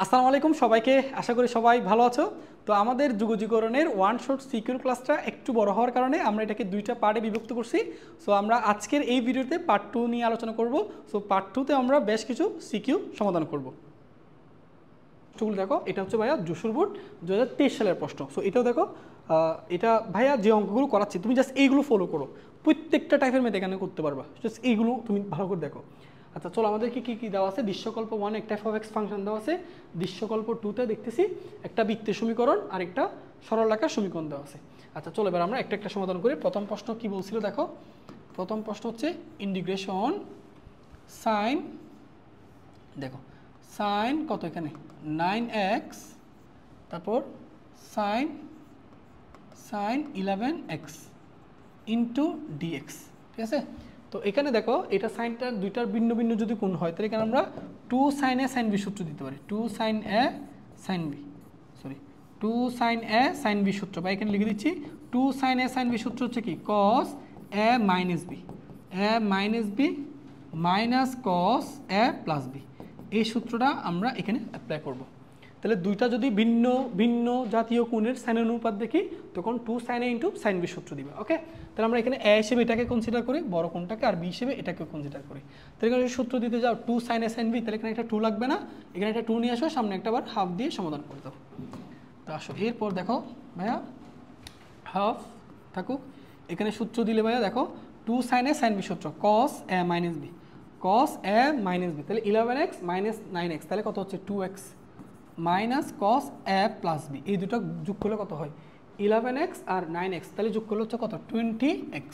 আসসালামু আলাইকুম সবাইকে, আশা করি সবাই ভালো আছো। তো আমাদের যুগজীকরণের ওয়ান শট সিকিউর ক্লাসটা একটু বড় হওয়ার কারণে আমরা এটাকে দুইটা পার্টে বিভক্ত করছি। সো আমরা আজকের এই ভিডিওতে পার্ট 2 নিয়ে আলোচনা করব। সো পার্ট 2তে আমরা বেশ কিছু সিকিউ সমাধান করব। প্রশ্নগুলো দেখো, এটা হচ্ছে ভাইয়া যশোর বোর্ড 2023 সালের প্রশ্ন। সো এটাও দেখো, এটা ভাইয়া যে অঙ্কগুলো করাচ্ছি তুমি জাস্ট এইগুলো ফলো করো, প্রত্যেকটা টাইপের ম্যাথ এখানে করতে পারবা। জাস্ট এইগুলো তুমি ভালো করে দেখো। আচ্ছা চলো, আমাদেরকে কী কী দেওয়া আছে। দৃশ্যকল্প 1 একটা f(x) ফাংশন দেওয়া আছে। দৃশ্যকল্প 2তে দেখতেছি একটা বৃত্তের সমীকরণ আর একটা সরলরেখার সমীকরণ দেওয়া আছে। আচ্ছা চলো, এবার আমরা একটা একটা সমাধান করি। প্রথম প্রশ্ন কি বলছিল দেখো, প্রথম প্রশ্ন হচ্ছে ইন্টিগ্রেশন সাইন, দেখো সাইন কত এখানে 9x, তারপর সাইন 11x ইন্টু ডিএক্স, ঠিক আছে। তো এখানে দেখো, এটা সাইনটা দুইটার ভিন্ন ভিন্ন যদি কোণ হয় তাহলে এখানে আমরা 2 sin a sin b সূত্র দিতে পারি। 2 sin a sin b, sorry 2 sin a sin b সূত্র, বা এখানে লিখে দিচ্ছি 2 sin a sin b সূত্র হচ্ছে কি cos a minus b, a minus b minus cos a plus b। এই সূত্রটা আমরা এখানে অ্যাপ্লাই করব। তাহলে দুইটা যদি ভিন্ন ভিন্ন জাতীয় কোণের সাইন অনুপাত দেখি তখন 2 sin a into sin b সূত্র দিবে। ওকে, তাহলে আমরা এখানে a হিসেবে এটাকে কনসিডার করি বড় কোণটাকে, আর b হিসেবে এটাকে কনসিডার করি। তাহলে এখানে সূত্র দিতে যাও 2 sin a sin b, তাহলে এখানে একটা 2 লাগবে না, এখানে একটা 2 নিয়ে আসো, সামনে একটা বার হাফ দিয়ে সমাধান করে দাও। তো আসো এরপর দেখো ভাইয়া, হাফ থাকুক, এখানে সূত্র দিলে ভাইয়া দেখো 2 sin a sin b সূত্র cos a minus b, cos a minus b, তাহলে 11x minus 9x, তাহলে কত হচ্ছে 2x মাইনাস কস এ প্লাস বি। এই দুটো যোগ করলে কত হয় 11x আর 9x, তাহলে যোগ করলে হচ্ছে কত 20x।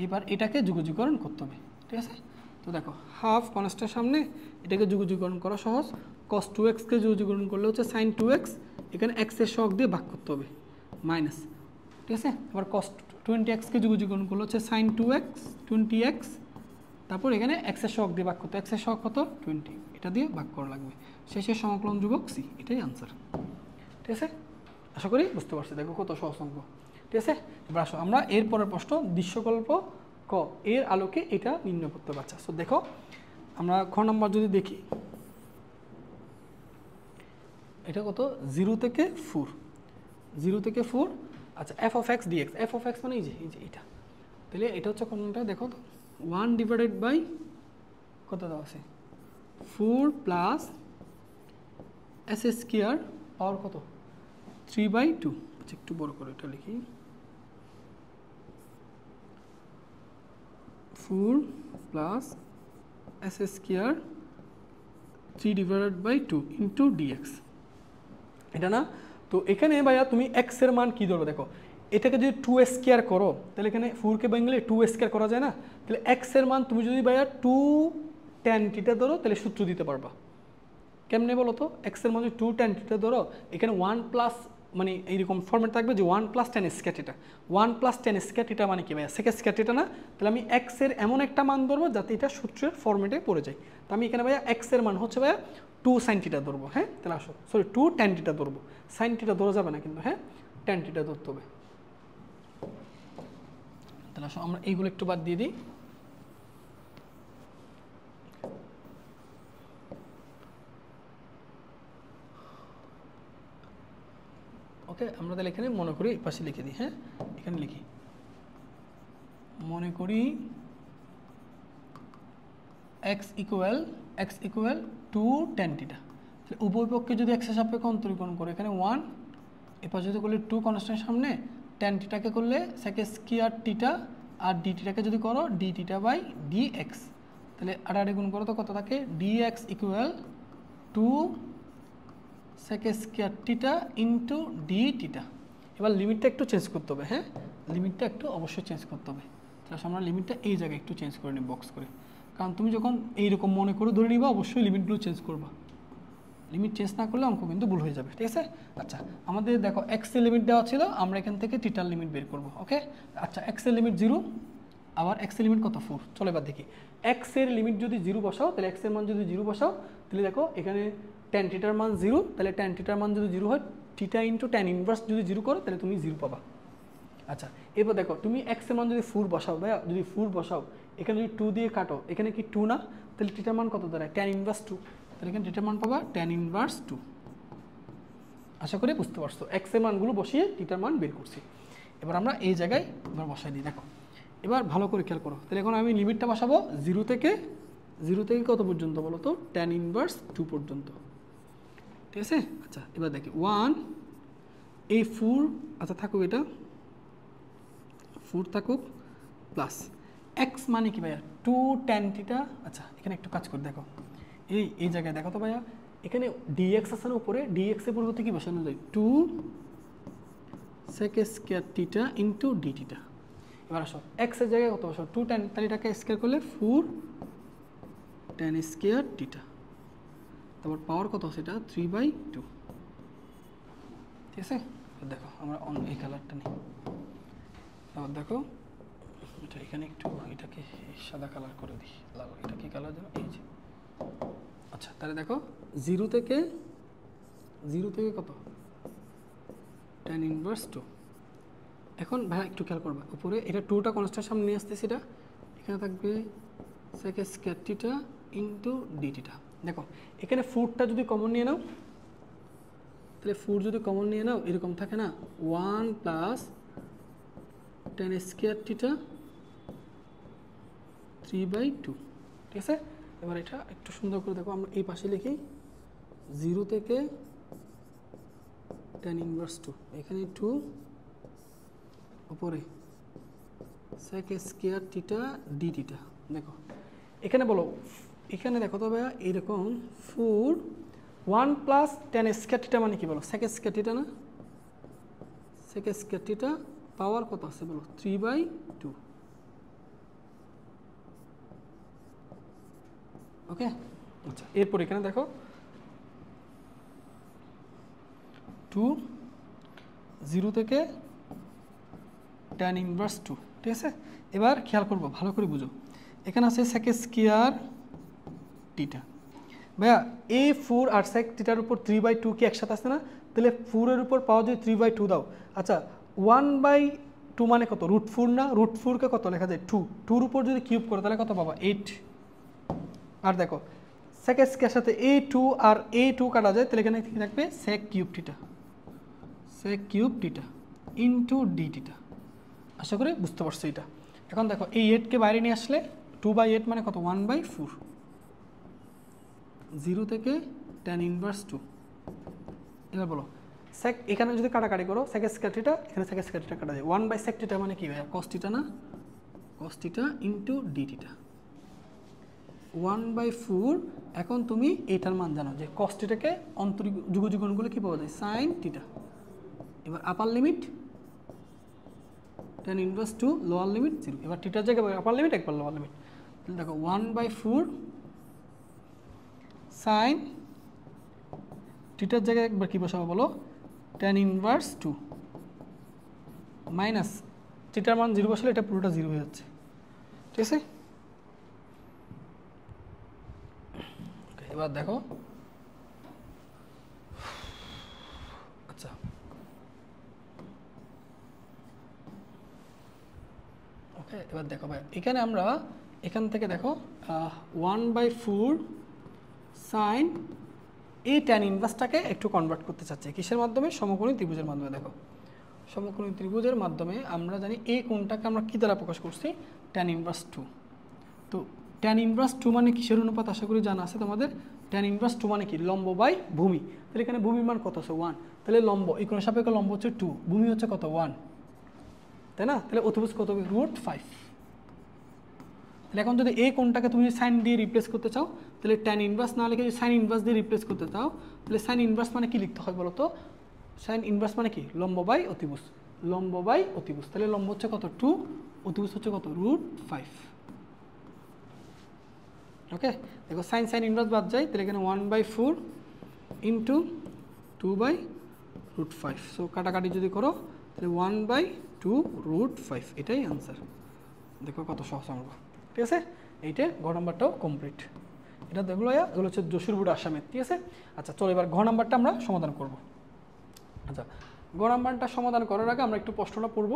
এবার এটাকে যুগজীকরণ করতে হবে, ঠিক আছে। তো দেখো হাফ কনস্ট্যান্টের সামনে এটাকে যুগজীকরণ করা সহজ। cos 2x-কে যুগজীকরণ করলে হচ্ছে sin 2x, এখানে x এর সহগ দিয়ে ভাগ করতে হবে মাইনাস, ঠিক আছে। আবার cos 20x-কে যুগজীকরণ করলে হচ্ছে sin 2x 20x, তারপর এখানে x এর সহগ দিয়ে ভাগ করতে, x এর সহগ কত 20, এটা দিয়ে ভাগ করা লাগবে, শেষে সমাকলন ধ্রুবক c, এটাই আনসার, ঠিক আছে। আশা করি বুঝতে পারছি, দেখো কত সহজ অঙ্ক, ঠিক আছে। এবার আসো আমরা এরপরের প্রশ্ন দৃশ্যকল্প ক এর আলোকে এটা নির্ণয় করতে পারছি। সো দেখো আমরা খ নম্বর যদি দেখি, এটা কত 0 থেকে 4, 0 থেকে 4। আচ্ছা f(x) dx, f(x) মানে এই যে এটা, তাহলে এটা হচ্ছে কোনটা দেখো তো 1 ডিভাইডেড বাই কত দেওয়া আছে 4 প্লাস এস স্কোয়ার পাওয়ার কত 3/2। আচ্ছা একটু বড় করে এটা লিখি, 4 plus x square 3 divided by 2 into dx, এটা না। তো এখানে ভাইয়া তুমি এক্স এর মান কী ধরবে দেখো, এটাকে যদি 2 স্কোয়ার করো তাহলে এখানে 4কে ভাঙলে 2 স্কোয়ার করা যায় না, তাহলে এক্স এর মান তুমি যদি ভাইয়া 2 tan থিটা ধরো তাহলে সূত্র দিতে পারবা। কেমনে বলো তো, এক্স এর মান যদি 2 tan থিটা ধরো, এখানে 1 প্লাস মানে এইরকম ফর্মেট থাকবে যে 1 plus tan square theta, 1 plus tan square theta মানে কি ভাইয়া সেকেন্ড স্কোয়ার থিটা না, তাহলে আমি এক্স এর এমন একটা মান ধরবো যাতে এটা সূত্রের ফর্মেটে পড়ে যায়। তো আমি এখানে ভাইয়া এক্স এর মান হচ্ছে ভাইয়া 2 sin থিটা ধরবো। হ্যাঁ তাহলে আসো, সরি 2 tan থিটা ধরবো, sin থিটা ধরা যাবে না কিন্তু, হ্যাঁ tan থিটা ধরতে হবে। তাহলে আসো আমরা এইগুলো একটু বাদ দিয়ে দিই। ওকে, আমরা তাহলে এখানে মনে করি এই পাশে লিখে দিই, হ্যাঁ এখানে লিখি, মনে করি x ইকুয়াল 2 tan থিটা। তাহলে উভয় পক্ষে যদি x এর সাপেক্ষে অন্তরীকরণ করে, এখানে 1 এপাশে যদি করলে 2 কনস্ট্যান্ট সামনে, tan থিটাকে করলে সেকেন্ড স্কয়ার থিটা, আর d থিটাকে যদি করো d থিটা বাই dx, তাহলে আড়াআড়ি গুণ করো তো কত থাকে dx equal 2 second square theta into d theta. এবার লিমিটটা একটু চেঞ্জ করতে হবে, হ্যাঁ লিমিটটা একটু অবশ্যই চেঞ্জ করতে হবে। তাহলে আমরা লিমিটটা এই জায়গায় একটু চেঞ্জ করে নিই বক্স করে, কারণ তুমি যখন এইরকম মনে করে ধরে নিবা অবশ্যই লিমিটগুলো চেঞ্জ করবা, লিমিট চেঞ্জ না করলে অঙ্ক কিন্তু ভুল হয়ে যাবে, ঠিক আছে। আচ্ছা আমাদের দেখো এক্স এর লিমিট দেওয়া ছিল, আমরা এখান থেকে থিটার লিমিট বের করব। ওকে, আচ্ছা এক্স এর লিমিট 0, আবার এক্স এর লিমিট কত 4। চলো এবার দেখি, এক্স এর লিমিট যদি 0 বসাও, তাহলে এক্স এর মান যদি 0 বসাও তাহলে দেখো এখানে tan থিটার মান 0, তাহলে tan থিটার মান যদি 0 হয়, থিটা ইন্টু tan ইনভার্স যদি 0 করো তাহলে তুমি 0 পাবা। আচ্ছা এরপর দেখো তুমি এক্স এর মান যদি 4 বসাও, ভাইয়া যদি 4 বসাও, এখানে যদি 2 দিয়ে কাটো, এখানে কি 2 না, তাহলে থিটার মান কত দাঁড়ায় tan ইনভার্স 2, তাহলে এখানে থিটার মান পাবা tan ইনভার্স 2। আশা করি বুঝতে পারছো, এক্স এর মানগুলো বসিয়ে থিটার মান বের করছি। এবার আমরা এই জায়গায় এবার বসাই দিই। দেখো এবার ভালো করে খেয়াল করো, তাহলে এখন আমি লিমিটটা বসাবো 0 থেকে কত পর্যন্ত বলো তো, tan ইনভার্স 2 পর্যন্ত, ঠিক আছে। আচ্ছা এবার দেখি 1 এই 4, আচ্ছা থাকুক, এটা 4 থাকুক, প্লাস এক্স মানে কি ভাইয়া 2 tan থিটা। আচ্ছা এখানে একটু কাজ করে দেখো, এই জায়গায় দেখো তো ভাইয়া, এখানে ডিএক্স আছে না উপরে, ডিএক্স এর পরিবর্তে কি বসানো যায় 2 sec square theta into d theta. এবার আসো এক্স এর জায়গায় কত বসো 2 tan, তাহলে এটাকে স্কয়ার করলে 4 tan স্কয়ার থিটা, তারপর পাওয়ার কত আছে এটা 3/2, ঠিক আছে। দেখো আমরা এই কালারটা নিই, তারপর দেখো এটা এখানে একটু এটাকে সাদা কালার করে দিই, লাল, এটা কি কালার যেন, এই যে। আচ্ছা তাহলে দেখো 0 থেকে কত tan ইনভার্স 2। এখন ভাই একটু খেয়াল করবা, উপরে এটা 2টা কনস্ট্যান্ট সামনে নিয়ে আসতেছি, এটা এখানে থাকবে sec square theta into d theta. দেখো এখানে 4টা যদি কমন নিয়ে নাও, তাহলে 4 যদি কমন নিয়ে নাও এরকম থাকে না 1 প্লাস tan স্কয়ার থিটা 3/2, ঠিক আছে। এবার এটা একটু সুন্দর করে দেখো, আমরা এই পাশে লিখি 0 থেকে tan ইনভার্স 2, এখানে 2, উপরে sec square theta D theta. দেখো এখানে বলো, এখানে দেখো তো ভাইয়া এরকম 4 1 প্লাস tan স্কয়ার থিটা মানে কি বলো, sec স্কয়ার থিটা না, sec স্কয়ার থিটা পাওয়ার কত আছে বলো 3/2, ওকে। আচ্ছা এরপর এখানে দেখো 2 0 থেকে tan ইনভার্স 2, ঠিক আছে। এবার খেয়াল করবো, ভালো করে বুঝো, এখানে আছে sec স্কয়ার থিটা। ভাইয়া এই 4 আর sec থিটার উপর 3/2 কি একসাথে আছে না, তাহলে 4 এর উপর পাওয়া যদি 3/2 দাও, আচ্ছা 1/2 মানে কত √4 না, √4 কে কত লেখা যায় 2, 2 এর উপর যদি কিউব করো তাহলে কত পাবা 8। আর দেখো sec স্কয়ার সাথে এই 2 আর এই 2 কাটা যায়, তাহলে এখানে কি থাকবে sec cube theta into d theta. আশা করি বুঝতে পারছো এটা। এখন দেখো এই 8 কে বাইরে নিয়ে আসলে 2/8 মানে কত 1/4, 0 থেকে tan ইনভার্স 2। এবার বলো sec, এখানে যদি কাটাকাটি করো sec স্কয়ার থিটা, এখানে sec স্কয়ার থিটা কাটা যায়, 1/sec থিটা মানে কি ভাইয়া cos থিটা না, cos theta into d theta 1/4। এখন তুমি এইটার মান জানো যে cos থিটাকে অন্তরিক যুগযুগনগুলো কি পাওয়া যায় sin থিটা। এবার আপার limit tan inverse 2, lower limit 0। এবার থিটার জায়গায় আপার লিমিট একবার লোয়ার লিমিট, তাহলে দেখো 1/4 sin থিটার জায়গায় একবার কি বসাবো বলো tan ইনভার্স 2 মাইনাস থিটার মান 0 বসালে এটা পুরোটা 0 হয়ে যাচ্ছে, ঠিক আছে। এবার দেখো আচ্ছা ওকে, এবার দেখো ভাই এখানে আমরা এখান থেকে দেখো 1/4 sin এই tan ইনভার্সটাকে একটু কনভার্ট করতে চাচ্ছি কিসের মাধ্যমে, সমকোণী ত্রিভুজের মাধ্যমে। দেখো সমকোণী ত্রিভুজের মাধ্যমে আমরা জানি এই কোণটাকে আমরা কি দ্বারা প্রকাশ করছি tan ইনভার্স 2। তো tan ইনভার্স 2 মানে কিসের অনুপাত আশা করি জানা আছে তোমাদের, tan ইনভার্স 2 মানে কি লম্ব বাই ভূমি। তাহলে এখানে ভূমির মান কত আছে 1, তাহলে লম্ব এই কোণের সাপেক্ষে লম্ব হচ্ছে 2, ভূমি হচ্ছে কত 1, তাই না। তাহলে অতিভুজ কত হবে √5। তাহলে এখন যদি এই কোণটাকে তুমি সাইন দিয়ে রিপ্লেস করতে চাও, তাহলে tan ইনভার্স না লিখে যদি সাইন ইনভার্স দিয়ে রিপ্লেস করতে চাও, তাহলে সাইন ইনভার্স মানে কি লিখতে হয় বলো তো, সাইন ইনভার্স মানে কি লম্ব বাই অতিভুজ, লম্ব বাই অতিভুজ। তাহলে লম্ব হচ্ছে কত 2, অতিভুজ হচ্ছে কত √5। ওকে দেখো সাইন ইনভার্স বাদ যায়, তাহলে এখানে 1/4 ইন্টু 2/√5। সো কাটাকাটি যদি করো তাহলে 1/2√5, এটাই আনসার। দেখো কত সহজ অঙ্ক, ঠিক আছে। এইটা ঘ নাম্বারটাও কমপ্লিট। এটা দেখলো এগুলো হচ্ছে যশোর বোর্ড আসামের, ঠিক আছে। আচ্ছা চলো এবার ঘ নাম্বারটা আমরা সমাধান করব। আচ্ছা ঘ নাম্বারটা সমাধান করার আগে আমরা একটু প্রশ্নটা পড়ব,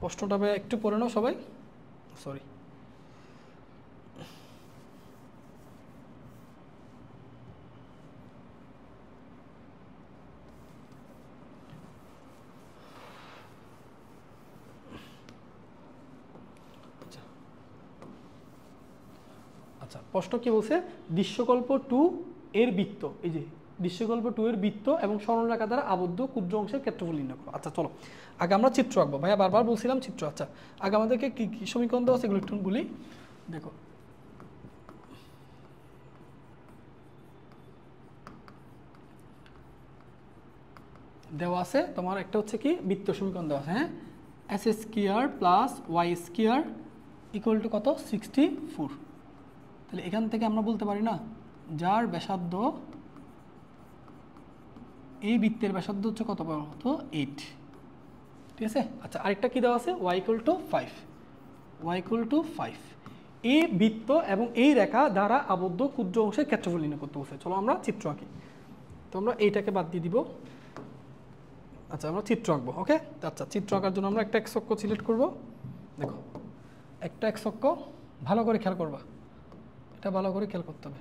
প্রশ্নটা একটু পড়ে নাও সবাই, সরি। প্রশ্ন কি বলছে, দৃশ্যকল্প 2 এর বৃত্ত, এই যে দৃশ্যকল্প 2 এর বৃত্ত এবং সরলরেখা দ্বারা আবদ্ধ ক্ষুদ্র অংশের ক্ষেত্রফল নির্ণয় করো। আচ্ছা চলো আগে আমরা চিত্র আঁকবো, ভাইয়া বারবার বলছিলাম চিত্র। আচ্ছা আগে আমাদেরকে কি কি সমীকরণ দেওয়া আছে এগুলো একটু বলি। দেখো দেওয়া আছে তোমার একটা হচ্ছে কি বৃত্ত সমীকরণ দেওয়া আছে, হ্যাঁ, x square plus y square equal to কত 64। তাহলে এখান থেকে আমরা বলতে পারি না যার ব্যাসার্ধ, এই বৃত্তের ব্যাসার্ধ হচ্ছে কত বলতো 8, ঠিক আছে। আচ্ছা আরেকটা কি দেওয়া আছে y equal to 5, y equal to 5। এই বৃত্ত এবং এই রেখা দ্বারা আবদ্ধ ক্ষুদ্র অংশের ক্ষেত্রফল নির্ণয় করতে বলছে। চলো আমরা চিত্র আঁকি, তো আমরা এইটাকে বাদ দিয়ে দিব। আচ্ছা আমরা চিত্র আঁকবো, ওকে। আচ্ছা চিত্র আঁকার জন্য আমরা একটা এক্স অক্ষ সিলেক্ট করব। দেখো একটা এক্স অক্ষ, ভালো করে খেয়াল করবা, এটা ভালো করে খেয়াল করতে হবে।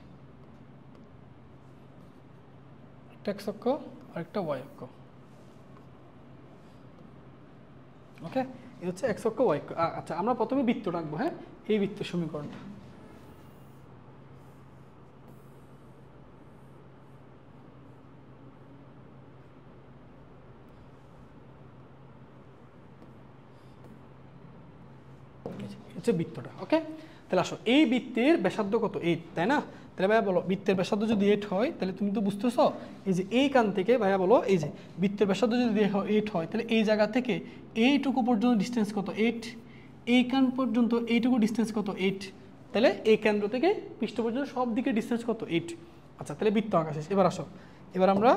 একটা এক্স অক্ষ আর একটা ওয়াই অক্ষ, ওকে। এই হচ্ছে এক্স অক্ষ ওয়াই অক্ষ। আচ্ছা আমরা প্রথমে বৃত্তটা আঁকবো, হ্যাঁ, এই বৃত্তের সমীকরণটা। হচ্ছে বৃত্তটা, ওকে। তাহলে আসো এই বৃত্তের ব্যাসার্ধ কত 8, তাই না? তাহলে ভাইয়া বলো বৃত্তের ব্যাসার্ধ যদি 8 হয় তাহলে তুমি তো বুঝতেছ এই যে এই কান থেকে, ভাইয়া বলো এই যে বৃত্তের ব্যাসার্ধ যদি 8 হয় তাহলে এই জায়গা থেকে এইটুকু পর্যন্ত ডিস্টেন্স কত 8, এই কান পর্যন্ত এইটুকু ডিস্টেন্স কত 8, তাহলে এই কেন্দ্র থেকে পৃষ্ঠ পর্যন্ত সব দিকে ডিস্টেন্স কত 8। আচ্ছা তাহলে বৃত্ত আঁকা শেষ। এবার আসো, এবার আমরা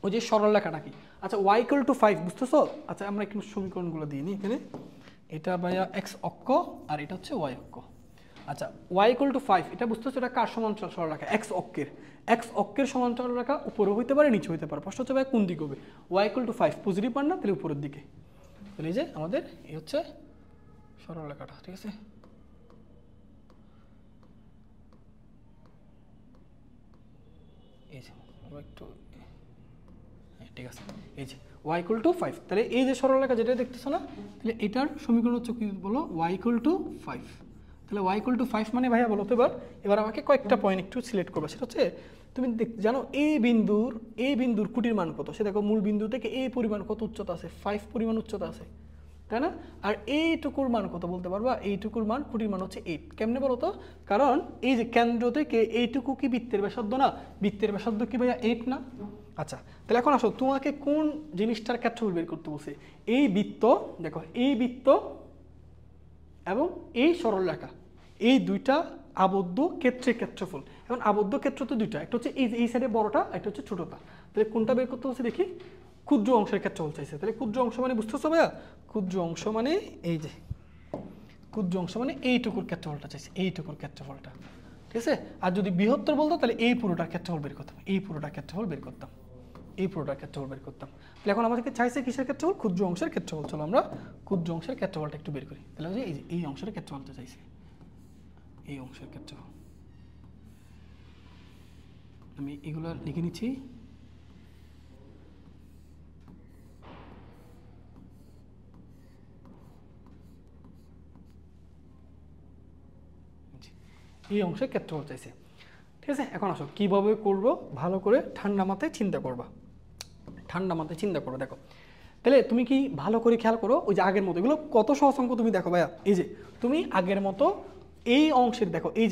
ওই যে সরল রেখাটা কি। আচ্ছা ওয়াই ইকুয়াল টু 5 বুঝতেছো? আচ্ছা আমরা একটু সমীকরণগুলো দিয়ে নিই এখানে। এটা ভাইয়া এক্স অক্ষ আর এটা হচ্ছে ওয়াই অক্ষ। আচ্ছা ওয়াই ইকুয়াল টু 5 এটা বুঝতেছো, এটা কার সমান্তরাল সরলরেখা? এক্স অক্ষের। এক্স অক্ষের সমান্তরাল রেখা উপরে হইতে পারে নিচে হইতে পারে, প্রশ্ন হচ্ছে ভাই কোন দিকে হবে? ওয়াই ইকুয়াল টু 5 পজিটিভ মান না, তাহলে উপরের দিকে। তাহলে এই যে আমাদের এই হচ্ছে সরলরেখাটা, ঠিক আছে। এই যে আমরা একটু, ঠিক আছে, এই যে ওয়াই ইকুয়াল টু 5, তাহলে এই যে সরলরেখা যেটা দেখতেছো না, তাহলে এটার সমীকরণ হচ্ছে কি বলো, ওয়াই ইকুয়াল টু 5। তাহলে ওয়াই ইকুয়াল টু 5 মানে ভাইয়া বলো তো এবার আমাকে কয়েকটা পয়েন্ট একটু সিলেক্ট করবে। সেটা হচ্ছে তুমি জানো এই বিন্দুর কুটির মান কত? সে দেখো মূল বিন্দু থেকে এই পরিমাণ কত উচ্চতা আছে, 5 পরিমাণ উচ্চতা আছে, তাই না? আর এইটুকুর মান কত বলতে পারবা? এইটুকুর মান কুটির মান হচ্ছে 8। কেমনে বলো তো? কারণ এই যে কেন্দ্র থেকে এইটুকু কি বৃত্তের ব্যাসার্ধ না? বৃত্তের ব্যাসার্ধ কি ভাইয়া 8 না? আচ্ছা তাহলে এখন আসো তোমাকে কোন জিনিসটার ক্ষেত্রফল বের করতে বলছে? এই বৃত্ত, দেখো এই বৃত্ত এবং এই সরলরেখা, এই দুইটা আবদ্ধ ক্ষেত্রের ক্ষেত্রফল। এখন আবদ্ধ ক্ষেত্র তো দুইটা, একটা হচ্ছে এই সাইডে বড়টা, একটা হচ্ছে ছোটটা। তাহলে কোনটা বের করতে বলছে দেখি? ক্ষুদ্র অংশের ক্ষেত্রফল চাইছে। তাহলে ক্ষুদ্র অংশ মানে বুঝতেছো ভাইয়া? ক্ষুদ্র অংশ মানে এই যে ক্ষুদ্র অংশ মানে এইটুকুর ক্ষেত্রফলটা চাইছে, এইটুকুর ক্ষেত্রফলটা, ঠিক আছে। আর যদি বৃহত্তর বলতো তাহলে এই পুরোটার ক্ষেত্রফল বের করতাম, এই পুরোটার ক্ষেত্রফল বের করতাম, এই পুরোটার ক্ষেত্রফল বের করতাম। তাহলে এখন আমাদেরকে চাইছে কিসের ক্ষেত্রফল? ক্ষুদ্র অংশের ক্ষেত্রফল। চলো আমরা ক্ষুদ্র অংশের ক্ষেত্রফলটা একটু বের করি। তাহলে এই যে এই অংশের ক্ষেত্রফলটা চাইছে, এই অংশের ক্ষেত্রফল। আমি এগুলো লিখে নিচ্ছি। এই অংশের ক্ষেত্রফল চাইছে, ঠিক আছে। এখন আসো কীভাবে করবো, ভালো করে ঠান্ডা মাথায় চিন্তা করবা, ঠান্ডা মাথায় চিন্তা করো। দেখো তাহলে তুমি কি ভালো করে খেয়াল করো, ওই যে আগের মতো এগুলো কত সহজ অঙ্ক তুমি দেখো ভাইয়া। এই যে তুমি আগের মতো এই অংশের দেখো, এই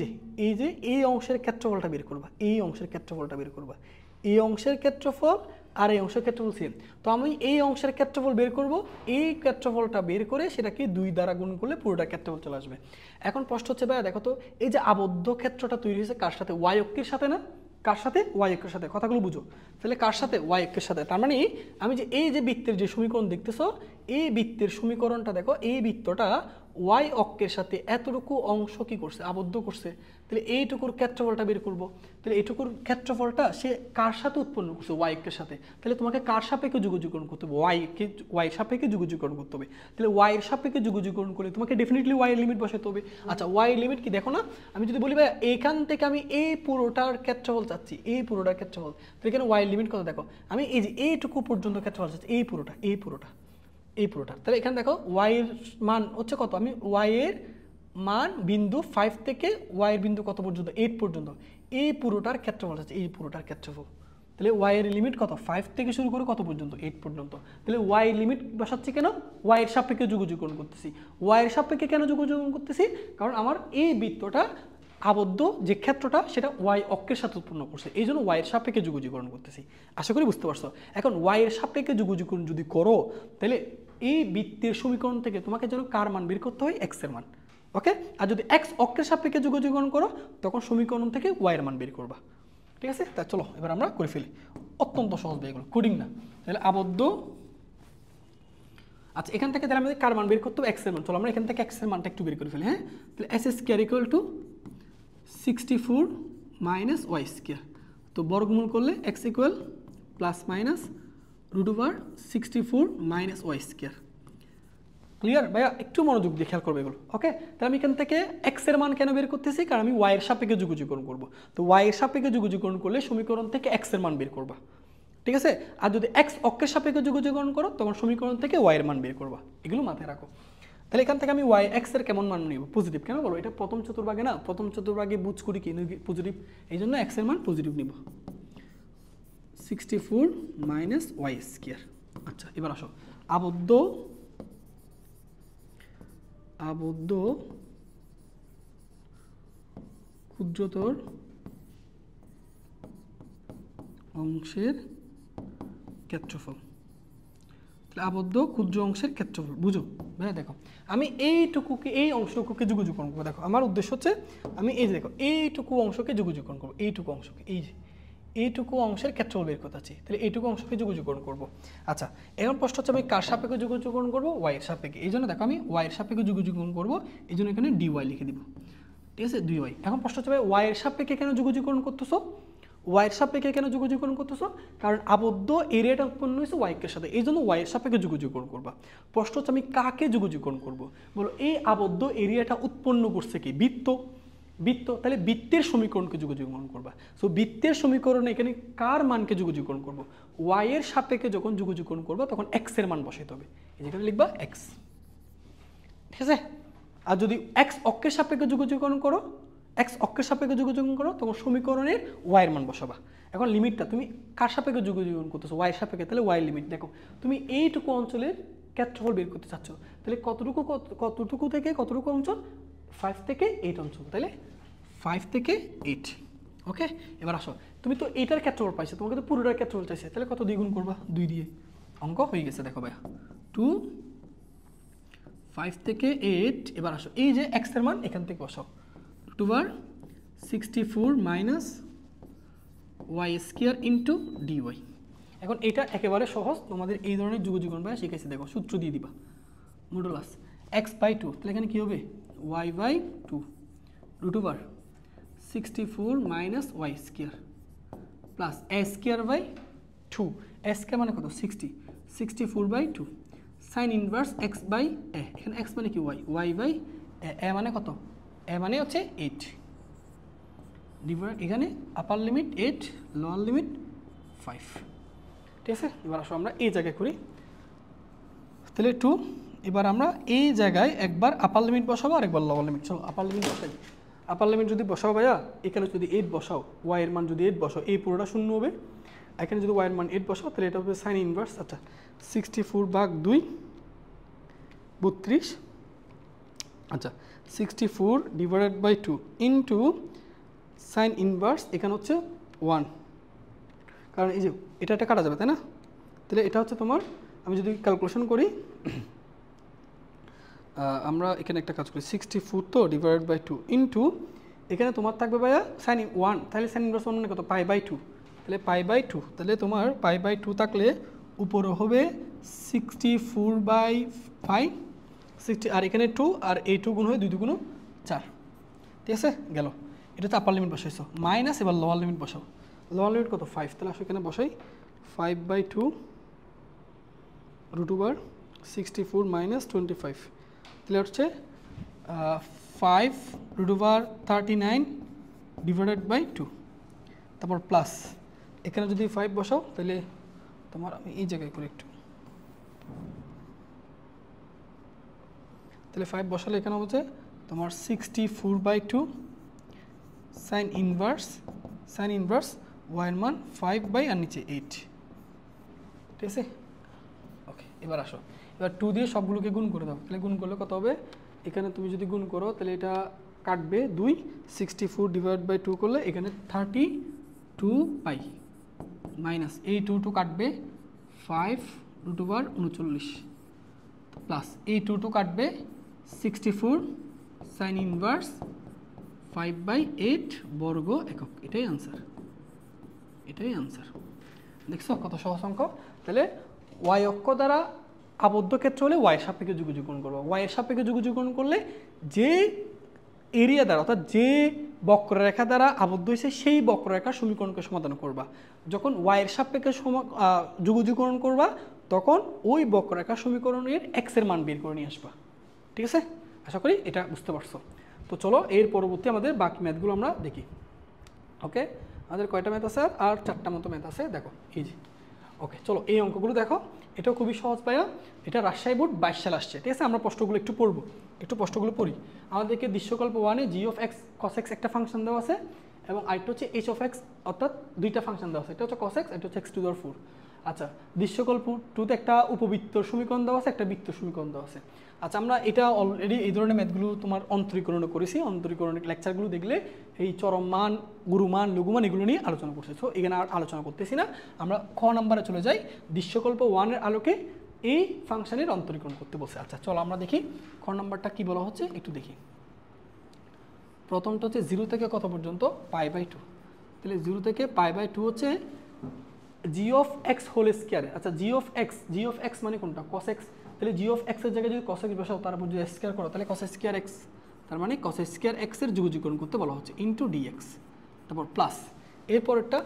যে এই অংশের ক্ষেত্রফলটা বের করবা, এই অংশের ক্ষেত্রফলটা বের করবা, এই অংশের ক্ষেত্রফল আর এই অংশের ক্ষেত্রফল সেম। তো আমি এই অংশের ক্ষেত্রফল বের করব, এই ক্ষেত্রফলটা বের করে সেটাকে 2 দ্বারা গুণ করলে পুরোটা ক্ষেত্রফল চলে আসবে। এখন প্রশ্ন হচ্ছে ভাইয়া দেখো তো এই যে আবদ্ধ ক্ষেত্রটা তৈরি হয়েছে কার সাথে? ওয়াই অক্ষের সাথে না? কার সাথে? ওয়াই অক্ষের সাথে। কথাগুলো বুঝো। তাহলে কার সাথে? ওয়াই অক্ষের সাথে। তার মানে আমি যে এই যে বৃত্তের যে সমীকরণ দেখতেছো, এই বৃত্তের সমীকরণটা দেখো, এই বৃত্তটা ওয়াই অক্ষের সাথে এতটুকু অংশ কি করছে? আবদ্ধ করছে। তাহলে এইটুকুর ক্ষেত্রফলটা বের করব। তাহলে এইটুকুর ক্ষেত্রফলটা সে কার সাথে উৎপন্ন করছে? ওয়াই অক্ষের সাথে। তাহলে তোমাকে কার সাপেক্ষে যুগযুগকরণ করতে হবে? ওয়াই সাপেক্ষে যুগযুগকরণ করতে হবে। তাহলে ওয়াইয়ের সাপেক্ষে যুগযুগকরণ করলে তোমাকে ডেফিনেটলি ওয়াইয়ের লিমিট বসাতে হবে। আচ্ছা ওয়াইয়ের লিমিট কি দেখো না? আমি যদি বলি ভাই এইখান থেকে আমি এই পুরোটার ক্ষেত্রফল চাচ্ছি, এই পুরোটার ক্ষেত্রফল, তাহলে এখানে ওয়াইয়ের লিমিট কত দেখো? আমি এই যে এইটুকু পর্যন্ত ক্ষেত্রফল চাচ্ছি, এই পুরোটা, এই পুরোটা, এই পুরোটা। তাহলে এখানে দেখো ওয়াইয়ের মান হচ্ছে কত? আমি ওয়াইয়ের মান বিন্দু 5 থেকে y এর বিন্দু কত পর্যন্ত 8 পর্যন্ত, এই পুরোটার ক্ষেত্রফল আছে, এই পুরোটার ক্ষেত্রফল। তাহলে y এর লিমিট কত 5 থেকে শুরু করে কত পর্যন্ত 8 পর্যন্ত। তাহলে y এর লিমিট বসাচ্ছি কেন, y এর সাপেক্ষে যুগযুগকরণ করতেছি। y এর সাপেক্ষে কেন যুগযুগকরণ করতেছি, কারণ আমার এই বৃত্তটা আবদ্ধ যে ক্ষেত্রটা সেটা y অক্ষের সাথে উৎপন্ন করছে, এই জন্য y এর সাপেক্ষে যুগযুগকরণ করতেছি। আশা করি বুঝতে পারছো। এখন y এর সাপেক্ষে যুগযুগকরণ যদি করো তাহলে এই বৃত্তের সমীকরণ থেকে তোমাকে যেন কার মান বের করতে হয়, x এর মান। ওকে, আর যদি x অক্ষের সাপেক্ষে যুগযুগকরণ করো তখন সমীকরণ থেকে y এর মান বের করবা। ঠিক আছে, তা চলো এবার আমরা করে ফেলি। অত্যন্ত সহজ এগুলো, কোডিং না। তাহলে আবদ্ধ, আচ্ছা এখান থেকে তাহলে আমাদের কার মান বের করতে হবে, x এর মান। চলো আমরা এখান থেকে x এর মানটা একটু বের করে ফেলি। হ্যাঁ, তাহলে s square equal to 64 minus y square. তো বর্গমূল করলে x equal plus minus root over 64 minus y square. Clear ভাইয়া? একটু মনোযোগ দিয়ে খেয়াল করবে এগুলো। ওকে, তাহলে আমি এখান থেকে x এর মান কেন বের করতেছি, কারণ আমি y এর সাপেক্ষে যুগযুগকরণ করব। তো y এর সাপেক্ষে যুগযুগকরণ করলে সমীকরণ থেকে x এর মান বের করবা। ঠিক আছে, আর যদি x অক্ষের সাপেক্ষে যুগযুগকরণ করো তখন সমীকরণ থেকে y এর মান বের করবা। এগুলো মাথায় রাখো। তাহলে এখান থেকে আমি y x এর কেমন মান নিব, পজিটিভ। কেন বলো, এটা প্রথম চতুর্ভাগে না, প্রথম চতুর্ভাগে বুঝ করি কি পজিটিভ, এই জন্য x এর মান পজিটিভ নিব 64 মাইনাস ওয়াই স্কয়ার। আচ্ছা এবার আসো, আবদ্ধ ক্ষুদ্রতর অংশের ক্ষেত্রফল। তাহলে আবদ্ধ ক্ষুদ্র অংশের ক্ষেত্রফল বুঝো ভাই। দেখো আমি এইটুকুকে, এই অংশটুকুকে যুগযুগকরণ করবো। দেখো আমার উদ্দেশ্য হচ্ছে আমি এই যে দেখো এইটুকু অংশকে যুগযুগকরণ করবো, এইটুকু অংশকে, এই যে এইটুকু অংশের ক্ষেত্রফল বের করতে চাচ্ছি, তাহলে এইটুকু অংশকে যুগযুগকরণ করবো। আচ্ছা এখন প্রশ্ন হচ্ছে আমি কার সাপেক্ষে যুগযুগকরণ করবো, y এর সাপেক্ষে। এই জন্য দেখো আমি y এর সাপেক্ষে যুগযুগকরণ করবো, এই জন্য এখানে dy লিখে দিব। ঠিক আছে, 2y। এখন প্রশ্ন হচ্ছে ভাই y এর সাপেক্ষে কেন যুগযুগকরণ করতেছো, y এর সাপেক্ষে কেন যুগযুগকরণ করতেছো, কারণ আবদ্ধ এরিয়াটা উৎপন্ন হয়েছে y এর সাথে, এই জন্য y এর সাপেক্ষে যুগযুগকরণ করবা। প্রশ্ন হচ্ছে আমি কাকে যুগযুগকরণ করবো, বলো এই আবদ্ধ এরিয়াটা উৎপন্ন করছে কি, বৃত্ত। তাহলে বৃত্তের সমীকরণকে যুগযুগকরণ করবা। সো বৃত্তের সমীকরণে এখানে কার মানকে যুগযুগকরণ করবো, y এর সাপেক্ষে যখন যুগযুগকরণ করবা তখন x এর মান বসাইতে হবে, যেখানে লিখবা x। ঠিক আছে, আর যদি x অক্ষের সাপেক্ষে যুগযুগকরণ করো, x অক্ষের সাপেক্ষে যুগযুগকরণ করো তখন সমীকরণের y এর মান বসাবা। এখন লিমিটটা তুমি কার সাপেক্ষে যুগযুগকরণ করতেছো, y এর সাপেক্ষে, তাহলে y লিমিট দেখো তুমি এইটুকু অঞ্চলের ক্ষেত্রফল বের করতে চাচ্ছ, তাহলে কতটুকু থেকে কতটুকু অঞ্চল, 5 থেকে 8 অঞ্চল, তাহলে 5 থেকে 8। ওকে, এবার আসো, তুমি তো এইটার ক্ষেত্রফল পাইছো, তোমাকে তো পুরোটার ক্ষেত্রফল চাইছে, তাহলে কত দ্বিগুণ করবা, 2 দিয়ে। অঙ্ক হয়ে গেছে। দেখো ভাইয়া 2 5 থেকে 8। এবার আসো এই যে x এর মান এখান থেকে বসাও, root over 64 minus y square into dy. এখন এটা একেবারে সহজ, তোমাদের এই ধরনের যুগযুগকরণ ভাইয়া শিখাইছি। দেখো সূত্র দিয়ে দিবা, মডুলাস x/2, তাহলে এখানে কী হবে y/2 root over 64 minus y square plus a square by 2। a square মানে কত, 60, 64/2 সাইন ইনভার্স x/a। এখানে x মানে কি, y/a। a মানে কত, a মানে হচ্ছে 8 ডিভাইড, এখানে আপার লিমিট 8, লোয়ার লিমিট 5। ঠিক আছে, এবার আসো আমরা এই জায়গায় করি, তাহলে 2। এবার আমরা এই জায়গায় একবার আপার লিমিট বসাবো আর একবার লোয়ার লিমিট। চলো আপার লিমিট বসাই। আপার লিমিট যদি বসাও ভাইয়া, এখানে যদি 8 বসাও, y এর মান যদি 8 বসাও, এই পুরোটা শূন্য হবে। এখানে যদি y এর মান 8 বসাও তাহলে এটা হবে সাইন ইনভার্স, আচ্ছা 64/2 32। আচ্ছা 64 divided by 2 into sine inverse, এখানে হচ্ছে 1, কারণ এই যে এটা কাটা যাবে তাই না। তাহলে এটা হচ্ছে তোমার, আমি যদি ক্যালকুলেশন করি, আমরা এখানে একটা কাজ করি, 64 তো ডিভাইডেড বাই 2 ইন্টু এখানে তোমার থাকবে ভাইয়া সাইন 1, তাহলে সাইন ইনভার্স 1 মানে কত, π/2, তাহলে π/2, তাহলে তোমার π/2 থাকলে উপরে হবে 64/5 60, আর এখানে 2, আর এই 2 গুণ হয় 2 2 4। ঠিক আছে, গেল। এটা তো আপার লিমিট বসাইছো, মাইনাস এবার লোয়ার লিমিট বসাও। লোয়ার লিমিট কত, 5, তাহলে আসো এখানে বসাই 5/2 রুট ওভার 64 মাইনাস 25, তাহলে হচ্ছে 5 রুট ওভার 39 ডিভাইডেড বাই 2, তারপর প্লাস এখানে যদি 5 বসাও তাহলে তোমার, আমি এই জায়গায় করি একটু, তাহলে 5 বসালে এখানে হচ্ছে তোমার 64/2 সাইন ইনভার্স y এর মান 5 আর নিচে 8, ঠিক আছে। ওকে, এবার আসো, এবার 2 দিয়ে সবগুলোকে গুণ করে দাও। তাহলে গুণ করলে কত হবে? এখানে তুমি যদি গুণ করো তাহলে এটা কাটবে 2, 64/2 করলে এখানে 32 পাই, মাইনাস এই 2 কাটবে 5√39 প্লাস এই 2 কাটবে 64 সাইন ইনভার্স 5/8 বর্গ একক। এটাই আনসার, দেখছো কত সহজ অঙ্ক। তাহলে y অক্ষ দ্বারা আবদ্ধ ক্ষেত্র হলে y এর সাপেক্ষে যুগযুগণ করবো। y এর সাপেক্ষে যুগযুগণ করলে যে এরিয়া দ্বারা অর্থাৎ যে বক্ররেখা দ্বারা আবদ্ধ হয়েছে সেই বক্ররেখার সমীকরণকে সমাধান করবা। যখন y এর সাপেক্ষে যুগযুগণ করবা তখন ওই বক্ররেখার সমীকরণের x এর মান বের করে নিয়ে আসবা, ঠিক আছে। আশা করি এটা বুঝতে পারছো। তো চলো এর পরবর্তী আমাদের বাকি ম্যাথগুলো আমরা দেখি। ওকে, আমাদের কয়টা ম্যাথ আছে? আর 4টা মতো ম্যাথ আছে, দেখো এই যে। ওকে, চলো এই অঙ্কগুলো দেখো, এটাও খুবই সহজ পাইয়া। এটা রাজশাহী বোর্ড 22 সাল আসছে, ঠিক আছে। আমরা প্রশ্নগুলো একটু পড়বো, প্রশ্নগুলো পড়ি। আমাদেরকে দৃশ্যকল্প 1-এ g(x, cos(x) একটা ফাংশন দেওয়া আছে এবং আরেকটা হচ্ছে h(x) অর্থাৎ দুইটা ফাংশন দেওয়া আছে, এটা হচ্ছে cos(x), এটা হচ্ছে x⁴। আচ্ছা, দৃশ্যকল্প 2-তে একটা উপবৃত্ত সমীকরণ দেওয়া আছে, একটা বৃত্ত সমীকরণ দেওয়া আছে। আচ্ছা, আমরা এটা অলরেডি এই ধরনের ম্যাথগুলো তোমার অন্তরীকরণ করেছি। অন্তরীকরণের লেকচারগুলো দেখলে এই চরম মান, গুরুমান, লঘুমান এগুলো নিয়ে আলোচনা করছি। সো এখানে আর আলোচনা করতেছি না, আমরা খ নাম্বারে চলে যাই। দৃশ্যকল্প 1-এর আলোকে এই ফাংশনের অন্তরীকরণ করতে বলছে। আচ্ছা চলো আমরা দেখি খ নাম্বারটা কি বলা হচ্ছে, একটু দেখি। প্রথমটা হচ্ছে 0 থেকে কত পর্যন্ত? π/2। তাহলে 0 থেকে π/2 হচ্ছে g(x) হোল স্কয়ার। আচ্ছা, g(x) মানে কোনটা? cos x। তাহলে g(x) এর জায়গায় যদি cos x বসাও, তারপর যদি স্কয়ার করো তাহলে cos স্কয়ার x, তার মানে cos স্কয়ার x এর যুগযুগকরণ করতে বলা হচ্ছে ইনটু dx। তারপর প্লাস এরপরটা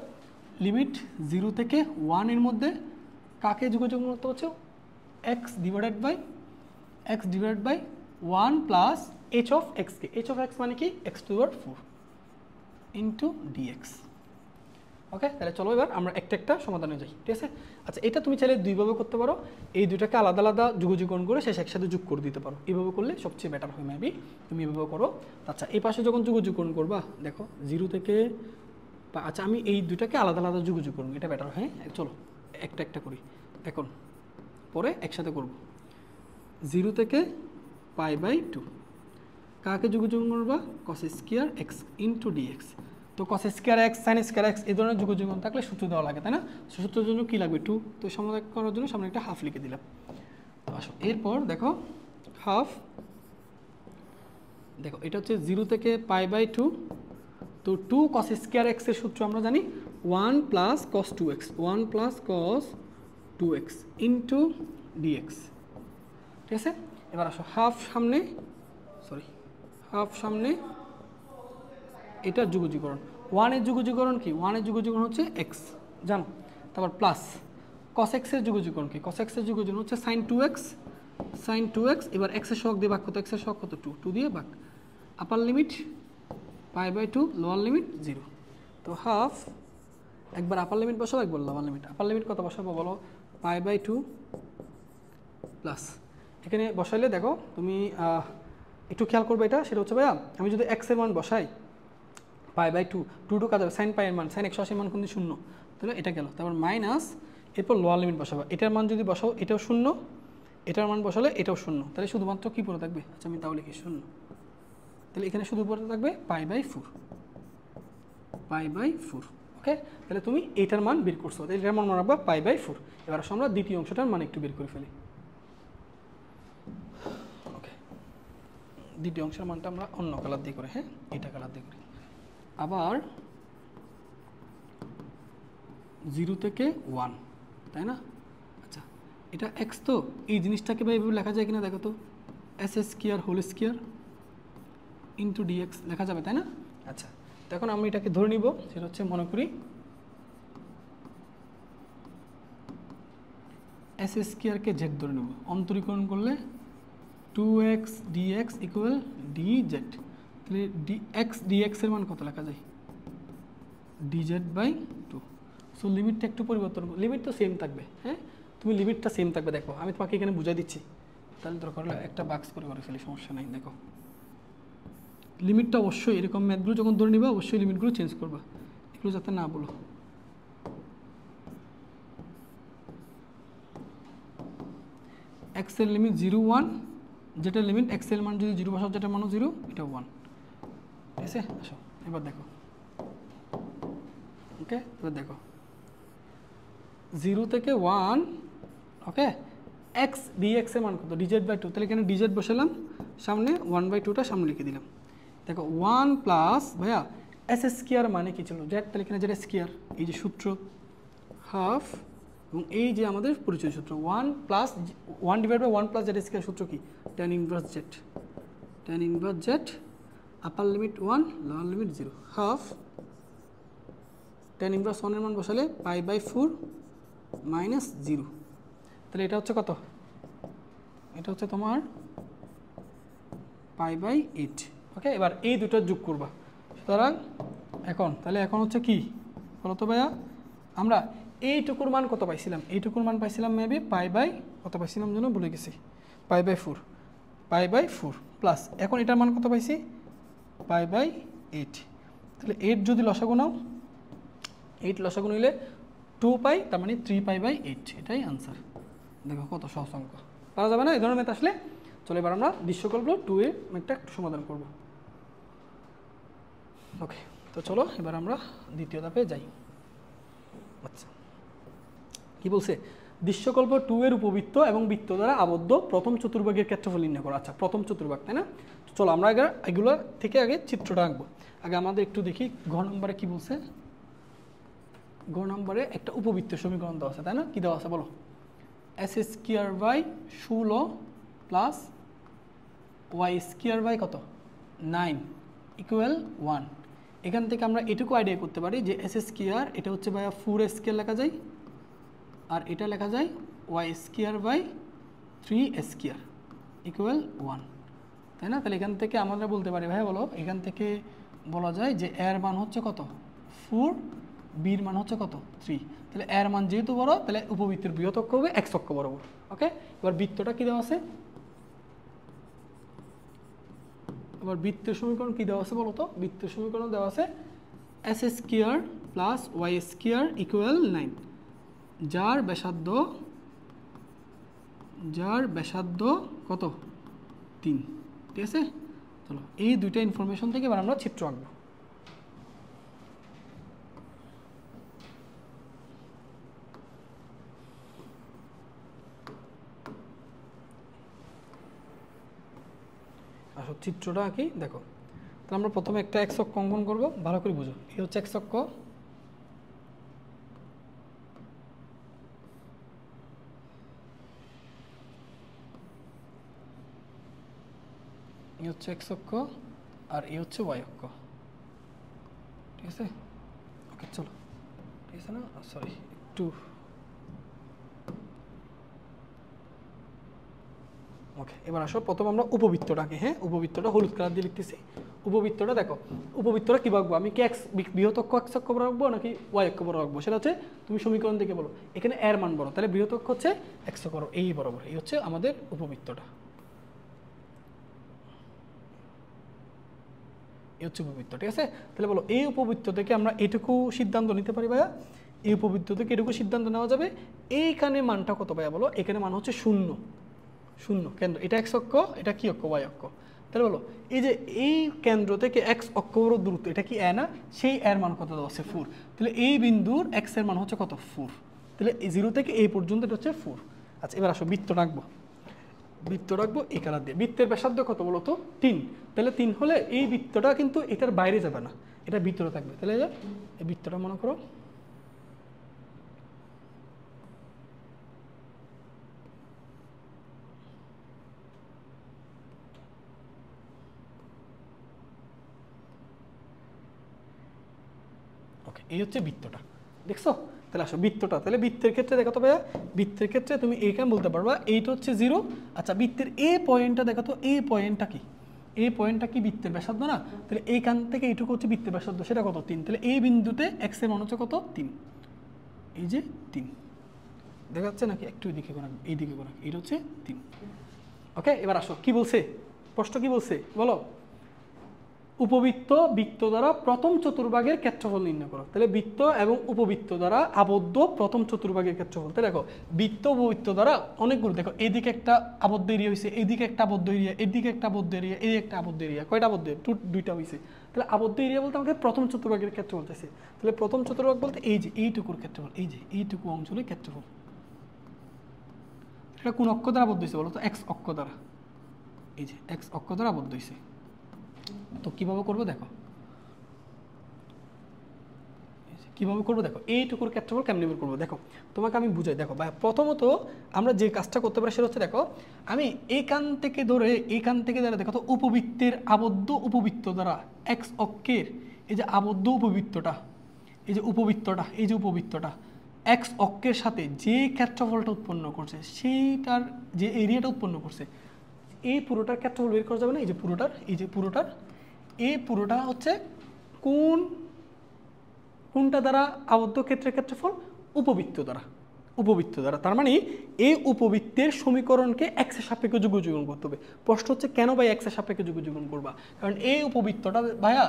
লিমিট 0 থেকে 1 এর মধ্যে কাকে যুগযুগন করতে হচ্ছে? x divided by 1 plus h(x) কে। h(x) মানে কি? x⁴ into dx। ওকে, তাহলে চলো এবার আমরা একটা সমাধানে যাই, ঠিক আছে। আচ্ছা, এটা তুমি চাইলে দুইভাবে করতে পারো, এই দুটাকে আলাদা আলাদা যুগযুগণ করে শেষ একসাথে যোগ করে দিতে পারো। এইভাবে করলে সবচেয়ে বেটার হয় মেবি, তুমি এভাবে করো। আচ্ছা, এই পাশে যখন যুগযুগণ করবা, দেখো 0 থেকে, আচ্ছা আমি এই দুটাকে আলাদা আলাদা যুগযুগণ, এটা বেটার হয়। চলো একটা করি এখন, পরে একসাথে করব। 0 থেকে π/2 কাকে যুগযুগণ করবা? cos square x into dx। তো cos square x, sin square x এই ধরনের যুগযুগণ থাকলে সূত্র দেওয়া লাগে, তাই না? সূত্রের জন্য কি লাগবে? 2। তো সমাধান করার জন্য সামনে একটা হাফ লিখে দিলাম। তো আসো এরপর দেখো হাফ, দেখো এটা হচ্ছে 0 থেকে π/2। তো 2 cos স্কয়ার x এর সূত্র আমরা জানি 1 plus cos 2x into dx, ঠিক আছে। এবার আসো হাফ সামনে, এটার যুগযুগকরণ 1 এর যুগযুগকরণ কি? 1 এর যুগযুগকরণ হচ্ছে x, জানো। তারপর প্লাস cos x এর যুগযুগকরণ কি? cos x এর যুগযুগকরণ হচ্ছে sin 2x। এবার x এর সহগ দিয়ে ভাগ কত? x এর সহগ কত? 2 দিয়ে ভাগ, আপার লিমিট π/2, লোয়ার লিমিট 0। তো হাফ, একবার আপার লিমিট বসাবো, একবার লোয়ার লিমিট। আপার লিমিট কত বসাবো বলো? π/2 প্লাস, এখানে বসাইলে দেখো তুমি একটু খেয়াল করবে এটা, সেটা হচ্ছে ভাইয়া আমি যদি x এর মান বসাই π/2, 2 কাজ হবে, sin π এর মান, sin 180 মান কিন্তু 0, তাহলে এটা গেল। তারপর মাইনাস, এরপর লোয়ার লিমিট বসাবো। এটার মান যদি বসাও এটাও 0, এটার মান বসালে এটাও 0, তাহলে শুধুমাত্র কি পড়ে থাকবে? আচ্ছা আমি তাও লিখি 0। তাহলে এখানে শুধু পড়ে থাকবে π/4। ওকে, তাহলে তুমি এটার মান বের করছো, তাহলে এটার মান মনে রাখবা π/4। এবার আমরা দ্বিতীয় অংশটার মান একটু বের করে ফেলি। ওকে, দ্বিতীয় অংশের মানটা আমরা অন্য কালার দিয়ে করি, হ্যাঁ এটা কালার দিয়ে করি। আবার 0 থেকে 1, তাই না? আচ্ছা, এটা x, তো এই জিনিসটাকে এইভাবে লেখা যায় কিনা দেখো তো, s² whole square into dx লেখা যাবে, তাই না? আচ্ছা, তো এখন আমি এটাকে ধরে নিব, সেটা হচ্ছে মনে করি s² কে z ধরে নেব। অন্তরীকরণ করলে 2x dx ইকুয়াল dz। তাহলে dx এর মান কত লেখা যায়? dz/2। সো লিমিটটা একটু পরিবর্তন, লিমিট তো সেম থাকবে, হ্যাঁ তুমি লিমিটটা সেম থাকবে। দেখো আমি তোমাকে এখানে বুঝাই দিচ্ছি, তাহলে দরকার হলে একটা বাক্স করে ফেলি, সমস্যা নাই। দেখো লিমিটটা অবশ্যই এরকম ম্যাথগুলো যখন ধরে নিবা অবশ্যই লিমিটগুলো চেঞ্জ করবা, এগুলো যাতে না বলো। এক্সের লিমিট 0 1, যেটা লিমিট এক্সের মান যদি 0 বসাও যেটা মান 0 এটা 1, ঠিক আছে। আসো এবার দেখো, ওকে এবার দেখো 0 থেকে 1, ওকে এক্স ডিএক্স এর মান কত, dz/2, তাহলে এখানে dz বসালাম, সামনে 1/2টা সামনে লিখে দিলাম। দেখো 1 প্লাস ভাইয়া এস স্কোয়ার মানে কি ছিল, জেড, তাহলে এখানে জেড স্কোয়ার, এই যে সূত্র হাফ, এবং এই যে আমাদের পরিচয় সূত্র 1 প্লাস 1/1 প্লাস জেড স্কোয়ার সূত্র কি, tan inverse Z, tan inverse Z, আপার limit 1 lower limit 0, half tan inverse 1 এর মান বসালে π/4 মাইনাস 0, তাহলে এটা হচ্ছে কত, এটা হচ্ছে তোমার π/8, ওকে। এবার এই দুটো যোগ করবা, সুতরাং এখন তাহলে এখন হচ্ছে কি বলতো ভাইয়া, আমরা এইটুকুর মান কত পাইছিলাম, এইটুকুর মান পাইছিলাম মেবি কত পাইছিলাম যেন ভুলে গেছি, π/4 প্লাস এখন এটার মান কত পাইছি π/8, তাহলে 8 যদি লসাগু নাও, 8 লসাগু নিলে 2 পাই, তার মানে 3π/8, এটাই আনসার। দেখো কত সহজ অঙ্ক, পারা যাবে না এই ধরনের ম্যাথ আসলে। চলো এবার আমরা দৃশ্যকল্প 2 এর ম্যাথটা একটু সমাধান করব, ওকে। তো চলো এবার আমরা দ্বিতীয় ধাপে যাই। আচ্ছা কি বলছে, দৃশ্যকল্প 2 এর উপবৃত্ত এবং বৃত্ত দ্বারা আবদ্ধ প্রথম চতুর্ভাগের ক্ষেত্রফল নির্ণয় করো। আচ্ছা প্রথম চতুর্ভাগ, তাই না? চলো আমরা এগুলো থেকে আগে চিত্রটা আঁকবো। আগে আমাদের একটু দেখি ঘ নম্বরে কি বলছে। ঘ নম্বরে একটা উপবৃত্তের সমীকরণ দেওয়া আছে, তাই না? কি দেওয়া আছে বলো, s² প্লাস y² কত 9 ইকুয়াল 1। এখান থেকে আমরা এটুকু আইডিয়া করতে পারি যে s² এটা হচ্ছে ভাইয়া 4s² লেখা যায়, আর এটা লেখা যায় y²/3s² ইকুয়াল 1, তাই না? তাহলে এখান থেকে আমরা বলতে পারি ভাইয়া বলো, এখান থেকে বলা যায় যে এর মান হচ্ছে কত 4, বির মান হচ্ছে কত 3। তাহলে এর মান যেহেতু বড়, তাহলে উপবৃত্তের বৃহৎ অক্ষ হবে x অক্ষ বরাবর, ওকে। এবার বৃত্তটা কি দেওয়া আছে, এবার বৃত্তের সমীকরণ কি দেওয়া আছে বলো তো, বৃত্তের সমীকরণ দেওয়া আছে s² প্লাস y² ইকুয়াল 9, যার ব্যাসার্ধ কত 3, ঠিক আছে। চলো এই দুইটা ইনফরমেশন থেকে এবার আমরা চিত্র আঁকবো। আসো চিত্রটা আঁকি, দেখো। তাহলে আমরা প্রথমে একটা x অক্ষ অঙ্কন করবো, ভালো করে বুঝো। এই হচ্ছে x অক্ষ, এই হচ্ছে x অক্ষ, আর এই হচ্ছে y অক্ষ, ঠিক আছে। ওকে চলো, ঠিক আছে না, সরি একটু, ওকে। এবার আসো প্রথম আমরা উপবৃত্তটাকে, হ্যাঁ উপবৃত্তটা হলুদ কালার দিয়ে লিখতেছি। উপবৃত্তটা দেখো, উপবৃত্তটা কী রাখবো আমি, কি x বৃহৎ অক্ষ x অক্ষ বড় রাখবো নাকি y অক্ষ বড় রাখবো, সেটা হচ্ছে তুমি সমীকরণ থেকে বলো। এখানে এর মান বড়, তাহলে বৃহৎ অক্ষ হচ্ছে x অক্ষ এই বরাবর, এই হচ্ছে আমাদের উপবৃত্তটা, এই হচ্ছে উপবৃত্ত, ঠিক আছে। তাহলে বলো এই উপবৃত্ত থেকে আমরা এটুকু সিদ্ধান্ত নিতে পারি ভাইয়া, এই উপবৃত্ত থেকে এটুকু সিদ্ধান্ত নেওয়া যাবে, এইখানে মানটা কত ভাইয়া বলো, এখানে মান হচ্ছে 0 কেন্দ্র, এটা x অক্ষ, এটা কি অক্ষ y অক্ষ। তাহলে বলো এই যে এই কেন্দ্র থেকে x অক্ষ বড় দূরত্ব, এটা কি এ না, সেই এর মান কত দেওয়া আছে 4। তাহলে এই বিন্দুর x এর মান হচ্ছে কত 4, তাহলে 0 থেকে এই পর্যন্ত এটা হচ্ছে 4। আচ্ছা এবার আসো বৃত্ত রাখবো, এই কালার দিয়ে। বৃত্তের ব্যাসার্ধ কত বলো তো 3, তাহলে 3 হলে এই বৃত্তটা কিন্তু এটার বাইরে যাবে না, এটা ভিতরে থাকবে। তাহলে এই বৃত্তটা মনে করো ওকে, এই হচ্ছে বৃত্তটা, দেখছো। তাহলে আসো বৃত্তটা, তাহলে বৃত্তের ক্ষেত্রে দেখো তো ভাইয়া, বৃত্তের ক্ষেত্রে তুমি এইখানে বলতে পারবা এইটা হচ্ছে 0। আচ্ছা বৃত্তের এই পয়েন্টটা দেখো তো, এই পয়েন্টটা কি, এই পয়েন্টটা কি বৃত্তের ব্যাসার্ধ না, তাহলে এইখান থেকে এইটুকু হচ্ছে বৃত্তের ব্যাসার্ধ, সেটা কত 3। তাহলে এই বিন্দুতে x এর মান হচ্ছে কত 3, এই যে 3 দেখা যাচ্ছে নাকি, একটু এইদিকে কোন, এইদিকে কোন, এইটা হচ্ছে 3, ওকে। এবার আসো কি বলছে প্রশ্ন, কি বলছে বলো, উপবৃত্ত বৃত্ত দ্বারা প্রথম চতুর্ভাগের ক্ষেত্রফল নির্ণয় করো। তাহলে বৃত্ত এবং উপবৃত্ত দ্বারা আবদ্ধ প্রথম চতুর্ভাগের ক্ষেত্রফল। তাহলে দেখো বৃত্ত উপবৃত্ত দ্বারা অনেকগুলো, দেখো এইদিকে একটা আবদ্ধ এরিয়া হয়েছে, এইদিকে একটা আবদ্ধ এরিয়া, এদিকে একটা আবদ্ধ এরিয়া, এই একটা আবদ্ধ এরিয়া, কয়টা আবদ্ধ? দুইটা হয়েছে। তাহলে আবদ্ধ এরিয়া বলতে আমাকে প্রথম চতুর্ভাগের ক্ষেত্রফল চাইছে। তাহলে প্রথম চতুর্ভাগ বলতে এই যে এইটুকুর ক্ষেত্রফল, এই যে এইটুকু অঞ্চলের ক্ষেত্রফল। এটা কোন অক্ষ দ্বারা আবদ্ধ হয়েছে বলো তো? এক্স অক্ষ দ্বারা। এই যে এক্স অক্ষ দ্বারা আবদ্ধ হয়েছে। তো কিভাবে করবো দেখো, কিভাবে করবো দেখো, এইটুকুর ক্ষেত্রফল কেমনি বের করবো দেখো, তোমাকে আমি বুঝাই। দেখো ভাই, প্রথমত আমরা যে কাজটা করতে পারি সেটা হচ্ছে, দেখো আমি এইখান থেকে ধরে দেখো তো উপবৃত্তের আবদ্ধ উপবৃত্ত দ্বারা এক্স অক্ষের এই যে আবদ্ধ উপবৃত্তটা, এই যে উপবৃত্তটা এক্স অক্ষের সাথে যে ক্ষেত্রফলটা উৎপন্ন করছে, সেইটার যে এরিয়াটা উৎপন্ন করছে, এই পুরোটার ক্ষেত্রফল বের করা যাবে না? এই পুরোটা হচ্ছে কোনটা দ্বারা আবদ্ধ ক্ষেত্রের ক্ষেত্রফল? উপবৃত্ত দ্বারা। তার মানে এই উপবৃত্তের সমীকরণকে এক্সের সাপেক্ষে যুগযুগন করতে হবে। প্রশ্ন হচ্ছে কেন ভাই এক্সের সাপেক্ষে যুগযুগন করবা? কারণ এই উপবৃত্তটা ভাইয়া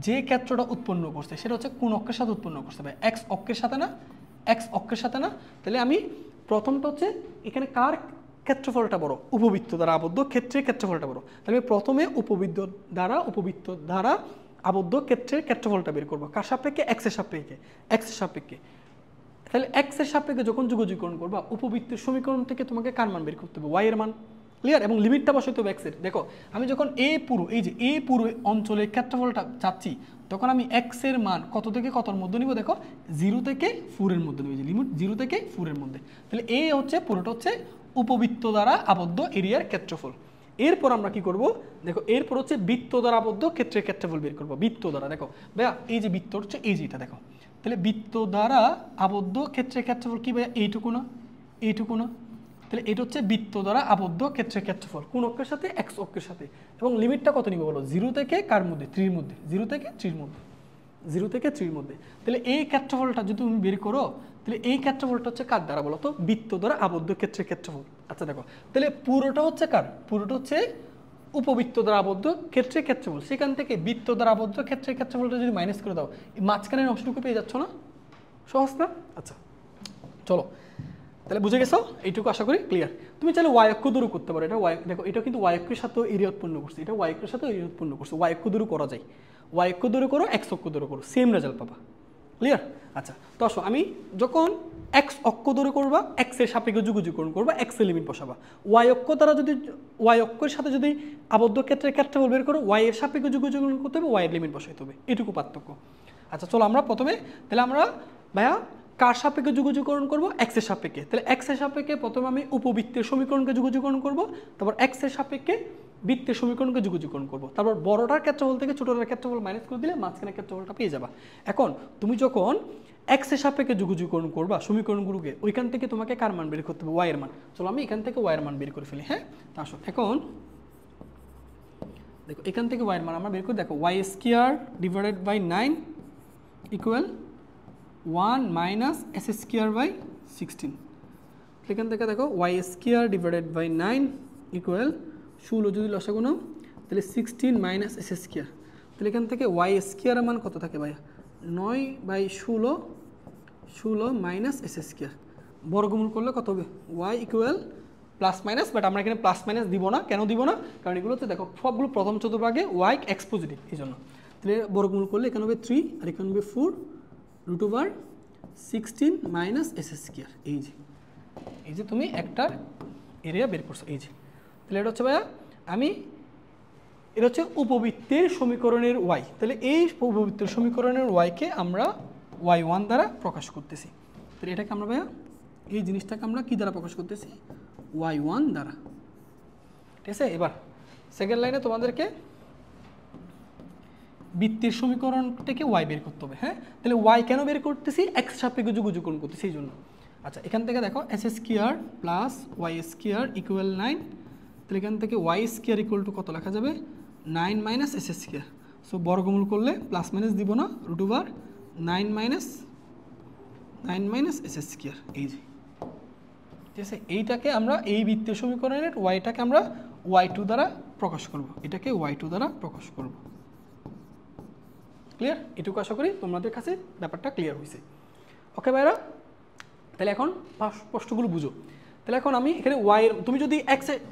যে ক্ষেত্রটা উৎপন্ন করছে সেটা হচ্ছে কোন অক্ষের সাথে উৎপন্ন করছে ভাই? এক্স অক্ষের সাথে না। তাহলে আমি প্রথমটা হচ্ছে এখানে কার ক্ষেত্রফলটা বড়? উপবৃত্ত দ্বারা আবদ্ধ ক্ষেত্রের ক্ষেত্রফলটা বড়। তাহলে প্রথমে উপবৃত্ত দ্বারা আবদ্ধ ক্ষেত্রের ক্ষেত্রফলটা বের করবো। কার সাপেক্ষে? এক্সের সাপেক্ষে। তাহলে এক্সের সাপেক্ষে যখন যুগযুগকরণ করবা, উপবৃত্তের সমীকরণ থেকে তোমাকে কার মান বের করতে হবে? ওয়াই এর মান। ক্লিয়ার? এবং লিমিটটা বসাইতে হবে এক্সের। দেখো আমি যখন এই পুরো অঞ্চলের ক্ষেত্রফলটা চাচ্ছি, তখন আমি এক্সের মান কত থেকে কতর মধ্যে নিব? দেখো 0 থেকে 4 এর মধ্যে নিব। লিমিট 0 থেকে 4 এর মধ্যে। তাহলে এই হচ্ছে পুরোটা হচ্ছে উপবৃত্ত দ্বারা আবদ্ধ এরিয়ার ক্ষেত্রফল। এরপর আমরা কি করব? দেখো এরপর হচ্ছে বৃত্ত দ্বারা আবদ্ধ ক্ষেত্রের ক্ষেত্রফল বের করবো। বৃত্ত দ্বারা, দেখো ভাইয়া এই যে বৃত্ত হচ্ছে এই যেটা, দেখো তাহলে বৃত্ত দ্বারা আবদ্ধ ক্ষেত্রের ক্ষেত্রফল কি ভাইয়া? এইটুকু না? তাহলে এটা হচ্ছে বৃত্ত দ্বারা আবদ্ধ ক্ষেত্রের ক্ষেত্রফল। কোন অক্ষের সাথে? এক্স অক্ষের সাথে। এবং লিমিটটা কত নিব বলো? 0 থেকে কার মধ্যে? 3 এর মধ্যে। 0 থেকে 3 এর মধ্যে। তাহলে এই ক্ষেত্রফলটা যদি তুমি বের করো, তাহলে এই ক্ষেত্রফলটা হচ্ছে কার দ্বারা বলো তো? বৃত্ত দ্বারা আবদ্ধ ক্ষেত্রের ক্ষেত্রফল। আচ্ছা দেখো, তাহলে পুরোটা হচ্ছে কার? পুরোটা হচ্ছে উপবৃত্ত দ্বারা আবদ্ধ ক্ষেত্রের ক্ষেত্রফল। সেখান থেকে বৃত্ত দ্বারা আবদ্ধ ক্ষেত্রের ক্ষেত্রফলটা যদি মাইনাস করে দাও, মাঝখানের অংশটুকু পেয়ে যাচ্ছ না? সহজ না? আচ্ছা চলো, তাহলে বুঝে গেছো? এইটুকু আশা করি ক্লিয়ার। তুমি চাইলে ওয়াই অক্ষ দূর করতে পারো। এটা দেখো, এটা কিন্তু ওয়াই অক্ষের সাথেও এরিয়া উৎপন্ন করছে। ওয়াই অক্ষ দূর করা যায়। ওয়াই অক্ষ দূর করো, এক্স অক্ষ দূর করো, সেম রেজাল্ট পাবা। ক্লিয়ার? আচ্ছা তো আসো, আমি যখন এক্স অক্ষ ধরে করবা, এক্সের সাপেক্ষে যুগযুগকরণ করবা, এক্সের লিমিট বসাবা। ওয়াই অক্ষ দ্বারা যদি ওয়াই অক্ষের সাথে যদি আবদ্ধ ক্ষেত্রের ক্ষেত্রফল বের করো, ওয়াই এর সাপেক্ষে যুগযুগকরণ করতে হবে, ওয়াই এর লিমিট বসাইতে হবে। এটুকু পার্থক্য। আচ্ছা চলো আমরা প্রথমে, তাহলে আমরা ভাইয়া কার সাপেক্ষে যুগযুগকরণ করবো? এক্সের সাপেক্ষে। তাহলে এক্সের সাপেক্ষে প্রথমে আমি উপবৃত্তের সমীকরণকে যুগযুগকরণ করবো, তারপর এক্সের সাপেক্ষে বৃত্তের সমীকরণকে যুগযুগকরণ করবো, তারপর বড়টার ক্ষেত্রফল থেকে ছোটটার ক্ষেত্রফল মাইনাস করে দিলে মাঝখানের ক্ষেত্রফলটা পেয়ে যাবা। এখন তুমি যখন এক্সের সাপেক্ষে যুগযুগকরণ করবা সমীকরণগুলোকে, ওইখান থেকে তোমাকে কার মান বের করতে হবে? ওয়াই এর মান। চলো আমি এখান থেকে ওয়াই এর মান বের করে ফেলি। হ্যাঁ, তা আসো এখন দেখো এখান থেকে ওয়াই এর মান আমরা বের করি। দেখো y square divided by 9 equal 1 minus S square by 16। এখান থেকে দেখো y square divided by 9 equal 16 যদি লসাগু নাও তাহলে 16 মাইনাস এস স্কোয়ার। তাহলে এখান থেকে ওয়াই স্কোয়ারের মান কত থাকে ভাইয়া? 9/16 মাইনাস এস স্কোয়ার। বর্গমূল করলে কত হবে? Y equal plus minus, but আমরা এখানে প্লাস মাইনাস দিব না। কেন দিব না? কারণ এগুলো হচ্ছে দেখো সবগুলো প্রথম চতুর্ভাগে ওয়াই এক্স পজিটিভ, এই জন্য। তাহলে বর্গমূল করলে এখানে হবে 3 আর এখানে হবে 4√16 মাইনাস এস স্কোয়ার। এই যে তুমি একটা এরিয়া বের করছো, এই যে। তাহলে এটা হচ্ছে ভাইয়া এটা হচ্ছে উপবৃত্তের সমীকরণের ওয়াই। তাহলে এই উপবৃত্তের সমীকরণের ওয়াইকে আমরা y1 দ্বারা প্রকাশ করতেছি। তাহলে এটাকে আমরা ভাইয়া এই জিনিসটাকে আমরা কি দ্বারা প্রকাশ করতেছি? y1 দ্বারা। ঠিক আছে, এবার সেকেন্ড লাইনে তোমাদেরকে বৃত্তের সমীকরণ থেকে ওয়াই বের করতে হবে। হ্যাঁ, তাহলে ওয়াই কেন বের করতেছি? এক্স সাপেক্ষে যুগযুগকরণ করতেছি, এই জন্য। আচ্ছা এখান থেকে দেখো x square plus y square equal 9। তাহলে এখান থেকে ওয়াই স্কোয়ার ইকুয়াল টু কত লেখা যাবে? 9 মাইনাস এস স্কোয়ার। সো বর্গমূল করলে প্লাস মাইনাস দিব না, √9 মাইনাস এস স্কোয়ার। এই যে, ঠিক আছে, এইটাকে আমরা এই বৃত্তের সমীকরণের ওয়াইটাকে আমরা y2 দ্বারা প্রকাশ করব। এটাকে y2 দ্বারা প্রকাশ করব। ক্লিয়ার? এটুকু আশা করি তোমাদের কাছে ব্যাপারটা ক্লিয়ার হয়েছে। ওকে ভাইরা, তাহলে এখন প্রশ্নগুলো বুঝো। তাহলে এখন আমি এখানে তুমি যদি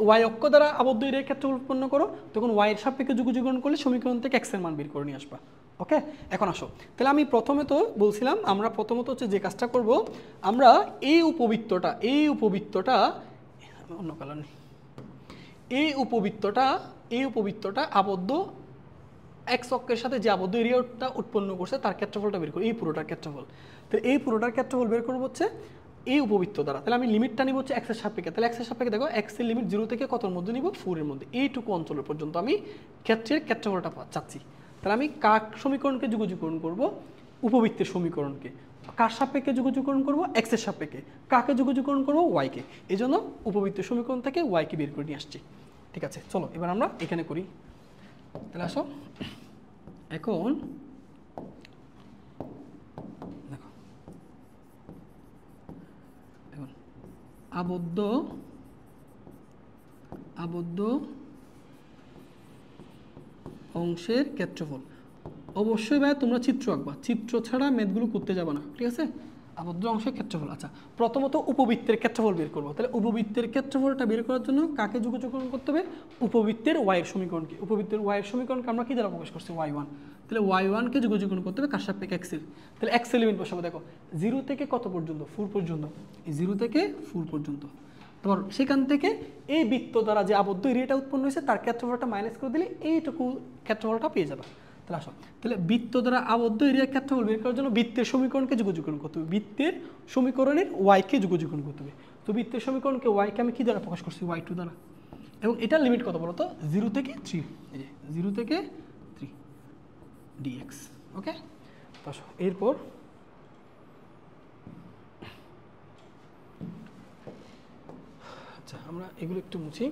ওয়াই অক্ষ দ্বারা আবদ্ধ এরিয়ার ক্ষেত্রফল উৎপন্ন করো, তখন ওয়াই এর সাপেক্ষে যুগযুগন করলে সমীকরণ থেকে এক্স এর মান বের করে নিয়ে আসবা। ওকে, এখন আসো। তাহলে আমি প্রথমে তো বলছিলাম আমরা প্রথমত হচ্ছে যে কাজটা করব, আমরা এই উপবৃত্তটা অন্য কালার নেই, এই উপবৃত্তটা আবদ্ধ এক্স অক্ষের সাথে যে আবদ্ধ এরিয়াটা উৎপন্ন করছে তার ক্ষেত্রফলটা বের করি, এই পুরোটার ক্ষেত্রফল। তাহলে এই পুরোটার ক্ষেত্রফল বের করবো হচ্ছে এই উপবৃত্ত দ্বারা। তাহলে আমি লিমিটটা নিব হচ্ছে এক্সের সাপেক্ষে। তাহলে এক্সের সাপেক্ষে দেখো এক্সের লিমিট 0 থেকে কতর মধ্যে নিব, 4 এর মধ্যে। এইটুকু অঞ্চলের পর্যন্ত আমি ক্ষেত্রের ক্ষেত্রফলটা চাচ্ছি। তাহলে আমি কার সমীকরণকে যুগযুগকরণ করব? উপবৃত্তের সমীকরণকে। কার সাপেক্ষে যুগযুগকরণ করব? এক্সের সাপেক্ষে। কাকে যুগযুগকরণ করব? ওয়াইকে। এই জন্য উপবৃত্তের সমীকরণ থেকে ওয়াইকে বের করে নিয়ে আসছি। ঠিক আছে, চলো এবার আমরা এখানে করি। তাহলে আসো, এখন দেখো, এখন আবদ্ধ অংশের ক্ষেত্রফল। অবশ্যই ভাই তোমরা চিত্র আঁকবা, চিত্র ছাড়া ম্যাথগুলো করতে যাবে না, ঠিক আছে? আবদ্ধ অংশের ক্ষেত্রফল। আচ্ছা, প্রথমত উপবৃত্তের ক্ষেত্রফল বের করবো। তাহলে উপবৃত্তের ক্ষেত্রফলটা বের করার জন্য কাকে যুগযুগকরণ করতে হবে? উপবৃত্তের ওয়াইয়ের সমীকরণকে। উপবৃত্তের ওয়াইয়ের সমীকরণকে আমরা কি দ্বারা প্রকাশ করছি? y1। তাহলে y1কে যুগযুগকরণ করতে হবে কার সাপেক্ষে? এক্সের। তাহলে এক্স এলিমেন্ট বসাবো। দেখো 0 থেকে কত পর্যন্ত? 4 পর্যন্ত। এই 0 থেকে 4 পর্যন্ত। ধর সেখান থেকে এই বৃত্ত দ্বারা যে আবদ্ধ এরিয়াটা উৎপন্ন হয়েছে তার ক্ষেত্রফলটা মাইনাস করে দিলে এইটুকু ক্ষেত্রফলটা পেয়ে যাবে। তাহলে আসো, তাহলে বৃত্ত দ্বারা আবদ্ধ এরিয়ার ক্ষেত্রফল বের করার জন্য বৃত্তের সমীকরণকে যুগযুগকরণ করতে হবে। বৃত্তের সমীকরণের ওয়াইকে যুগযুগকরণ করতে হবে। তো বৃত্তের সমীকরণকে ওয়াইকে আমি কি দ্বারা প্রকাশ করছি? y2 দ্বারা। এবং এটার লিমিট কত বলো তো? 0 থেকে 3। এই যে 0 থেকে 3 dx। ওকে, তো আসো এরপর আচ্ছা আমরা এগুলো একটু মুছি।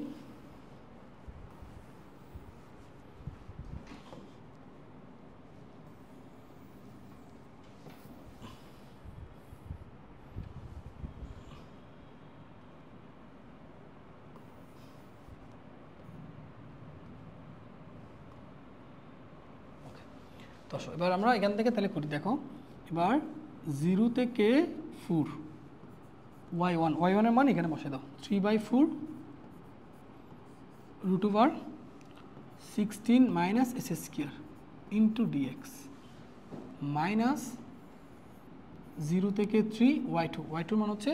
তো এবার আমরা এখান থেকে তাহলে করি। দেখো এবার 0 থেকে 4 y1 এর মান এখানে বসে দাও। 3/4 √16 minus s square into dx minus 0 থেকে 3 y2 মান হচ্ছে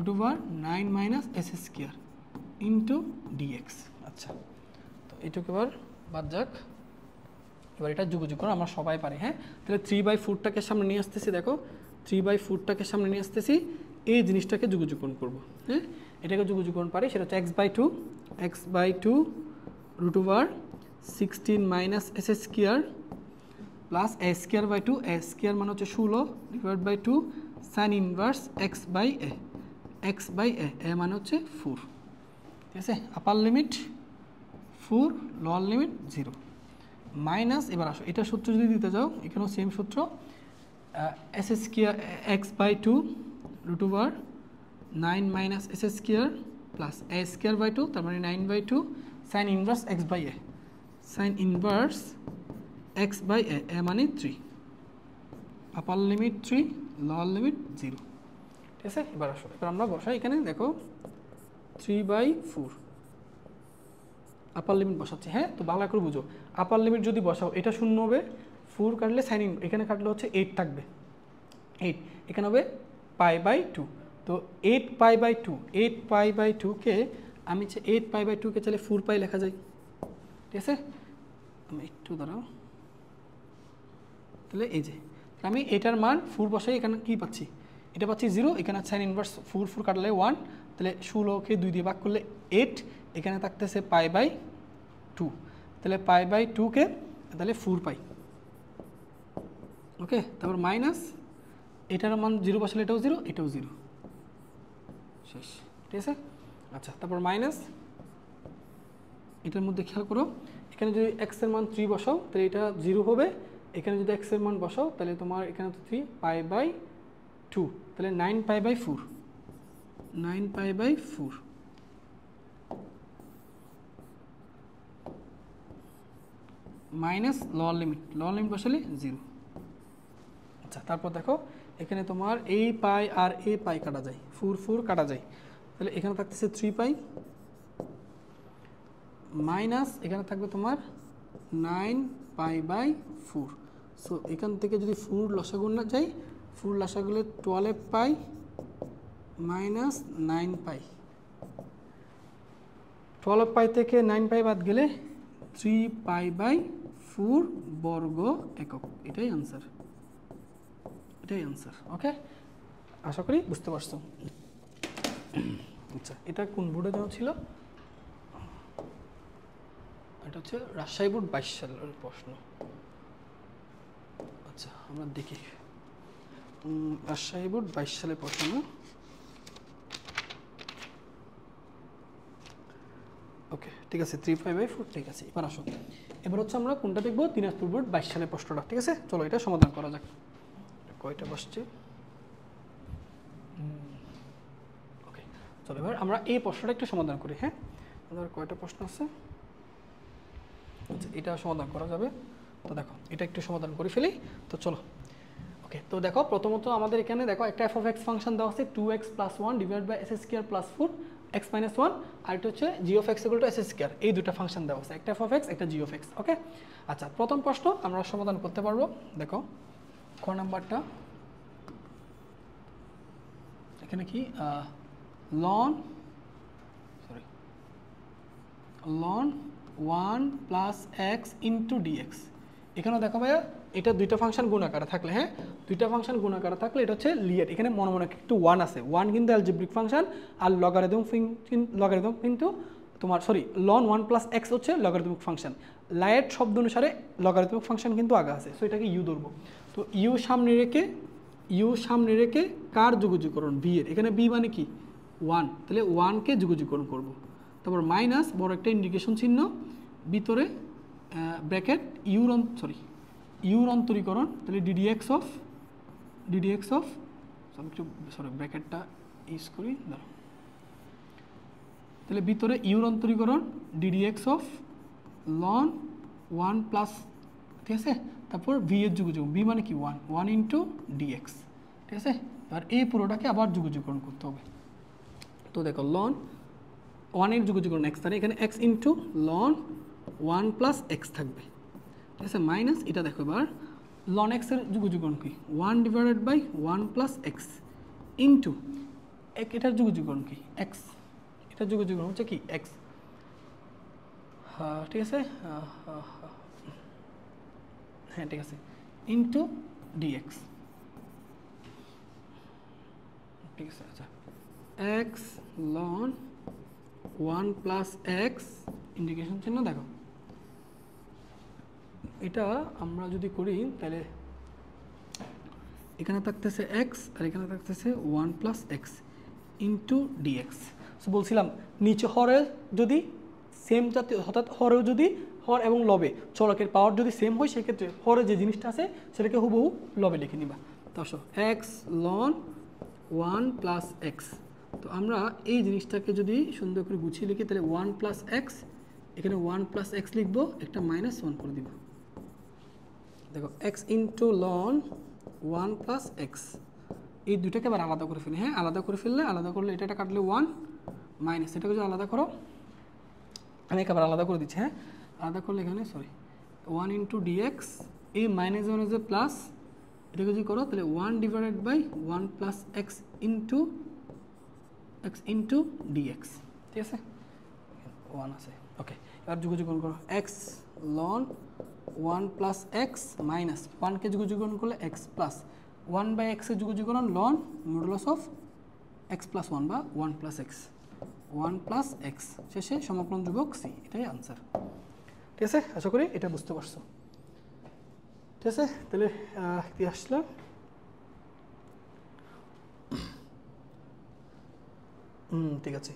√9 minus s square into dx। আচ্ছা, তো এইটুকু এবার বাদ যাক। এবার এটা যুগযুগ করো, আমরা সবাই পারি। হ্যাঁ, তাহলে 3/4টাকে সামনে নিয়ে আসতেছি। দেখো 3/4টাকে সামনে নিয়ে আসতেছি, এই জিনিসটাকে যুগযুগকরণ করব। হ্যাঁ, এটাকে যুগযুগকরণ পারি, সেটা হচ্ছে x/2 √16 minus s square plus a স্কয়ার/2, a square মানে হচ্ছে 16 /2 সাইন ইনভার্স x/a, a মানে হচ্ছে 4। ঠিক আছে, আপার লিমিট 4, লোয়ার লিমিট 0 মাইনাস। এবার আসো এটা সূত্র যদি দিতে যাও, এখানেও সেম সূত্র, s square x/2 √9 minus s square plus a স্কয়ার/2 তার মানে 9/2 sign inverse x/a, sign inverse x/a, a মানে 3, আপার লিমিট 3, লোয়ার লিমিট 0। ঠিক আছে, এবার আসো এবার আমরা বসাই এখানে। দেখো 3/4 আপার লিমিট বসাচ্ছি। হ্যাঁ, তো বাংলা করে বুঝো, আপার লিমিট যদি বসাও এটা 0 হবে, 4 কাটলে সাইন ইন, এখানে কাটলে হচ্ছে 8 থাকবে, 8 এখানে হবে π/2। তো 8π/2কে আমি 8π/2কে চাইলে 4π লেখা যায়। ঠিক আছে, আমি একটু দাঁড়াও। তাহলে এই যে আমি এটার মান 4 বসাই, এখানে কি পাচ্ছি? এটা পাচ্ছি 0, এখানে সাইন ইনভার্স 4 কাটলে 1, তাহলে 16কে 2 দিয়ে ভাগ করলে 8, এখানে থাকতেছে π/2, তাহলে π/2কে তাহলে 4π। ওকে, তারপর মাইনাস এটার মান 0 বসালে এটাও 0, এটাও 0, শেষ। ঠিক আছে, আচ্ছা তারপর মাইনাস এটার মধ্যে খেয়াল করো, এখানে যদি x এর মান 3 বসাও তাহলে এটা 0 হবে, এখানে যদি x এর মান বসাও তাহলে তোমার এখানে তো 3 π/2, তাহলে 9π/4, 9π/4। মাইনাস লোয়ার লিমিট বসালে 0। আচ্ছা তারপর দেখো এখানে তোমার এই পাই আর এ পাই কাটা যায়, 4 কাটা যায়, তাহলে এখানে থাকতেছে 3 পাই মাইনাস এখানে থাকবে তোমার 9 পাই বাই 4। সো এখান থেকে যদি 4 লসাগু না যায়, 4 লসাগু গেলে 12 পাই মাইনাস 9 পাই, 12 পাই থেকে 9 পাই বাদ গেলে 3 পাই বাই 4 বর্গ একক। এটাই আনসার, ওকে, আশা করি বুঝতে পারছো। আচ্ছা এটা কোন বোর্ডে দেওয়া ছিল? এটা হচ্ছে রাজশাহী বোর্ড 22 সালের প্রশ্ন। আচ্ছা আমরা দেখি, রাজশাহী বোর্ড 22 সালের প্রশ্ন না? ওকে ঠিক আছে, 3 পাই/4 ঠিক আছে। এবার আসো, এবার হচ্ছে আমরা কোনটা দেখবো? দিনাজপুর বোর্ড 22 সালের প্রশ্নটা। ঠিক আছে, চলো এটা সমাধান করা যাক। কয়টা বসছে? ওকে চলো এবার আমরা এই প্রশ্নটা একটু সমাধান করি। হ্যাঁ, আমাদের কয়টা প্রশ্ন আছে? আচ্ছা এটা সমাধান করা যাবে। তো দেখো এটা একটু সমাধান করে ফেলি। তো চলো ওকে, তো দেখো প্রথমত আমাদের এখানে দেখো একটা f(x) ফাংশন দেওয়া আছে 2x + 1 divide by s² + 4 x - 1, আর এটা হচ্ছে g(x) = s²। এই দুটো ফাংশন দেওয়া আছে, একটা f(x) একটা g(x). ওকে আচ্ছা প্রথম প্রশ্ন আমরা সমাধান করতে পারবো। দেখো ক নাম্বারটা, এখানে কি ln 1 + x * dx। এখানে দেখো ভাইয়া এটা দুইটা ফাংশন গুণাকারে থাকলে, হ্যাঁ দুইটা ফাংশন গুণাকারে থাকলে এটা হচ্ছে লিয়েট। এখানে মনে মনে একটু 1 আছে, 1 কিন্তু অ্যালজেব্রিক ফাংশন, আর লগারিদম কিন্তু তোমার ln 1 + x হচ্ছে লগারিদমিক ফাংশন। লায়েট শব্দ অনুসারে লগারিদমিক ফাংশন কিন্তু আগে আছে, সো এটাকে ইউ ধরবো। তো ইউ সামনে রেখে কার যুগযুগকরণ? বি এর। এখানে বি মানে কি 1, তাহলে 1কে যুগযুগকরণ করব। তারপর মাইনাস বড় একটা ইন্ডিকেশন চিহ্ন, ভিতরে ব্র্যাকেট ইউর অন্তরীকরণ, তাহলে ডিডিএক্স অফ ব্র্যাকেটটা ইউজ করি ধরো, তাহলে ভিতরে ইউর অন্তরীকরণ ডিডিএক্স অফ ln 1 +, ঠিক আছে, তারপর ভি এর যুগযুগ, ভি মানে কি 1 * dx। ঠিক আছে, আর এই পুরোটাকে আবার যুগযুগকরণ করতে হবে। তো দেখো ln 1 এর যুগযুগকরণ x, তাহলে এখানে x * ln 1 + x থাকবে। ঠিক আছে, মাইনাস এটা দেখো এবার ln x এর যুগযুগকরণ কি 1 / 1 + x ইন্টু এটার যুগযুগকরণ কি x, এটার যুগযুগকরণ হচ্ছে কি x। ঠিক আছে, হ্যাঁ ঠিক আছে, ইন্টু dx। ঠিক আছে, আচ্ছা x ln 1 + x ইন্ডিকেশন চিহ্ন দেখো, এটা আমরা যদি করি তাহলে এখানে থাকতেছে x আর এখানে থাকতেছে 1 + x ইন্টু dx। সো বলছিলাম নিচে হরে যদি সেম জাতীয়, অর্থাৎ হরেও যদি হর এবং লবে চলকের পাওয়ার যদি সেম হয়, সেক্ষেত্রে হরে যে জিনিসটা আছে সেটাকে হুবহু লবে লিখে নিবা। তো x ln 1 + x, তো আমরা এই জিনিসটাকে যদি সুন্দর করে গুছিয়ে লিখি তাহলে 1 + x, এখানে 1 + x লিখবো, একটা -1 করে দিব। দেখো x * ln 1 + x, এই দুটাকে আবার আলাদা করে ফেলি। হ্যাঁ আলাদা করলে এটা কাটলে 1 মাইনাস এটাকে যদি আলাদা করো, আমি একেবারে আলাদা করে দিচ্ছি। হ্যাঁ আলাদা করলে এখানে 1 * dx, এই -1 যে প্লাস, এটাকে যদি করো তাহলে 1 / 1 + x ইন্টু dx। ঠিক আছে, 1 আছে। ওকে এবার যুগযুগকরণ করো x ln 1 + x মাইনাস 1কে যুগযুগকরণ করলে x প্লাস 1/x এর যুগযুগকরণ ln মডুলাস অফ x + 1 বা 1 + x, 1 + x শেষে সমাকলন ধ্রুবক c। এটাই আনসার। ঠিক আছে, আশা করি এটা বুঝতে পারছো। ঠিক আছে, তাহলে কি আসলো? ঠিক আছে,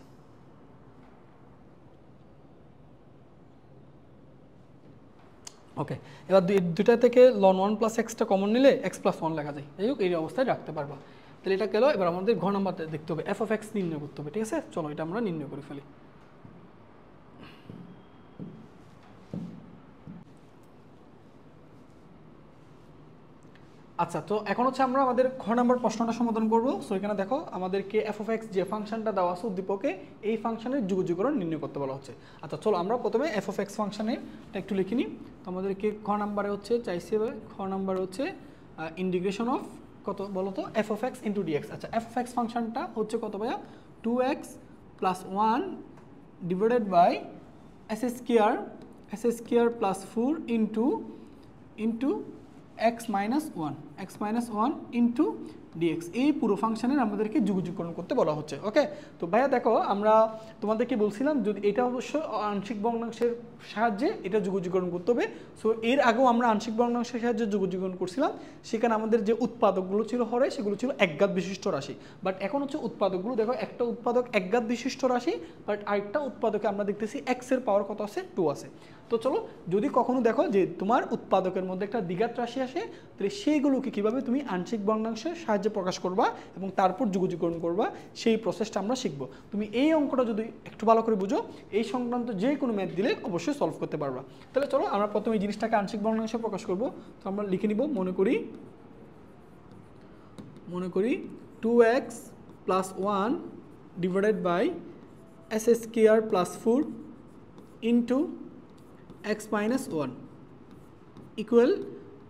ওকে এবার দুইটা থেকে ln 1 + x টা কমন নিলে x + 1 লেখা যায়। যাই হোক এই অবস্থায় রাখতে পারবা। তাহলে এটা গেল। এবার আমাদের ঘ নাম্বারটা দেখতে হবে, f(x) নির্ণয় করতে হবে। ঠিক আছে, চলো এটা আমরা নির্ণয় করে ফেলি। আচ্ছা, তো এখন হচ্ছে আমরা আমাদের খ নাম্বার প্রশ্নটা সমাধান করব। সো এখানে দেখো আমাদেরকে এফ অফ এক্স যে ফাংশনটা দেওয়া আছে উদ্দীপকে, এই ফাংশনের যুগযুগকরণ নির্ণয় করতে বলা হচ্ছে। আচ্ছা চলো আমরা প্রথমে এফ অফ এক্স ফাংশনের একটু লিখে নিই। তো আমাদেরকে খ নাম্বারে হচ্ছে চাইছে, খ নাম্বার হচ্ছে ইন্টিগ্রেশন অফ কত বলো তো, f of x into dx. আচ্ছা এফ অফ এক্স ফাংশনটা হচ্ছে কত ভাইয়া, 2x plus 1 divided by x square plus 4 into x minus one into dx. এই পুরো ফাংশনের আমাদেরকে যুগযুগকরণ করতে বলা হচ্ছে। ওকে, তো ভাইয়া দেখো আমরা তোমাদেরকে বলছিলাম যদি এটা অবশ্যই আংশিক ভগ্নাংশের সাহায্যে এটা যুগযুগকরণ করতে হবে। সো এর আগেও আমরা আংশিক ভগ্নাংশের সাহায্যে যুগযুগকরণ করছিলাম, সেখানে আমাদের যে উৎপাদকগুলো ছিল হরে সেগুলো ছিল একঘাত বিশিষ্ট রাশি। বাট এখন হচ্ছে উৎপাদকগুলো দেখো, একটা উৎপাদক একঘাত বিশিষ্ট রাশি, বাট আরেকটা উৎপাদকে আমরা দেখতেছি এক্স এর পাওয়ার কত আছে, 2 আছে। তো চলো যদি কখনো দেখো যে তোমার উৎপাদকের মধ্যে একটা দ্বিঘাত রাশি আসে, তাহলে সেইগুলোকে কীভাবে তুমি আংশিক ভগ্নাংশের সাহায্যে প্রকাশ করবা এবং তারপর যুগযুগকরণ করবা, সেই প্রসেসটা আমরা শিখব। তুমি এই অঙ্কটা যদি একটু ভালো করে বুঝো, এই সংক্রান্ত যে কোনো ম্যাথ দিলে অবশ্যই সলভ করতে পারবা। তাহলে চলো আমরা প্রথমে এই জিনিসটাকে আংশিক ভগ্নাংশে প্রকাশ করব। তো আমরা লিখে নিব, মনে করি 2x plus 1 divided by x square plus 4 into x minus 1 equal,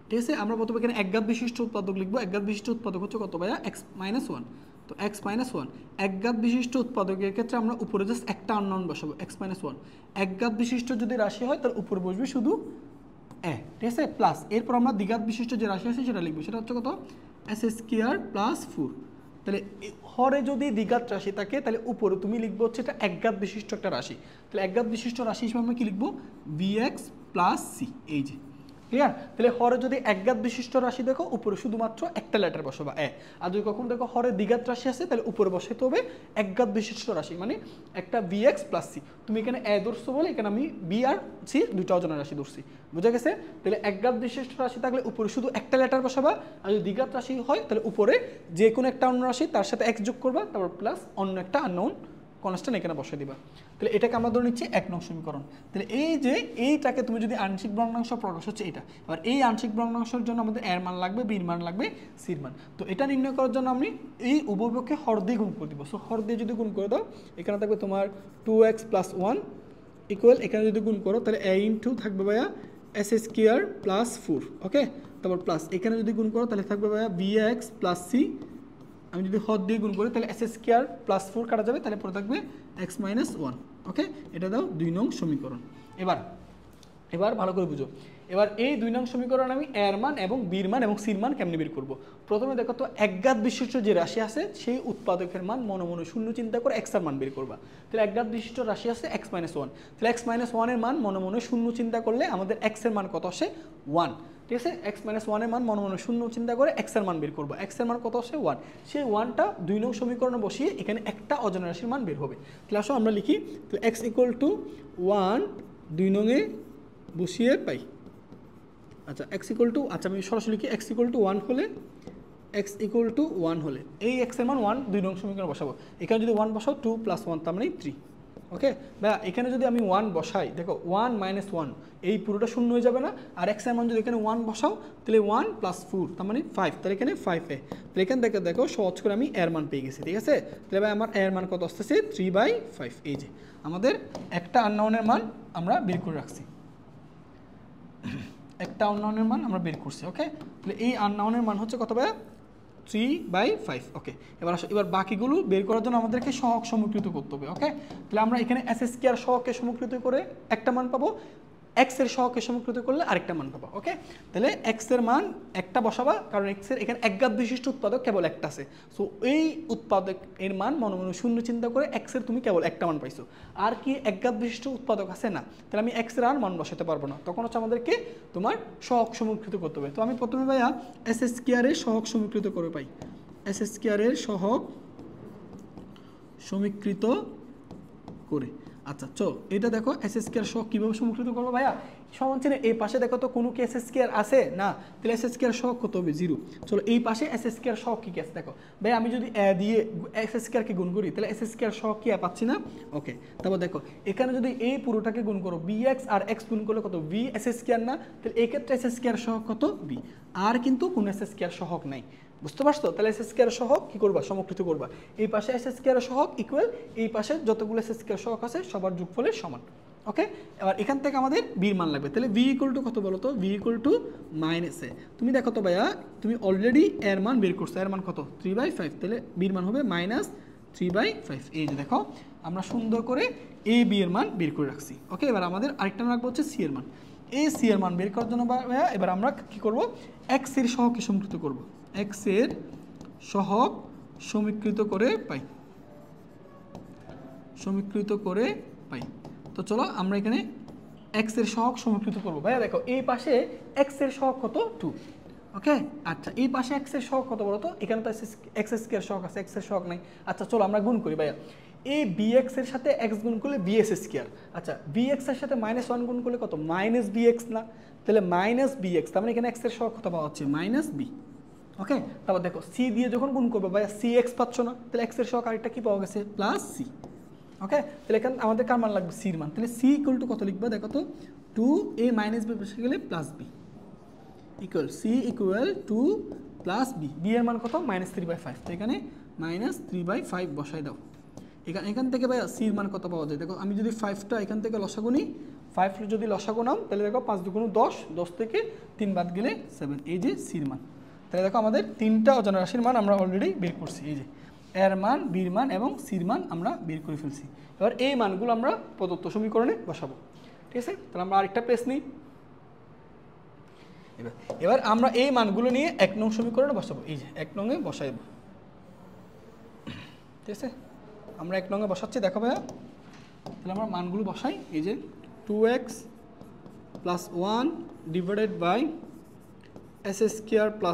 ঠিক আছে। আমরা প্রথমে এখানে একঘাত বিশিষ্ট উৎপাদক লিখবো। একঘাত বিশিষ্ট উৎপাদক হচ্ছে কত ভাইয়া, x মাইনাস 1। তো x মাইনাস 1 একঘাত বিশিষ্ট উৎপাদকের ক্ষেত্রে আমরা উপরে জাস্ট একটা আননোন বসাবো, x মাইনাস 1। একঘাত বিশিষ্ট যদি রাশি হয় তাহলে উপরে বসবে শুধু a, ঠিক আছে, প্লাস এরপর আমরা দ্বিঘাত বিশিষ্ট যে রাশি আছে সেটা লিখবো, সেটা হচ্ছে কত, এস স্কোয়ার প্লাস 4। তাহলে হরে যদি দ্বিঘাত রাশি থাকে তাহলে উপরে তুমি লিখবো হচ্ছে এটা একঘাত বিশিষ্ট একটা রাশি। তাহলে একঘাত বিশিষ্ট রাশি হিসেবে আমরা কি লিখবো, bx প্লাস সি, এই যে ক্লিয়ার। তাহলে হরে যদি একঘাত বিশিষ্ট রাশি দেখো উপরে শুধুমাত্র একটা লেটার বসাবা এ, আর যদি কখন দেখো হরে দ্বিঘাত রাশি আছে তাহলে উপরে বসাইতে হবে একঘাত বিশিষ্ট রাশি, মানে একটা bx প্লাস সি। তুমি এখানে এ ধরছো বলে এখানে আমি বি আর সি দুইটা অজানা রাশি ধরছি, বুঝা গেছে। তাহলে একঘাত বিশিষ্ট রাশি থাকলে উপরে শুধু একটা লেটার বসাবা, আর যদি দ্বিঘাত রাশি হয় তাহলে উপরে যে কোনো একটা অন্য রাশি তার সাথে x যোগ করবা, তারপর প্লাস অন্য একটা আননোন কনস্ট্যান্ট এখানে বসিয়ে দিবা। তাহলে এটাকে আমরা ধরে নিচ্ছি 1 নং সমীকরণ। তাহলে এই যে এইটাকে তুমি যদি আংশিক ভগ্নাংশ প্রকাশ হচ্ছে এটা, এবার এই আংশিক ভগ্নাংশের জন্য আমাদের এর মান লাগবে, বির মান লাগবে, সির মান। তো এটা নির্ণয় করার জন্য আমি এই উভয়পক্ষে হর দিয়ে গুণ করে দিব। সো হর দিয়ে যদি গুণ করে দাও এখানে থাকবে তোমার 2x প্লাস 1 ইকুয়াল, এখানে যদি গুণ করো তাহলে a ইন্টু থাকবে ভাইয়া এস স্কোয়ার প্লাস 4, ওকে। তারপর প্লাস এখানে যদি গুণ করো তাহলে থাকবে ভাইয়া bx প্লাস সি। আমি যদি হর দিয়ে গুণ করি তাহলে এস স্কোয়ার প্লাস 4 কাটা যাবে, তাহলে পরে থাকবে x মাইনাস 1, ওকে। এটা দাও 2 নং সমীকরণ। এবার ভালো করে বুঝো, এবার এই 2 নং সমীকরণ আমি এর মান এবং বির মান এবং সির মান কেমনে বের করব। প্রথমে দেখো তো একঘাত বিশিষ্ট যে রাশি আছে সেই উৎপাদকের মান মনে মনে শূন্য চিন্তা করে x এর মান বের করবা। তাহলে একঘাত বিশিষ্ট রাশি আছে x মাইনাস 1, তাহলে x মাইনাস 1 এর মান মনে মনে শূন্য চিন্তা করলে আমাদের x এর মান কত আসে, 1, ঠিক আছে। x মাইনাস 1 এর মান মনে মনে শূন্য চিন্তা করে x এর মান বের করবো, x এর মান কত আসে 1। সেই 1টা 2 নং সমীকরণে বসিয়ে এখানে একটা অজানা রাশির মান বের হবে। তাহলে আসো আমরা লিখি, তাহলে x ইকুয়াল টু 1 2 নংয়ে বসিয়ে পাই। আচ্ছা x ইকুয়াল টু, আচ্ছা আমি সরাসরি লিখি, x ইকুয়াল টু 1 হলে, x ইকুয়াল টু 1 হলে এই x এর মান 1 2 নং সমীকরণে বসাবো। এখানে যদি 1 বসাও 2 প্লাস 1 তার মানে 3, ওকে। বা এখানে যদি আমি 1 বসাই দেখো 1 মাইনাস 1 এই পুরোটা শূন্য হয়ে যাবে না, আর x এর মান যদি এখানে 1 বসাও তাহলে 1 প্লাস 4 তার মানে 5, তাহলে এখানে 5a। তাহলে এখান থেকে দেখো সহজ করে আমি এর মান পেয়ে গেছি, ঠিক আছে। তাহলে ভাই আমার এর মান কত আসতেছে 3/5, এই যে আমাদের একটা আননোনের মান আমরা বের করে রাখছি, একটা আননোনের মান আমরা বের করছি, ওকে। তাহলে এই আননোনের মান হচ্ছে কত ভাই, 3/5, ওকে। এবার বাকিগুলো বের করার জন্য আমাদেরকে সহগ সমীকৃত করতে হবে, ওকে। তাহলে আমরা এখানে এস স্কোয়ার সহগকে সমীকৃত করে একটা মান পাবো, x এর সহগকে সমীকৃত করলে আরেকটা মান পাবো, ওকে। তাহলে x এর মান একটা বসাবা, কারণ x এর এখানে একঘাত বিশিষ্ট উৎপাদক কেবল একটা আছে। সো এই উৎপাদক এর মান মনে মনে শূন্য চিন্তা করে x এর তুমি কেবল একটা মান পাইছো, আর কি একঘাত বিশিষ্ট উৎপাদক আছে না, তাহলে আমি x এর আর মান বসাতে পারবো না। তখন হচ্ছে আমাদেরকে তোমার সহগ সমীকৃত করতে হবে। তো আমি প্রথমে ভাইয়া এস স্কোয়ারের সহগ সমীকৃত করে পাই, এস স্কোয়ারের সহগ সমীকৃত করে। আচ্ছা চলো এটা দেখো এস স্কোয়ার সহগ কীভাবে সমীকৃত করবো ভাইয়া, সমান চিহ্ন এই পাশে দেখো তো কোনো কি এস স্কয়ার আছে না, তাহলে এস স্কয়ার সহগ কত হবে 0। চলো এই পাশে এস স্কয়ার সহগ কি আছে দেখো ভাই, আমি যদি এ দিয়ে এস স্কয়ারকে গুণ করি তাহলে এস স্কয়ার সহগ কি পাচ্ছি না। ওকে, তারপর দেখো এখানে যদি এই পুরোটাকে গুণ করো bx আর x গুণ করলে কত v এস স্কয়ার না, তাহলে এই ক্ষেত্রে এস স্কয়ার সহগ কত b, আর কিন্তু কোনো এস স্কয়ার সহগ নাই। বুঝতে পারছো? তাহলে এস স্কয়ার সহগ কি করবা, সমকৃত করবা। এই পাশে এস স্কয়ার সহগ ইকুয়াল এই পাশে যতগুলো এস স্কয়ার সহগ আছে সবার যোগফলের সমান। ওকে, এবার এখান থেকে আমাদের বির মান লাগবে, তাহলে v ইকুয়াল টু কত বলো তো, v ইকুয়াল টু -a। তুমি দেখো তো ভাইয়া তুমি অলরেডি এর মান বের করছো, এর মান কত 3/5, তাহলে বির মান হবে -3/5। এই যে দেখো আমরা সুন্দর করে a b এর মান বের করে রাখছি। ওকে, এবার আমাদের আরেকটা রাখবো হচ্ছে c এর মান। এই c এর মান বের করার জন্য ভাইয়া এবার আমরা কি করব, x এর সহগকে সমীকৃত করব, x এর সহগ সমীকৃত করে পাই, সমীকৃত করে পাই। তো চলো আমরা এখানে x এর সহগ সমীকৃত করব। ভাইয়া দেখো এই পাশে x এর সহগ কত 2। ওকে, আচ্ছা এই পাশে x এর সহগ কত বলো তো, এখানে তো x স্কয়ার সহগ আছে, x এর সহগ নাই। আচ্ছা চলো আমরা গুণ করি ভাইয়া, এই bx এর সাথে x গুণ করলে bs স্কয়ার। আচ্ছা bx এর সাথে -1 গুণ করলে কত -bx না, তাহলে -bx, তার মানে এখানে x এর সহগ কত পাওয়া হচ্ছে -b। ওকে, তারপর দেখো c দিয়ে যখন গুণ করবো ভাইয়া cx পাচ্ছ না, তাহলে x এর সহগ আরেকটা কি পাওয়া গেছে +c। ওকে, তাহলে এখানে আমাদের কার মান লাগবে, সির মান। তাহলে c ইকুয়াল টু কত লিখবো দেখো তো, 2a - b বসে গেলে +b equal c equal 2 + b, b এর মান কত -3/5, তো এখানে -3/5 বসাই দাও। এখান থেকে ভাই c এর মান কত পাওয়া যায় দেখো, আমি যদি 5টা এখান থেকে লসাগু নিই, 5 যদি লসাগু নাও তাহলে দেখো 5 × 2 = 10, 10 থেকে 3 বাদ গেলে 7, এই যে c এর মান। তাহলে দেখো আমাদের তিনটা অজানা রাশির মান আমরা অলরেডি বের করছি, এই যে এর মান, বির মান এবং সির মান আমরা বের করে ফেলছি। এবার এই মানগুলো আমরা প্রদত্ত সমীকরণে বসাবো। ঠিক আছে, তাহলে আমরা আরেকটা পেজ নিই। এবার আমরা এই মানগুলো নিয়ে 1 নং সমীকরণে বসাবো, এই যে 1 নং এ বসাইব। ঠিক আছে, আমরা 1 নং এ বসাচ্ছি, দেখো ভাইয়া তাহলে আমরা মানগুলো বসাই। এই যে 2x + 1 divided by s²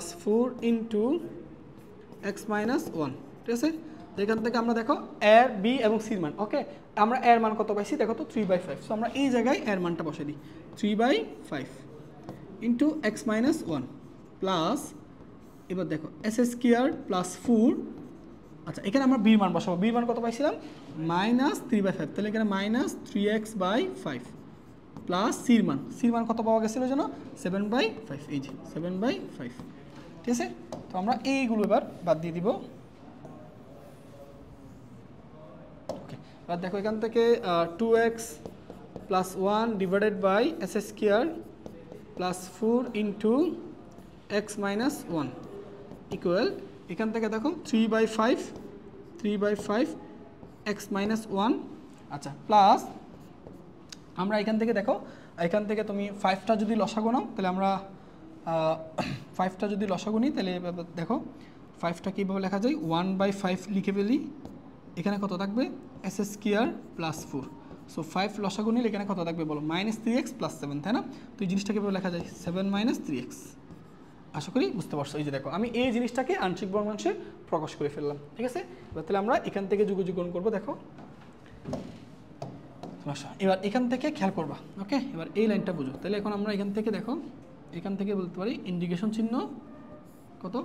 + 4 into x - 1। ঠিক আছে, এখান থেকে আমরা দেখো এর বি এবং সির মান। ওকে, আমরা এর মান কত পাইছি দেখো তো 3/5, সো আমরা এই জায়গায় এর মানটা বসাই দিই, 3/5 ইন্টু x - 1 প্লাস, এবার দেখো s² + 4। আচ্ছা এখানে আমরা বির মান বসাবো, বির মান কত পাইছিলাম -3/5, তাহলে এখানে -3x/5 প্লাস সির মান কত পাওয়া গেছিল যেন 7/5, এই যে 7/5। ঠিক আছে, তো আমরা এইগুলো এবার বাদ দিয়ে দিব। ওকে, এবার দেখো এখান থেকে 2x + 1 divided by s² + 4 into x - 1 equal, এখান থেকে দেখো 3/5 x - 1। আচ্ছা প্লাস আমরা এখান থেকে দেখো, এখান থেকে তুমি 5টা যদি লসাগু নাও তাহলে আমরা 5টা যদি লসাগু নিই তাহলে দেখো 5টা কীভাবে লেখা যায়, 1/5 লিখে ফেলি, এখানে কত থাকবে s² + 4, সো 5 লসাগু নিলে এখানে কত থাকবে বলো -3x + 7, তাই না? তো এই জিনিসটা কীভাবে লেখা যায় 7 - 3x। আশা করি বুঝতে পারছো। এই যে দেখো আমি এই জিনিসটাকে আংশিক ভগ্নাংশে প্রকাশ করে ফেললাম। ঠিক আছে, এবার তাহলে আমরা এখান থেকে যোগযোগণ করবো। দেখো এবার এখান থেকে খেয়াল করবা। ওকে, এবার এই লাইনটা বুঝো, তাহলে এখন আমরা এখান থেকে দেখো, এখান থেকে বলতে পারি ইন্টিগ্রেশন চিহ্ন কত,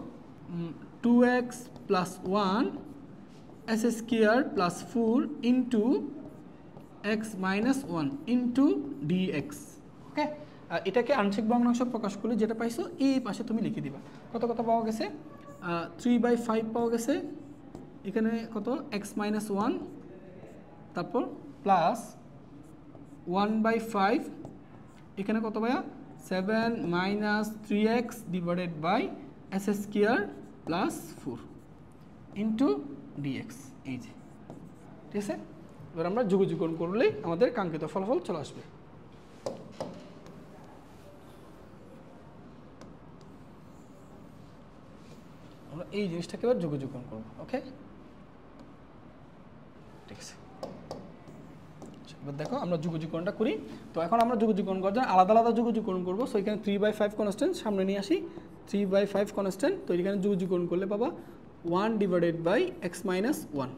2x + 1 s² + 4 into x - 1 into dx। ওকে, এটাকে আংশিক ভগ্নাংশ প্রকাশ করলে যেটা পাইছো এই পাশে তুমি লিখে দিবা। কত পাওয়া গেছে, 3/5 পাওয়া গেছে, এখানে কত x - 1, তারপর প্লাস 1/5, এখানে কত ভাইয়া 7 - 3x divided by s² + 4 into dx। এই যে ঠিক আছে, এবার আমরা যোগযোগণ করলেই আমাদের কাঙ্ক্ষিত ফলাফল চলে আসবে। আমরা এই জিনিসটাকে এবার যোগযোগণ করবো। ওকে, ঠিক আছে, এবার দেখো আমরা যোগযোগণটা করি। তো এখন আমরা যোগযোগণ করার জন্য আলাদা আলাদা যোগযোগণ করবো। সো এখানে 3/5 কনস্ট্যান্ট সামনে নিয়ে আসি, 3/5 কনস্ট্যান্ট, তো এখানে যোগযোগণ করলে পাবা 1 ডিভাইডেড বাই x - 1,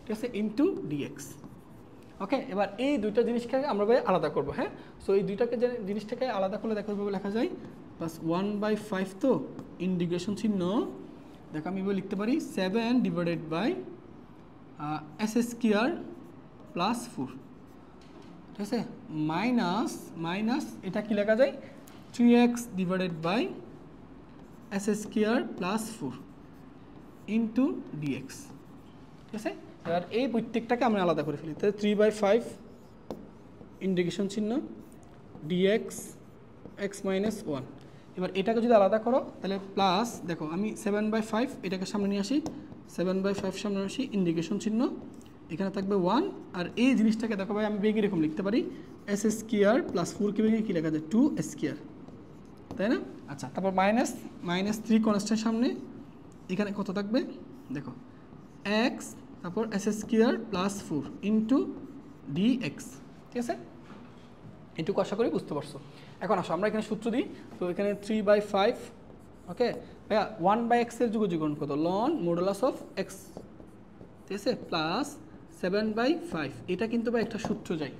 ঠিক আছে, ইন্টু dx। ওকে, এবার এই দুইটা জিনিসকে আমরা ভাই আলাদা করবো। হ্যাঁ, সো এই দুইটাকে জিনিসটাকে আলাদা করলে দেখো এভাবে লেখা যায় প্লাস 1/5 তো ইন্টিগ্রেশন চিহ্ন দেখো আমি এভাবে লিখতে পারি 7 divided by x square plus 4, ঠিক আছে, মাইনাস এটা কি লেখা যায় 3x divided by x square plus 4 into dx, ঠিক আছে। এবার এই প্রত্যেকটাকে আমরা আলাদা করে ফেলি, তাহলে 3/5 ইন্টিগ্রেশন চিহ্ন ডিএক্স এক্স মাইনাস 1। এবার এটাকে যদি আলাদা করো তাহলে প্লাস দেখো আমি 7/5 এটাকে সামনে নিয়ে আসি, 7/5 সামনে আসি, ইন্টিগ্রেশন চিহ্ন এখানে থাকবে 1, আর এই জিনিসটাকে দেখো ভাই আমি বেগে এরকম লিখতে পারি এস স্কোয়ার প্লাস 4কে বেগে কী লেখা যায় 2 স্কোয়ার, তাই না? আচ্ছা, তারপর -3 কনস্ট্যান্ট সামনে, এখানে কত থাকবে দেখো এক্স, তারপর x square plus 4 into dx, ঠিক আছে। এটুকু আশা করি বুঝতে পারছো। এখন আসো আমরা এখানে সূত্র দিই, তো এখানে 3/5, ওকে ভাইয়া 1/x এর যুগজীকরণ কত লন মডুলাস অফ এক্স, ঠিক আছে, প্লাস 7/5, এটা কিন্তু ভাই একটা সূত্র যায়,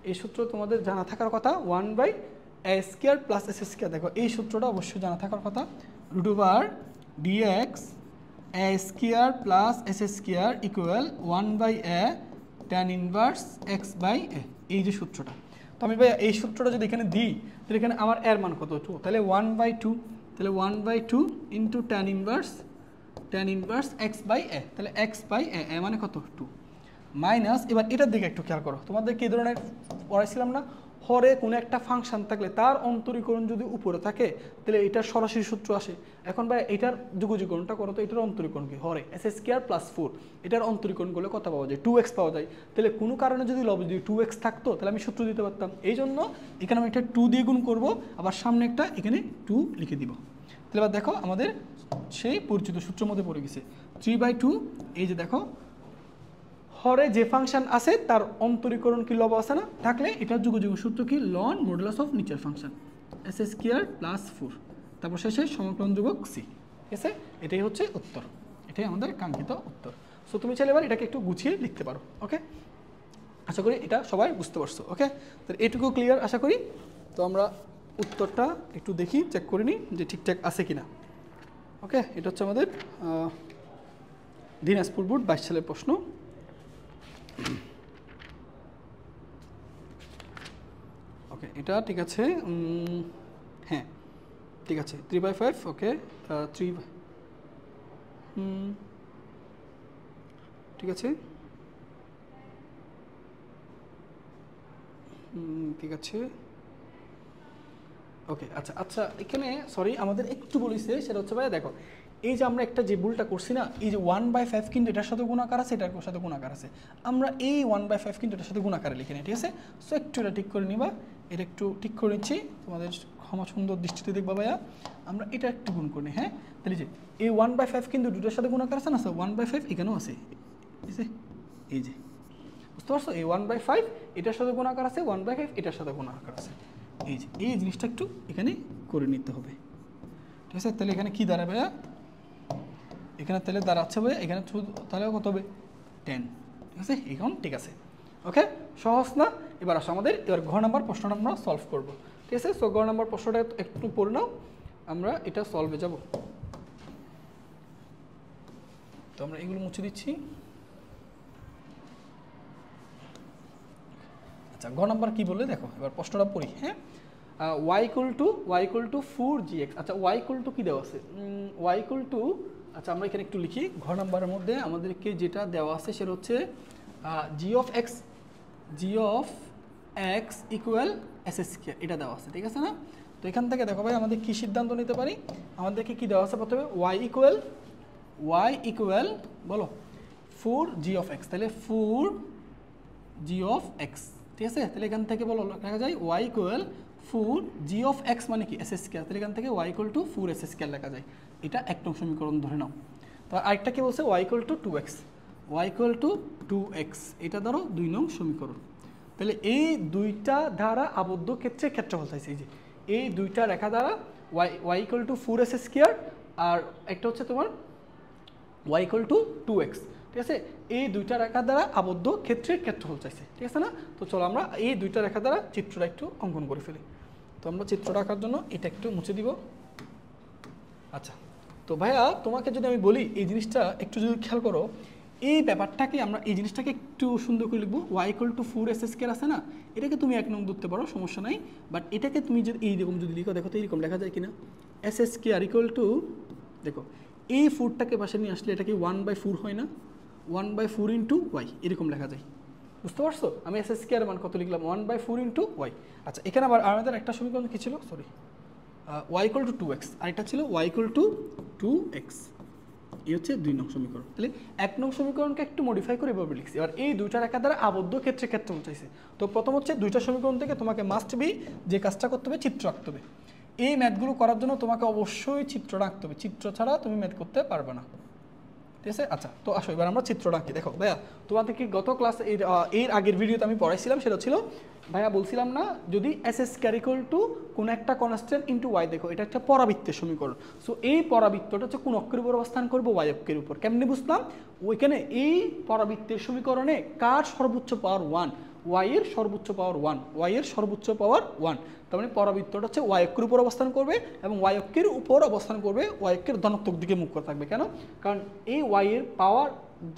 এই সূত্র তোমাদের জানা থাকার কথা 1/a² প্লাস s², দেখো এই সূত্রটা অবশ্যই জানা থাকার কথা, √dx a² plus s² equal 1/a tan inverse x/a, এই যে সূত্রটা। তো আমি ভাই এই সূত্রটা যদি এখানে দিই তাহলে এখানে আমার এর মান কত 2, তাহলে 1/2, তাহলে 1/2 ইন্টু tan ইনভার্স x/a, তাহলে x/a মানে কত 2 মাইনাস, এবার এটার দিকে একটু খেয়াল করো, তোমাদের কি ধরনের পড়াইছিলাম না, হরে কোনো একটা ফাংশন থাকলে তার অন্তরীকরণ যদি উপরে থাকে তাহলে এটার সরাসরি সূত্র আসে। এখন ভাই এটার যুগজীকরণটা করো তো, এটার অন্তরীকরণ কি হরে s² প্লাস 4, এটার অন্তরীকরণ করলে কত পাওয়া যায় 2x পাওয়া যায়, তাহলে কোনো কারণে যদি লব যদি 2x থাকতো তাহলে আমি সূত্র দিতে পারতাম, এই জন্য এখানে আমি একটা 2 দিয়ে গুণ করবো, আবার সামনে একটা এখানে 2 লিখে দিব। তাহলে এবার দেখো আমাদের সেই পরিচিত সূত্রের মধ্যে পড়ে গেছে 3/2, এই যে দেখো হরে যে ফাংশন আছে তার অন্তরীকরণ কি লব আছে না, থাকলে এটার যুগযোগ সূত্র কি লন মডুলাস অফ নিচের ফাংশন s² প্লাস 4, তারপর শেষে সমকলন ধ্রুবক c, ঠিক আছে, এটাই হচ্ছে উত্তর, এটাই আমাদের কাঙ্ক্ষিত উত্তর। সো তুমি চাইলে এবার এটাকে একটু গুছিয়ে লিখতে পারো। ওকে, আশা করি এটা সবাই বুঝতে পারছো। ওকে, তো এটুকু ক্লিয়ার আশা করি। তো আমরা উত্তরটা একটু দেখি, চেক করে নিই যে ঠিকঠাক আছে কিনা। ওকে, এটা হচ্ছে আমাদের দিনাজপুর বোর্ড 22 সালের প্রশ্ন। ওকে, এটা ঠিক আছে, হ্যাঁ ঠিক আছে 3/5, ওকে 3 ঠিক আছে, ঠিক আছে, ওকে আচ্ছা আচ্ছা, এখানে সরি আমাদের একটু বলেছে, সেটা হচ্ছে ভাই দেখো এই যে আমরা একটা যে ভুলটা করছি না, এই যে 1/5 কিন্তু এটার সাথে গুণাকার আছে, এটার সাথে গুণাকার আছে, আমরা এই 1/5 কিন্তু এটার সাথে গুণাকারে লিখে নিই, ঠিক আছে। সো একটু এটা ঠিক করে নিবা, এটা একটু ঠিক করে নিচ্ছি, তোমাদের ক্ষমা সুন্দর দৃষ্টিতে দেখবা ভাইয়া, আমরা এটা একটু গুণ করে নিই। হ্যাঁ, তাহলে যে এই 1/5 কিন্তু দুটোর সাথে গুণাকার আছে না, সো 1/5 এখানেও আছে, ঠিক আছে, এই যে বুঝতে পারছো, এই 1/5 এটার সাথে গুণাকার আছে, 1/5 এটার সাথে গুণাকার আছে, এই যে এই জিনিসটা একটু এখানে করে নিতে হবে, ঠিক আছে। তাহলে এখানে কি দাঁড়াবে ভাইয়া, এখানে তাহলে দাঁড়াচ্ছে ভাই এখানে তাহলে কত হবে 10, ঠিক আছে, এখন ঠিক আছে। ওকে, সহজ না? এবার আসো আমাদের এবার ঘ নাম্বার প্রশ্নটা আমরা সলভ করব, ঠিক আছে। সো ঘ নাম্বার প্রশ্নটা একটু পড়ে নাও, আমরা এটা সলভে যাব। তো আমরা এগুলো মুছে দিচ্ছি। আচ্ছা, ঘ নাম্বার কি বলে দেখো, এবার প্রশ্নটা পড়ি। হ্যাঁ, y equal to 4gx, আচ্ছা y equal to কি দেওয়া আছে, y equal to, আচ্ছা আমরা এখানে একটু লিখি, ঘ নাম্বারের মধ্যে আমাদেরকে যেটা দেওয়া আছে সেটা হচ্ছে g of x equal s², এটা দেওয়া আছে, ঠিক আছে না। তো এখান থেকে দেখো ভাই আমাদের কি সিদ্ধান্ত নিতে পারি, আমাদেরকে কি দেওয়া আছে প্রথমে y ইকুয়াল বলো 4g of x, তাহলে 4g of x, ঠিক আছে। তাহলে এখান থেকে বলো লেখা যায় y equal 4g of x মানে কি s², তাহলে এখান থেকে y ইকুয়াল টু 4s² লেখা যায়, এটা এক নং সমীকরণ ধরে নাও। তো আরেকটা কি বলছে y equal to 2x, y equal to 2x, এটা ধরো 2 নং সমীকরণ। তাহলে এই দুইটা দ্বারা আবদ্ধ ক্ষেত্রফল চাইছে, এই যে এই দুইটা রেখা দ্বারা y ইকুয়াল টু 4s², আর একটা হচ্ছে তোমার y ইকুয়াল টু 2x, ঠিক আছে? এই দুইটা রেখা দ্বারা আবদ্ধ ক্ষেত্রের ক্ষেত্রফল চাইছে, ঠিক আছে না? তো চলো আমরা এই দুইটা রেখা দ্বারা চিত্রটা একটু অঙ্কন করে ফেলি। তো আমরা চিত্রটা আঁকার জন্য এটা একটু মুছে দিব। আচ্ছা, তো ভাইয়া তোমাকে যদি আমি বলি এই জিনিসটা একটু যদি খেয়াল করো, এই ব্যাপারটাকে আমরা এই জিনিসটাকে একটু সুন্দর করে লিখবো। y=4s² আছে না, এটাকে তুমি 1 নং ধরতে পারো, সমস্যা নাই। বাট এটাকে তুমি যদি এইরকম যদি লিখো, দেখো তো এইরকম লেখা যায় কিনা, s²= দেখো এই 4টাকে পাশে নিয়ে আসলে এটা কি 1/4 হয় না, 1/4 × y এরকম লেখা যায়। বুঝতে পারছো? আমি s² এর মান কত লিখলাম, 1/4 × y। আচ্ছা, এখানে আবার আমাদের একটা সমীকরণ কি ছিল, সরি, y=2x, আর এটা ছিল y=2x। এই হচ্ছে 2 নং সমীকরণ। তাহলে 1 নং সমীকরণকে একটু মডিফাই করে এভাবে লিখছি। এবার এই দুইটা রেখা দ্বারা আবদ্ধ ক্ষেত্রে ক্ষেত্রফল চাইছে। তো প্রথম হচ্ছে দুইটা সমীকরণ থেকে তোমাকে মাস্ট বি যে কাজটা করতে হবে, চিত্র আঁকতে হবে। এই ম্যাথগুলো করার জন্য তোমাকে অবশ্যই চিত্রটা আঁকতে হবে, চিত্র ছাড়া তুমি ম্যাথ করতে পারবে না, ঠিক আছে? আচ্ছা, তো আসো এবার আমরা চিত্রটা আঁকি। দেখো ভাইয়া, তোমাদেরকে গত ক্লাস এর আগের ভিডিওতে আমি পড়াইছিলাম, সেটা ছিল ভাইয়া বলছিলাম না, যদি s² কোন একটা কনস্ট্যান্ট ইন্টু y, দেখো এটা একটা পরাবৃত্তের সমীকরণ। সো এই পরাবৃত্তটা হচ্ছে কোন অক্ষের উপর অবস্থান করবো, y অক্ষের উপর। কেমনে বুঝলাম? ওইখানে এই পরাবৃত্তের সমীকরণে কার সর্বোচ্চ পাওয়ার 1, y এর সর্বোচ্চ পাওয়ার 1, y এর সর্বোচ্চ পাওয়ার 1। তার মানে পরাবৃত্তটা হচ্ছে y অক্ষের উপর অবস্থান করবে, এবং y অক্ষের উপর অবস্থান করবে, y অক্ষের ধনাত্মক দিকে মুখ করে থাকবে। কেন? কারণ এই y এর পাওয়ার,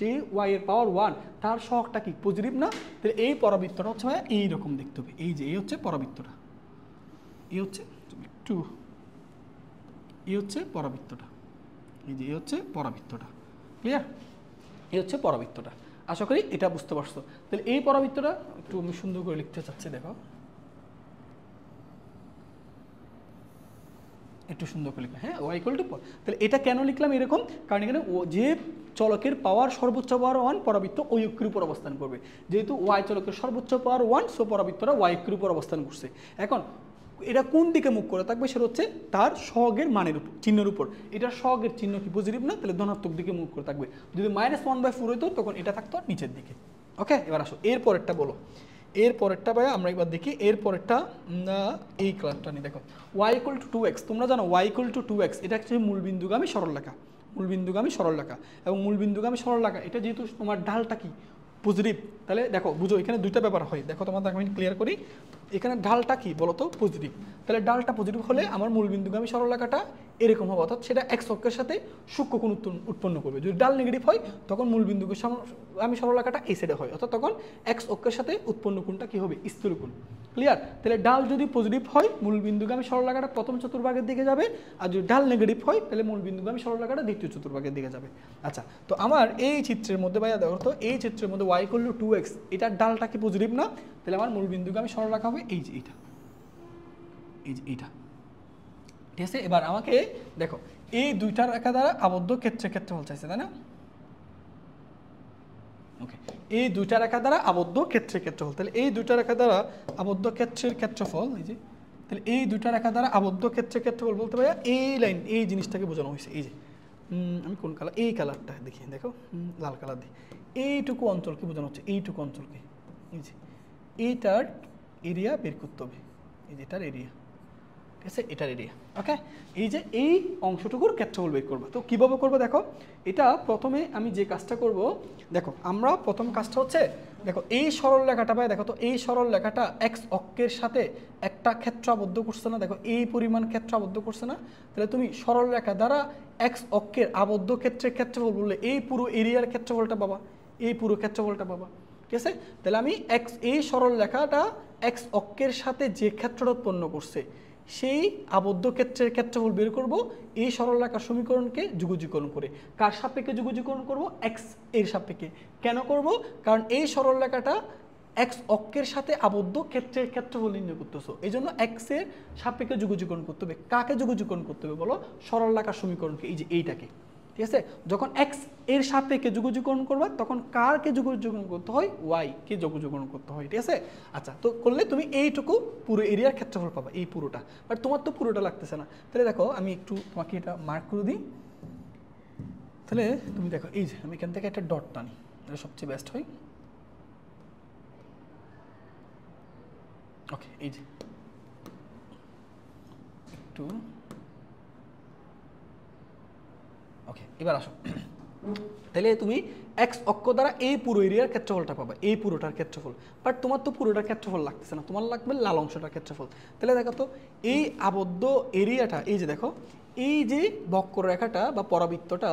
যে y এর পাওয়ার 1, তার সহগটা কি পজিটিভ না? তাহলে এই পরাবৃত্তটা হচ্ছে ভাই এইরকম দেখতে হবে। এই যে এই হচ্ছে পরাবৃত্তটা, এই হচ্ছে একটু, এই হচ্ছে পরাবৃত্তটা, এই যে এই হচ্ছে পরাবৃত্তটা। ক্লিয়ার? এই হচ্ছে পরাবৃত্তটা। আশা করি এটা বুঝতে পারছো। তাহলে এই পরাবৃত্তটা একটু আমি সুন্দর করে লিখতে চাচ্ছি, দেখো একটু সুন্দর করে লিখলাম, হ্যাঁ, y=, তাহলে এটা কেন লিখলাম এরকম? কারণ এখানে যে চলকের পাওয়ার সর্বোচ্চ পাওয়ার 1, পরাবৃত্ত ওই অক্ষের উপর অবস্থান করবে। যেহেতু y চলকের সর্বোচ্চ পাওয়ার 1, সো পরাবৃত্তটা y অক্ষের উপর অবস্থান করছে। এখন এটা কোন দিকে মুখ করে থাকবে, সেটা হচ্ছে তার সহগের মানের উপর, চিহ্নের উপর। এটার সহগের চিহ্ন কি পজিটিভ না, তাহলে ধনাত্মক দিকে মুখ করে থাকবে। যদি -1/4 হতো তখন এটা থাকতো নিচের দিকে। ওকে, এবার আসো এর পরেরটা বলো। এর পরেরটা ভাই আমরা একবার দেখি, এর পরেরটা এই ক্লাসটা নিয়ে দেখো, y=2x। তোমরা জানো y=2x এটা হচ্ছে মূলবিন্দুগামী সরলরেখা, মূলবিন্দুগামী সরলরেখা। এবং মূলবিন্দুগামী সরলরেখা এটা যেহেতু তোমার ঢালটা কি পজিটিভ, তাহলে দেখো বুঝো এখানে দুইটা ব্যাপার হয়। দেখো তোমাদের আমি ক্লিয়ার করি, এখানে ঢালটা কি বলো তো, পজিটিভ। তাহলে ঢালটা পজিটিভ হলে আমার মূলবিন্দুগামী সরলরেখাটা এরকম হবে, অর্থাৎ সেটা x অক্ষের সাথে সূক্ষ্মকোণ উৎপন্ন করবে। যদি ডাল নেগেটিভ হয় তখন মূলবিন্দুগামী সরলরেখাটা এই সাইডে হয়, অর্থাৎ তখন x অক্ষের সাথে উৎপন্ন কোণটা কি হবে, স্থিরকোণ। ক্লিয়ার? তাহলে ডাল যদি পজিটিভ হয় মূলবিন্দুগামী সরলরেখাটা প্রথম চতুর্ভাগের দিকে যাবে, আর যদি ডাল নেগেটিভ হয় তাহলে মূলবিন্দুগামী সরলরেখাটা দ্বিতীয় চতুর্ভাগের দিকে যাবে। আচ্ছা, তো আমার এই চিত্রের মধ্যে ভাইয়া দেখো তো, এই চিত্রের মধ্যে y=2x, এটার ডালটা কি পজিটিভ না? তাহলে আমার মূলবিন্দুগামী সরলরেখা হবে এই যে এইটা, এই যে এইটা, ঠিক আছে? এবার আমাকে দেখো এই দুইটা রেখা দ্বারা আবদ্ধ ক্ষেত্রের ক্ষেত্রফল চাইছে, তাই না? ওকে, এই দুইটা রেখা দ্বারা আবদ্ধ ক্ষেত্রের ক্ষেত্রফল। তাহলে এই দুইটা রেখা দ্বারা আবদ্ধ ক্ষেত্রের ক্ষেত্রফল, এই যে, তাহলে এই দুইটা রেখা দ্বারা আবদ্ধ ক্ষেত্রের ক্ষেত্রফল বলতে পারি এই লাইন, এই জিনিসটাকে বোঝানো হয়েছে। এই যে আমি কোন কালার, এই কালারটা দেখি, দেখো লাল কালার দিয়ে এইটুকু অঞ্চলকে বোঝানো হচ্ছে, এইটুকু অঞ্চলকে। এই যে এইটার এরিয়া বের করতে হবে, এই যে এটার এরিয়া, ঠিক আছে, এটার এরিয়া। ওকে, এই যে এই অংশটুকুর ক্ষেত্রফল বের করবো। তো কীভাবে করবো দেখো, এটা প্রথমে আমি যে কাজটা করব, দেখো আমরা প্রথম কাজটা হচ্ছে, দেখো এই সরল রেখাটা ভাই, দেখো তো এই সরল রেখাটা x অক্ষের সাথে একটা ক্ষেত্র আবদ্ধ করছে না, দেখো এই পরিমাণ ক্ষেত্র আবদ্ধ করছে না? তাহলে তুমি সরল রেখা দ্বারা x অক্ষের আবদ্ধ ক্ষেত্রের ক্ষেত্রফল বললে এই পুরো এরিয়ার ক্ষেত্রফলটা পাবা, এই পুরো ক্ষেত্রফলটা পাবা, ঠিক আছে? তাহলে আমি এই সরল রেখাটা x অক্ষের সাথে যে ক্ষেত্রটা উৎপন্ন করছে সেই আবদ্ধ ক্ষেত্রের ক্ষেত্রফল বের করব এই সরলরেখার সমীকরণকে যুগজীকরণ করে। কার সাপেক্ষে যুগজীকরণ করব? x এর সাপেক্ষে। কেন করব? কারণ এই সরলরেখাটা x অক্ষের সাথে আবদ্ধ ক্ষেত্রের ক্ষেত্রফল নির্ণয় করতেছো, এই জন্য x এর সাপেক্ষে যুগজীকরণ করতে হবে। কাকে যুগজীকরণ করতে হবে বলো? সরলরেখার সমীকরণকে, এই যে এইটাকে, ঠিক আছে? যখন x এর সাপেক্ষে যুগজীকরণ করবা তখন কারকে যুগজীকরণ করতে হয়? y কে যুগজীকরণ করতে হয়, ঠিক আছে? আচ্ছা, তো করলে তুমি এইটুকু পুরো এরিয়ার ক্ষেত্রফল পাবা, এই পুরোটা। বাট তোমার তো পুরোটা লাগতেছে না। তাহলে দেখো আমি একটু তোমাকে এটা মার্ক করে দিই। তাহলে তুমি দেখো, এই যে আমি এখান থেকে একটা ডট টানি, এটা সবচেয়ে বেস্ট হয়। ওকে, এই যে একটু, ওকে, এবার আসো তাহলে তুমি এক্স অক্ষ দ্বারা এই পুরো এরিয়ার ক্ষেত্রফলটা পাবে, এই পুরোটার ক্ষেত্রফল। বাট তোমার তো পুরোটার ক্ষেত্রফল লাগতেছে না, তোমার লাগবে লাল অংশটার ক্ষেত্রফল। তাহলে দেখো তো এই আবদ্ধ এরিয়াটা, এই যে দেখো এই যে বক্ররেখাটা বা পরাবৃত্তটা,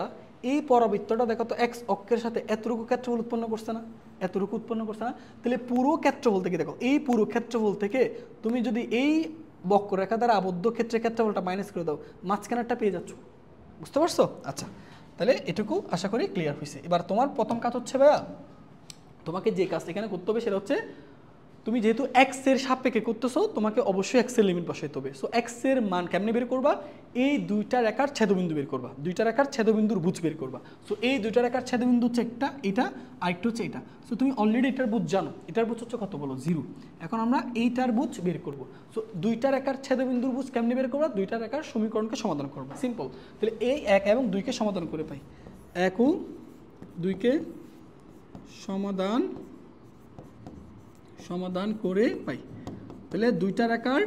এই পরাবৃত্তটা দেখো তো এক্স অক্ষের সাথে এতটুকু ক্ষেত্রফল উৎপন্ন করছে না, এতটুকু উৎপন্ন করছে না। তাহলে পুরো ক্ষেত্রফল থেকে দেখো, এই পুরো ক্ষেত্রফল থেকে তুমি যদি এই বক্ররেখা দ্বারা আবদ্ধ ক্ষেত্রের ক্ষেত্রফলটা মাইনাস করে দাও, মাঝখানেরটা পেয়ে যাচ্ছ। বুঝতে পারছো? আচ্ছা, তাহলে এটুকু আশা করি ক্লিয়ার হয়েছে। এবার তোমার প্রথম কাজ হচ্ছে ভাইয়া, তোমাকে যে কাজ এখানে করতে হবে সেটা হচ্ছে, তুমি যেহেতু এক্স এর সাপেক্ষে করতেছো, তোমাকে অবশ্যই এক্স এর লিমিট বসাইতে হবে। সো এক্স এর মান কেমনে বের করবা? এই দুইটা রেখার ছেদবিন্দু বের করবা, দুইটা রেখার ছেদবিন্দুর ভুজ বের করবা। সো এই দুইটা রেখার ছেদবিন্দু হচ্ছে একটা, এটা আর একটা হচ্ছে এটা। সো তুমি অলরেডি এটার ভুজ জানো, এটার ভুজ হচ্ছে কত বলো? 0। এখন আমরা এইটার ভুজ বের করব। সো দুইটা রেখার ছেদবিন্দুর ভুজ কেমনে বের করবা? দুইটা রেখার সমীকরণকে সমাধান করবা, সিম্পল। তাহলে এই 1 এবং 2কে সমাধান করে পাই, 1 ও 2কে সমাধান করে পাই। তাহলে দুইটা রেখার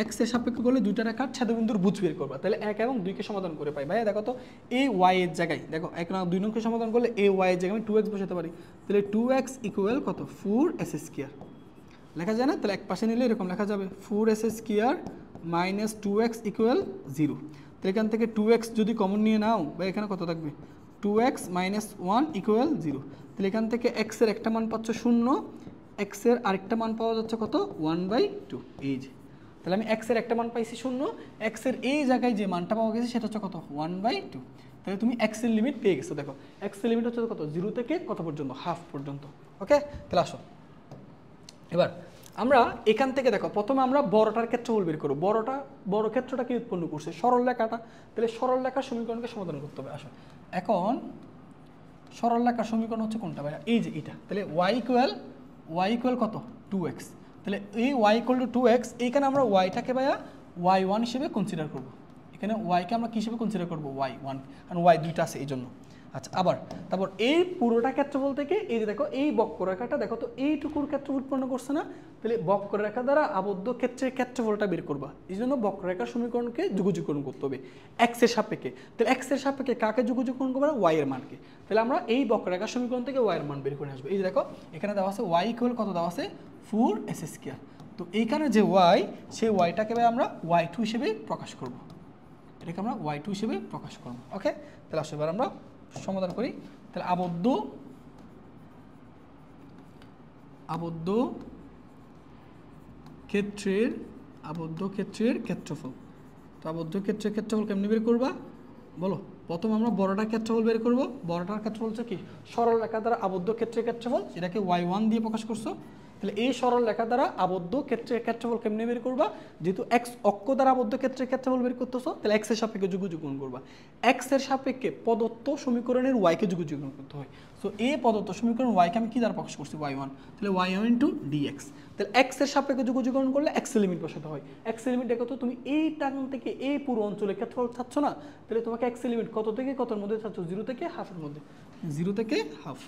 এক্স এর সাপেক্ষে করলে দুইটা রেখার ছেদবিন্দুর ভুজ বের করবা। তাহলে 1 এবং 2কে সমাধান করে পাই। ভাইয়া দেখো তো এই ওয়াই এর জায়গায় দেখো 1 না 2 নংকে সমাধান করলে এই ওয়াই এর জায়গায় আমি 2x বসাতে পারি। তাহলে 2x ইকুয়াল কত? 4s² লেখা যায় না? তাহলে এক পাশে নিলে এরকম লেখা যাবে 4s² মাইনাস 2x ইকুয়াল 0। তাহলে এখান থেকে 2x যদি কমন নিয়ে নাও, বা এখানে কত থাকবে? 2x minus 1 equal 0। তাহলে এখান থেকে x এর একটা মান পাচ্ছ 0, x এর আরেকটা মান পাওয়া যাচ্ছে কত? 1/2। এই যে তাহলে আমি x এর একটা মান পাইছি 0, x এর এই জায়গায় যে মানটা পাওয়া গেছে সেটা হচ্ছে কত? 1/2। তাহলে তুমি x এর লিমিট পেয়ে গেছো। দেখো x এর লিমিট হচ্ছে কত? 0 থেকে কত পর্যন্ত? হাফ পর্যন্ত। ওকে, তাহলে আসো এবার আমরা এখান থেকে দেখো, প্রথমে আমরা বড়টার ক্ষেত্রফল বের করব। বড় ক্ষেত্রটা কি উৎপন্ন করছে? সরল রেখাটা। তাহলে সরল রেখার সমীকরণকে সমাধান করতে হবে। আসো এখন সরল রেখার সমীকরণ হচ্ছে কোনটা ভাইয়া? এই যে এটা। তাহলে y ইকুয়াল কত? 2x। তাহলে এই y ইকুয়াল টু 2x, এইখানে আমরা yটাকে ভাইয়া y1 হিসেবে কনসিডার করব। এখানে y-কে আমরা কি হিসেবে কনসিডার করব? y1, কারণ y দুইটা আছে এই জন্য। আচ্ছা, তারপর এই পুরোটা ক্ষেত্রফল থেকে এই যে দেখো এই বক্ররেখাটা দেখো তো এইটুকুর ক্ষেত্রফল উৎপন্ন করছে না? তাহলে বক্ররেখা দ্বারা আবদ্ধ ক্ষেত্রের ক্ষেত্রফলটা বের করবা। এই জন্য বক্ররেখার সমীকরণকে যুগযুগকরণ করতে হবে এক্স এর সাপেক্ষে। তাহলে এক্স এর সাপেক্ষে কাকে যুগযুগকরণ করবো? y এর মানকে। তাহলে আমরা এই বক্ররেখার সমীকরণ থেকে y এর মান বের করে আসবো। এই যে দেখো এখানে দেওয়া আছে y ইকুয়াল কত দেওয়া আছে? 4s²। তো এইখানে যে y, সেই yটাকে আমরা y2 হিসেবে প্রকাশ করব। এটাকে আমরা y2 হিসেবে প্রকাশ করব। ওকে, তাহলে আসলে এবার আমরা সমাধান করি। তাহলে আবদ্ধ ক্ষেত্রের ক্ষেত্রফল। তো আবদ্ধ ক্ষেত্রের ক্ষেত্রফল কেমনে বের করবা বলো? প্রথম আমরা বড়টার ক্ষেত্রফল বের করব। বড়টার ক্ষেত্রফল হচ্ছে কি? সরল রেখা দ্বারা আবদ্ধ ক্ষেত্রের ক্ষেত্রফল, এটাকে y1 দিয়ে প্রকাশ করছো। তাহলে এই সরল রেখা দ্বারা আবদ্ধ ক্ষেত্রের ক্ষেত্রফল কেমনে বের করবা? যেহেতু এক্স অক্ষ দ্বারা আবদ্ধ ক্ষেত্রের ক্ষেত্রফল বের করতেছো, তাহলে এক্স এর সাপেক্ষে যুগযুগন করবা। এক্স এর সাপেক্ষে প্রদত্ত সমীকরণের ওয়াইকে যুগযুগন করতে হয়। সো এই প্রদত্ত সমীকরণ ওয়াইকে আমি কি দ্বারা প্রকাশ করছি? y1। তাহলে y1 ইন্টু dx। তাহলে এক্স এর সাপেক্ষে যুগযুগন করলে এক্স এর লিমিট বসাতে হয়। এক্স এর লিমিট দেখো তো, তুমি এই টান থেকে এই পুরো অঞ্চলের ক্ষেত্রফল চাচ্ছ না? তাহলে তোমাকে এক্স এর লিমিট কত থেকে কতর মধ্যে চাচ্ছ? 0 থেকে হাফের মধ্যে, 0 থেকে হাফ।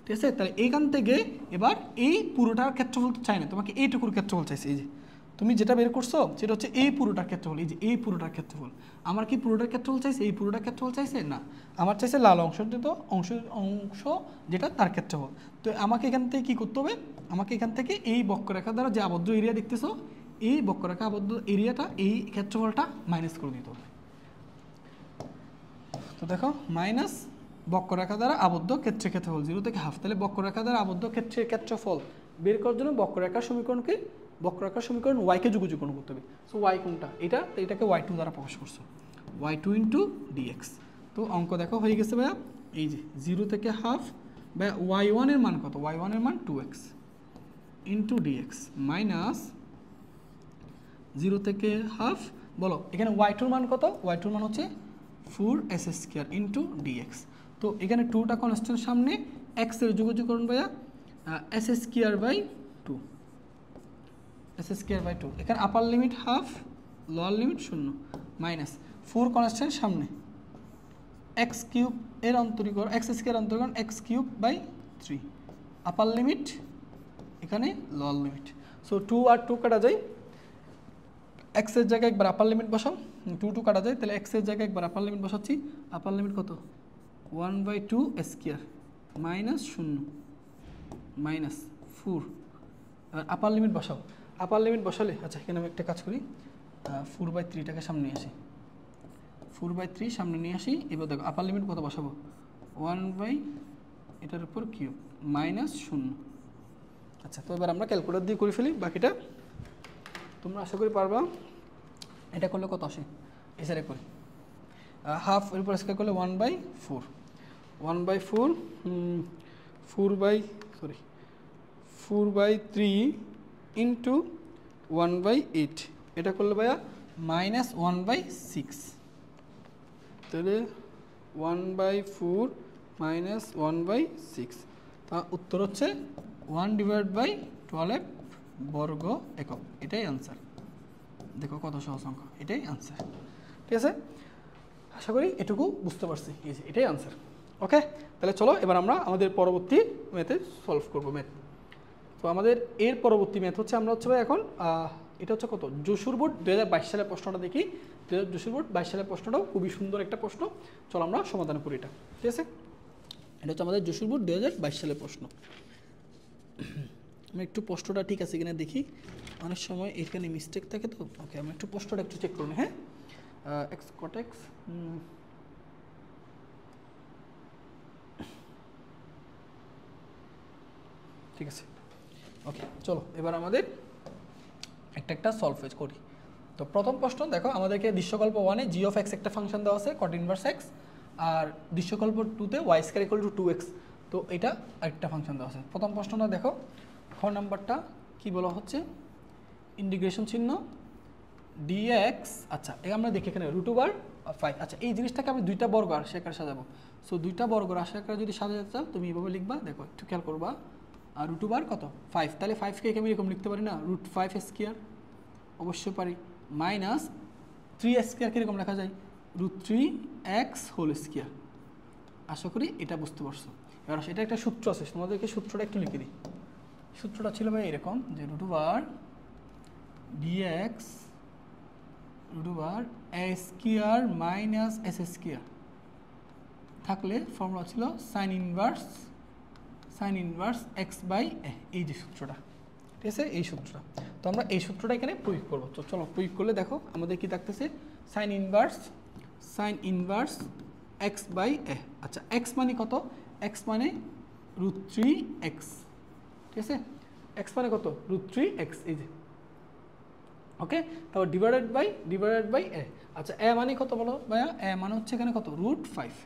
ঠিক আছে, তাহলে এইখান থেকে এবার এই পুরোটার ক্ষেত্রফল তো চাই না, তোমাকে এইটুকুর ক্ষেত্রফল চাইছে। এই যে তুমি যেটা বের করছো সেটা হচ্ছে এই পুরোটার ক্ষেত্রফল। এই যে এই পুরোটার ক্ষেত্রফল। আমার কি পুরোটার ক্ষেত্রফল চাইছে? এই পুরোটার ক্ষেত্রফল চাইছে না, আমার চাইছে লাল অংশ যেটা তার ক্ষেত্রফল। তো আমাকে এখান থেকে কি করতে হবে? আমাকে এখান থেকে এই বক্ররেখা দ্বারা যে আবদ্ধ এরিয়া দেখতেছো, এই বক্ররেখা আবদ্ধ এরিয়াটা এই ক্ষেত্রফলটা মাইনাস করে দিতে হবে। তো দেখো মাইনাস বক্ররেখা দ্বারা আবদ্ধ ক্ষেত্রের ক্ষেত্রফল 0 থেকে হাফ। তাহলে বক্ররেখা দ্বারা আবদ্ধ ক্ষেত্রের ক্ষেত্রফল বের করার জন্য বক্ররেখার সমীকরণ y-কে যুগযুগন করতে হবে। সো y কোনটা? এটা, তো এটাকে y2 দ্বারা প্রকাশ করছো, y2 ইন্টু dx। তো অঙ্ক দেখো হয়ে গেছে ভাইয়া। এই যে 0 থেকে হাফ, বা y1 এর মান কত? y1 এর মান 2x ইন্টু dx মাইনাস 0 থেকে হাফ। বলো এখানে y2 মান কত? y2 মান হচ্ছে 4s² ইন্টু dx। তো এখানে 2টা কনস্ট্যান্ট, সামনে x এর যুগযুগকরণ ভাইয়া s²/2, s²/2। এখানে upper limit half, lower limit 0, minus 4 constant, সামনে x³ এর অন্তরীকরণ, x² অন্তরীকরণ x³/3, আপার লিমিট, এখানে লোয়ার লিমিট। সো 2 আর 2 কাটা যায়, x এর জায়গায় একবার আপার লিমিট বসাও, 2 কাটা যায়। তাহলে x এর জায়গায় একবার আপার লিমিট বসাচ্ছি, আপার লিমিট কত? 1/2 স্কয়ার মাইনাস 0 মাইনাস 4। এবার আপার লিমিট বসাও। আপার লিমিট বসালে আচ্ছা এখানে আমি একটা কাজ করি, 4/3টাকে সামনে নিয়ে আসি, 4/3 সামনে নিয়ে আসি। এবার দেখো আপার লিমিট কত বসাবো, 1 এটার উপর কিউব মাইনাস 0। আচ্ছা তো এবার আমরা ক্যালকুলেটর দিয়ে করে ফেলি বাকিটা, তোমরা আশা করি পারবা। এটা করলে কত আসে, এই সাইডে করি, হাফ এর উপর স্কয়ার করলে 1/4, 1/4 4/3 ইন্টু 1/8, এটা করলে ভাইয়া মাইনাস 1/6। তাহলে 1/4 মাইনাস 1/6, তা উত্তর হচ্ছে 1/12 বর্গ একক। এটাই আনসার। দেখো কত সহজ অঙ্ক, এটাই আনসার। ঠিক আছে, আশা করি এটুকু বুঝতে পারছি, এটাই আনসার। ওকে, তাহলে চলো এবার আমরা আমাদের পরবর্তী ম্যাথে সলভ করবো ম্যাথ। তো আমাদের এর পরবর্তী ম্যাথ হচ্ছে আমরা হচ্ছে ভাই এখন এটা হচ্ছে কত, যশোর বোর্ড 2022 সালের প্রশ্নটা দেখি। যশোর বোর্ড 22 সালের প্রশ্নটাও খুবই সুন্দর একটা প্রশ্ন, চলো আমরা সমাধান করি এটা। ঠিক আছে, এটা হচ্ছে আমাদের যশোর বোর্ড 2022 সালের প্রশ্ন। আমি একটু প্রশ্নটা ঠিক আছে কিনা দেখি, অনেক সময় এখানে মিস্টেক থাকে তো। ওকে, আমি একটু প্রশ্নটা একটু চেক করুন। হ্যাঁ, এক্স কট এক্স, ঠিক আছে। ওকে, চলো এবার আমাদের একটা সলভ করি। তো প্রথম প্রশ্ন দেখো, আমাদেরকে দৃশ্যকল্প 1-এ জি অফ এক্স একটা ফাংশন দেওয়া আছে কট ইনভার্স এক্স, আর দৃশ্যকল্প 2-তে y square equal to 2x, তো এটা আরেকটা ফাংশন দেওয়া আছে। প্রথম প্রশ্নটা দেখো, খ নাম্বারটা কি বলা হচ্ছে, ইন্টিগ্রেশন চিহ্ন dx। আচ্ছা আমরা দেখি এখানে √5। আচ্ছা এই জিনিসটাকে আমি দুইটা বর্গ রাশি আকারে সাজাবো। সো দুইটা বর্গ রাশি আকারে যদি সাজাতে চাও তুমি এভাবে লিখবা, দেখো একটু খেয়াল করবা। আর √5 কত 5, তাহলে 5কে আমি এরকম লিখতে পারি না, √5 স্কয়ার, অবশ্যই পারি, মাইনাস 3 স্কয়ার কীরকম লেখা যায়, √3x হোল স্কয়ার। আশা করি এটা বুঝতে পারছো। এবার এটা একটা সূত্র আছে, তোমাদেরকে সূত্রটা একটু লিখে দিই। সূত্রটা ছিল ভাই এরকম যে √dx √a square minus s square থাকলে ফর্মুলা ছিল সাইন ইনভার্স x/a, এই যে সূত্রটা। ঠিক আছে, এই সূত্রটা। তো আমরা এই সূত্রটা এখানে প্রয়োগ করবো। তো চলো প্রয়োগ করলে দেখো আমাদের কি থাকতেছে, সাইন ইনভার্স x/a। আচ্ছা x মানে কত, x মানে √3x। ঠিক আছে, x মানে কত, √3x, এই যে। ওকে, তারপর ডিভাইডেড বাই a। আচ্ছা a মানে কত বলো ভাইয়া, a মানে হচ্ছে এখানে কত, √5।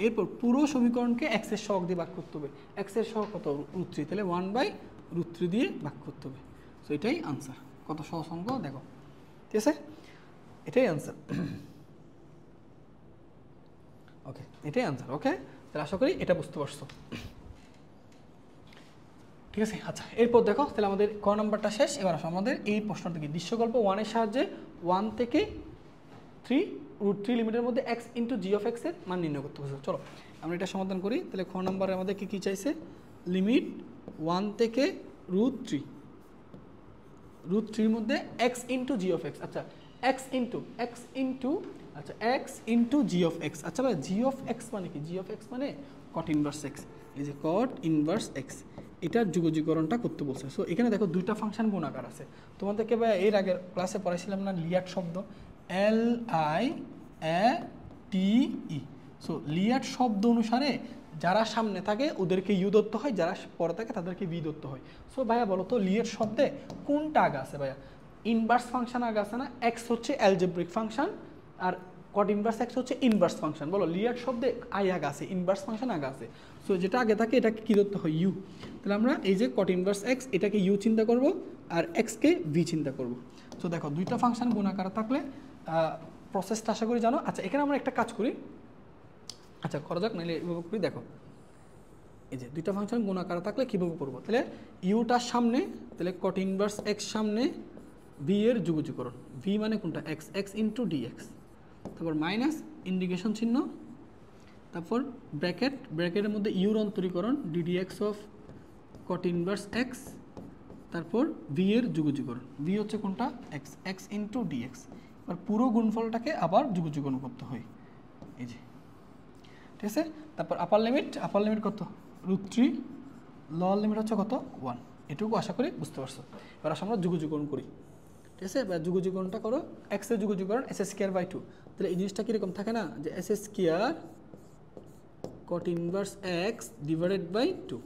এরপর পুরো সমীকরণকে x এর সহগ দিয়ে ভাগ করতে হবে। x এর সহগ কত, √3, তাহলে 1/√3 দিয়ে ভাগ করতে হবে। সো এটাই আনসার। কত সহজ অঙ্ক দেখো। ঠিক আছে, এটাই আনসার। ওকে, এটাই আনসার। ওকে, তাহলে আশা করি এটা বুঝতে পারছো। ঠিক আছে, আচ্ছা এরপর দেখো তাহলে আমাদের ক নাম্বারটা শেষ। এবার আসো আমাদের এই প্রশ্নটা কি, দৃশ্যকল্প 1-এর সাহায্যে 1 থেকে 3√3 লিমিটের মধ্যে x into G of x এর মান নির্ণয় করতে হবে। চলো আমরা এটা সমাধান করি। তাহলে খ নাম্বারে আমাদের কি চাইছে, লিমিট 1 থেকে √3 মধ্যে x into G of x. আচ্ছা x into G of x. আচ্ছা ভাই জি অফ এক্স মানে কি, জি অফ এক্স মানে কট ইনভার্স এক্স, এই যে কট ইনভার্স এক্স, এটার যুগজীকরণটা করতে বলছে। সো এখানে দেখো দুইটা ফাংশন গুণাকার আছে। তোমাদেরকে ভাই এর আগের ক্লাসে পড়াইছিলাম না লিয়াট শব্দ, LIATE। সো লিয়াট শব্দ অনুসারে যারা সামনে থাকে ওদেরকে ইউ ধরতে হয়, যারা পরে থাকে তাদেরকে বি ধরতে হয়। সো ভাইয়া বলো তো লিয়াট শব্দে কোনটা আগে আছে ভাইয়া, ইনভার্স ফাংশন আগে আছে না, এক্স হচ্ছে অ্যালজেব্রিক ফাংশন আর কট ইনভার্স এক্স হচ্ছে ইনভার্স ফাংশন। বলো লিয়াট শব্দে আই আগে আছে, ইনভার্স ফাংশন আগে আছে। সো যেটা আগে থাকে এটাকে কী ধরতে হয়, ইউ। তাহলে আমরা এই যে কট ইনভার্স এক্স এটাকে ইউ চিন্তা করব আর এক্সকে ভি চিন্তা করব। তো দেখো দুইটা ফাংশন গুণাকার থাকলে প্রসেসটা আশা করি জানো। আচ্ছা এখানে আমরা একটা কাজ করি, আচ্ছা করা যাক, নাহলে এভাবে করি। দেখো এই যে দুইটা ফাংশন গুণাকার থাকলে কীভাবে করবো, তাহলে ইউটার সামনে, তাহলে কট ইনভার্স এক্স সামনে, ভি এর যুগজীকরণ, ভি মানে কোনটা, এক্স ইন্টু ডিএক্স, তারপর মাইনাস ইন্টিগ্রেশন চিহ্ন, তারপর ব্র্যাকেটের মধ্যে ইউর অন্তরীকরণ d dx of cot inverse x, তারপর ভি এর যুগজীকরণ, ভি হচ্ছে কোনটা, এক্স ইন্টু ডিএক্স। এবার পুরো গুণফলটাকে আবার যুগজীকরণ করতে হয়, এই যে। ঠিক আছে। তারপর আপার লিমিট কত √3, লোয়ার লিমিট হচ্ছে কত 1। এটুকু আশা করি বুঝতে পারছো। এবার আসলে আমরা যুগযুগকরণ করি, ঠিক আছে। এবার যুগযুগকরণটা করো, এক্স এর যুগযুগকরণ s²/2, তাহলে এই জিনিসটা কীরকম থাকে না, যে s² cot inverse x divided by 2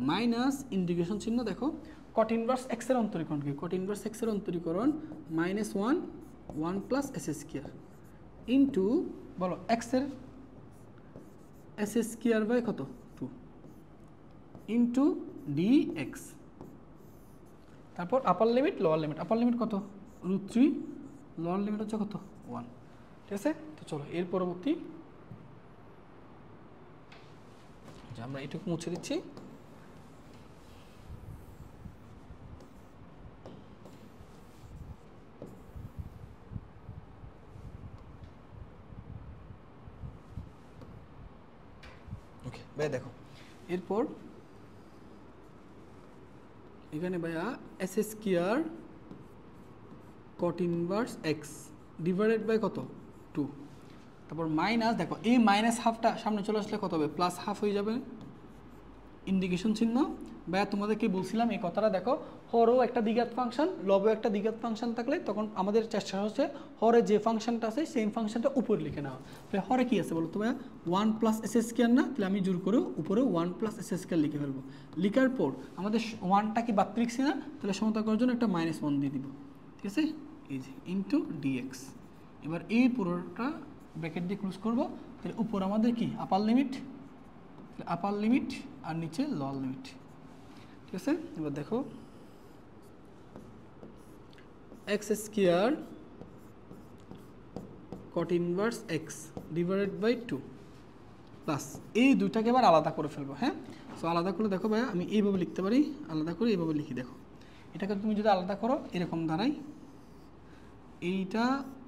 minus integration চিহ্ন, দেখো cot ইনভার্স এক্স এর অন্তরীকরণ কি, cot ইনভার্স এক্স এর অন্তরীকরণ -1 1 প্লাস s² ইন্টু বলো এক্স এর s² কত 2 ইন্টু dx। তারপর আপার লিমিট লোয়ার লিমিট কত √3, লোয়ার লিমিট হচ্ছে কত 1, ঠিক আছে। তো চলো এর পরবর্তী যে আমরা এটুকু মুছে দিচ্ছি। ওকে ভাই দেখো এরপর এখানে ভাইয়া s² cot inverse x divided by কত 2, তারপর মাইনাস, দেখো এই মাইনাস হাফটা সামনে চলে আসলে কত হবে প্লাস হাফ হয়ে যাবে, ইন্ডিকেশন চিহ্ন। ভাইয়া তোমাদেরকে বলছিলাম এই কথাটা, দেখো হরও একটা দ্বিঘাত ফাংশন, লবও একটা দ্বিঘাত ফাংশন থাকলে তখন আমাদের চেষ্টা হচ্ছে হরে যে ফাংশনটা আছে সেই ফাংশনটা উপরে লিখে নেওয়া। তাহলে হরে কি আছে বলো তো ভাইয়া 1 প্লাস s² না, তাহলে আমি জোর করেও উপরে 1 প্লাস s² লিখে ফেলবো। লিখার পর আমাদের 1টা কি বাদ লিখছি না, তাহলে সমতা করার জন্য একটা -1 দিয়ে দিব, ঠিক আছে, এই যে ইন্টু dx। এবার এই পুরোটা ব্র্যাকেট দিয়ে ক্লোজ করবো, তাহলে উপর আমাদের কি আপার লিমিট আর নিচে লোয়ার লিমিট, ঠিক আছে। এবার দেখো x² cot inverse x divided by 2 plus এই দুইটাকে এবার আলাদা করে ফেলবো। হ্যাঁ, সো আলাদা করে দেখো ভাইয়া আমি এইভাবে লিখতে পারি, আলাদা করে এইভাবে লিখি। দেখো এটাকে তুমি যদি আলাদা করো এরকম দাঁড়াই, এইটা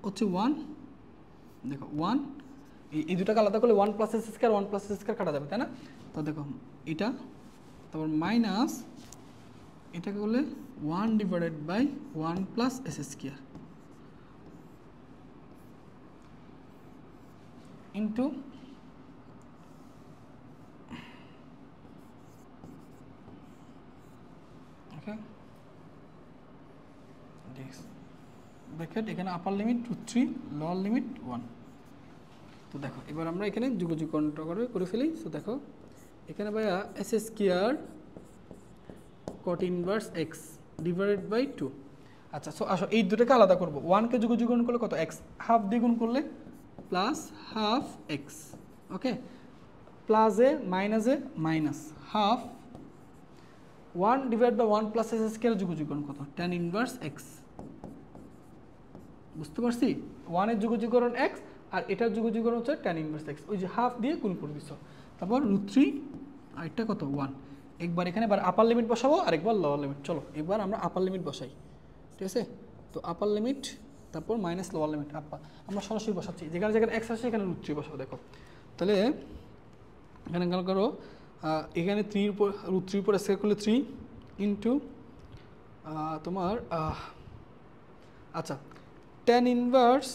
হচ্ছে 1, দেখো 1, এই দুটাকে আলাদা করলে 1 প্লাস s² কাটা যাবে, তাই না। তো দেখো এটা, তারপর মাইনাস এটাকে করলে 1 divided by 1 plus s² into okay dx bracket, এখানে আপার লিমিট √3, লোয়ার লিমিট 1। তো দেখো এবার আমরা এখানে যুগযুগকরণটা করে ফেলি। তো দেখো এখানে ভাইয়া s² cot inverse x divided by 2। আচ্ছা, সো আসো এই দুটোকে আলাদা করবো। 1কে যুগযুগকরণ করলে কত এক্স, হাফ দিয়ে গুণ করলে প্লাস হাফ এক্স, ওকে, প্লাসে minus half 1 divide by 1 plus s² যুগযুগকরণ কত tan ইনভার্স এক্স। বুঝতে পারছি, 1 এর যুগযুগকরণ এক্স আর এটার যুগযুগকরণ হচ্ছে tan ইনভার্স এক্স, ওই যে হাফ দিয়ে গুণ করে দিছো। তারপর √3 আর এটা কত 1, একবার এখানে এবার আপার লিমিট বসাবো আর একবার লোয়ার লিমিট। চলো এবার আমরা আপার লিমিট বসাই, ঠিক আছে। তো আপার লিমিট তারপর মাইনাস লোয়ার লিমিট, আমরা সরাসরি বসাচ্ছি, যেখানে এক্স আসে এখানে √3 বসাবো। দেখো তাহলে এখানে গেল করো, এখানে 3 উপর √3 উপর স্কয়ার করলে 3 ইন্টু তোমার আচ্ছা tan ইনভার্স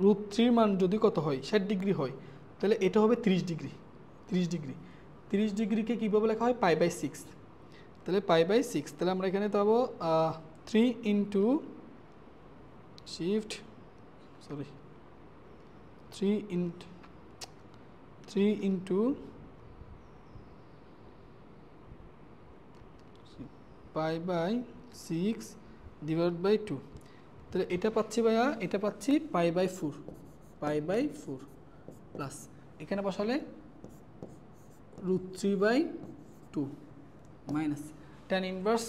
√3 মান যদি কত হয় 60 ডিগ্রি হয়, তাহলে এটা হবে 30 ডিগ্রি। 30 ডিগ্রিকে কীভাবে লেখা হয় π/6, তাহলে π/6, তাহলে আমরা এখানে পাবো 3 into shift 3 into π/6 divide by 2, তাহলে এটা পাচ্ছি ভাইয়া, এটা পাচ্ছি π/4 প্লাস এখানে বসালে √3/2 মাইনাস tan ইনভার্স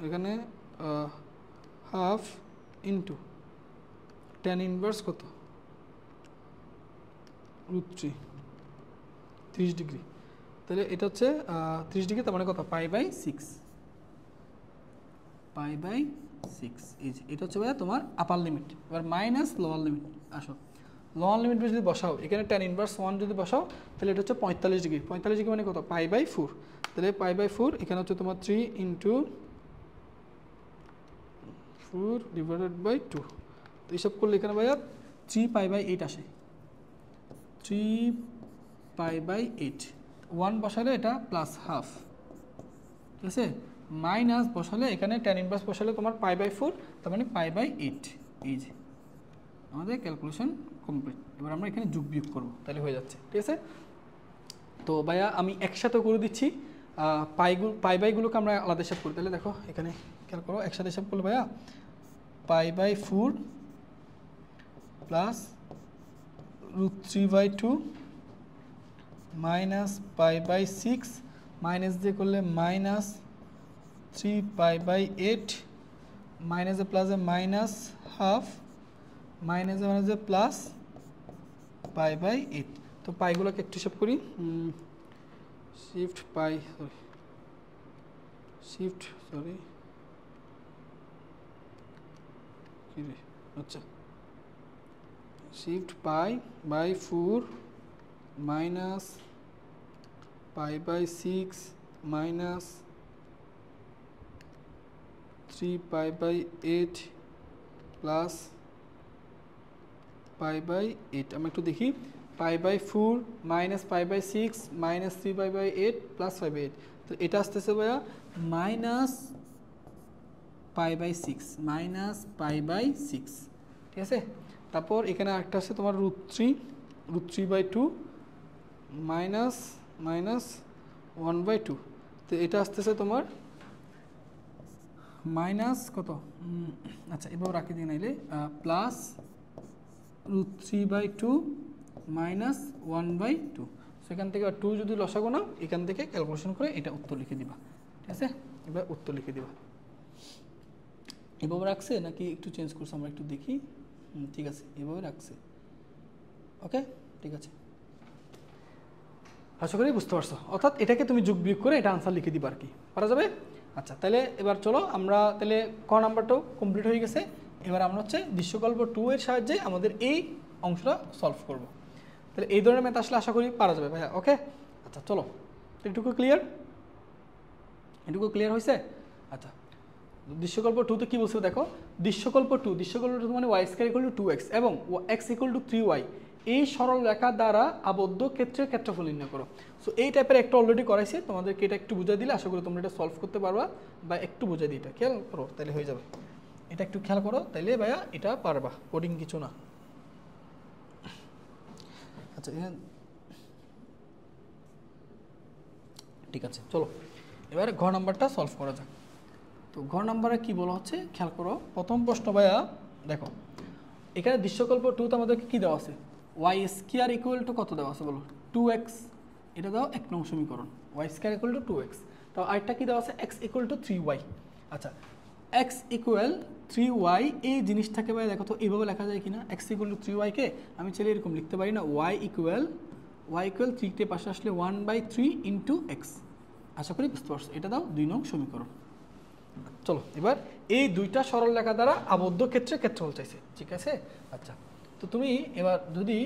এখানে হাফ ইন্টু tan ইনভার্স কত √3 30 ডিগ্রি, তাহলে এটা হচ্ছে 30 ডিগ্রি, তার মানে কত π/6 এই যে এটা হচ্ছে ভাইয়া তোমার আপার লিমিট। এবার মাইনাস লোয়ার লিমিট, আসো লোয়ার লিমিট যদি বসাও এখানে tan ইনভার্স 1 যদি বসাও তাহলে এটা হচ্ছে 45 ডিগ্রি। 45 ডিগ্রি মানে কত π/4, তাহলে π/4 এখানে হচ্ছে তোমার 3 ইন্টু 4 ডিভাইডেড বাই 2। তো এইসব করলে এখানে ভাইয়া 3π/8 আসে, 3π/8, 1 বসালে এটা +½ ঠিক আছে, মাইনাস বসালে এখানে tan ইনভার্স বসালে তোমার π/4, তার মানে π/8। এই যে আমাদের ক্যালকুলেশন কমপ্লিট। এবার আমরা এখানে যোগ বিয়োগ করবো, তাহলে হয়ে যাচ্ছে ঠিক আছে। তো ভাইয়া আমি একসাথে করে দিচ্ছি, পাই/গুলোকে আমরা আলাদা হিসাব করি। তাহলে দেখো এখানে খেয়াল করো, একসাথে হিসাব করলে ভাইয়া π/4 প্লাস √3/2 মাইনাস π/6 মাইনাস দিয়ে করলে মাইনাস 3π/8 মাইনাসে প্লাসে -½ মাইনাসে মাইনাসে প্লাস π/8। তো পাইগুলোকে একটু হিসাব করি, আচ্ছা শিফট π/4 মাইনাস π/6 মাইনাস 3π/8 প্লাস π/8। আমরা একটু দেখি, π/4 মাইনাস π/6 মাইনাস 3π/8 প্লাস π/8, তো এটা আসতেছে ভাইয়া মাইনাস π/6 মাইনাস π/6 ঠিক আছে। তারপর এখানে আরেকটা আছে তোমার √3/2 মাইনাস মাইনাস 1/2, তো এটা আসতেছে তোমার মাইনাস কত, আচ্ছা এবার রাখি দিই নাইলে প্লাস √3/2 মাইনাস 1/2। সেখান থেকে 2 যদি লসাগু নাও, এখান থেকে ক্যালকুলেশন করে এটা উত্তর লিখে দিবা ঠিক আছে। এবার উত্তর লিখে দিবা। এভাবে রাখছে নাকি একটু চেঞ্জ করছে আমরা একটু দেখি, ঠিক আছে এভাবে রাখছে, ওকে ঠিক আছে। আশা করি বুঝতে পারছো, অর্থাৎ এটাকে তুমি যোগ বিয়োগ করে এটা আনসার লিখে দিবা আর কি, পারা যাবে। আচ্ছা তাহলে এবার চলো আমরা তাহলে ক নাম্বারটাও কমপ্লিট হয়ে গেছে। এবার আমরা হচ্ছে দৃশ্যকল্প 2 এর সাহায্যে আমাদের এই অংশটা সলভ করব। তাহলে এই ধরনের ম্যাথ আসলে আশা করি পারা যাবে ভাইয়া, ওকে। আচ্ছা চলো, এটুকু ক্লিয়ার, এটুকু ক্লিয়ার হয়েছে। আচ্ছা দৃশ্যকল্প 2তে কি বলছে দেখো, দৃশ্যকল্প 2 মানে y² = 2x এবং x = 3y, এই সরল রেখা দ্বারা আবদ্ধ ক্ষেত্রের ক্ষেত্রফল নির্ণয় করো। সো এই টাইপের একটা অলরেডি করাইছে, তোমাদেরকে এটা একটু বুঝাই দিলে আশা করি তোমরা এটা সলভ করতে পারবা, বা একটু বুঝাই দিই, এটা খেয়াল করো তাহলে হয়ে যাবে। এটা একটু খেয়াল করো তাইলে ভাইয়া এটা পারবা, কোডিং কিছু না। আচ্ছা ঠিক আছে চলো এবার ঘ নাম্বারটা সলভ করা যাক। তো ঘ নাম্বারে কি বলা হচ্ছে খেয়াল করো, প্রথম প্রশ্ন ভাইয়া দেখো, এখানে দৃশ্যকল্প 2তে আমাদেরকে কি দেওয়া আছে, y² = কত দেওয়া আছে বলো, 2x, এটা দাও 1 নং সমীকরণ, y² = 2x। তো আরেকটা কি দেওয়া আছে, x = 3y। আচ্ছা x = 3y, এই জিনিসটাকে ভাই দেখো তো এইভাবে লেখা যায় কিনা, x = 3y কে আমি চাইলে এরকম লিখতে পারি না, y = 3 কে পাশে আসলে 1/3 × x। আশা করি বুঝতে পারছো, এটা দাও 2 নং সমীকরণ। চলো এবার এই দুইটা সরল রেখা দ্বারা আবদ্ধ ক্ষেত্রে ক্ষেত্রফল চাইছে, ঠিক আছে। আচ্ছা তো তুমি এবার যদি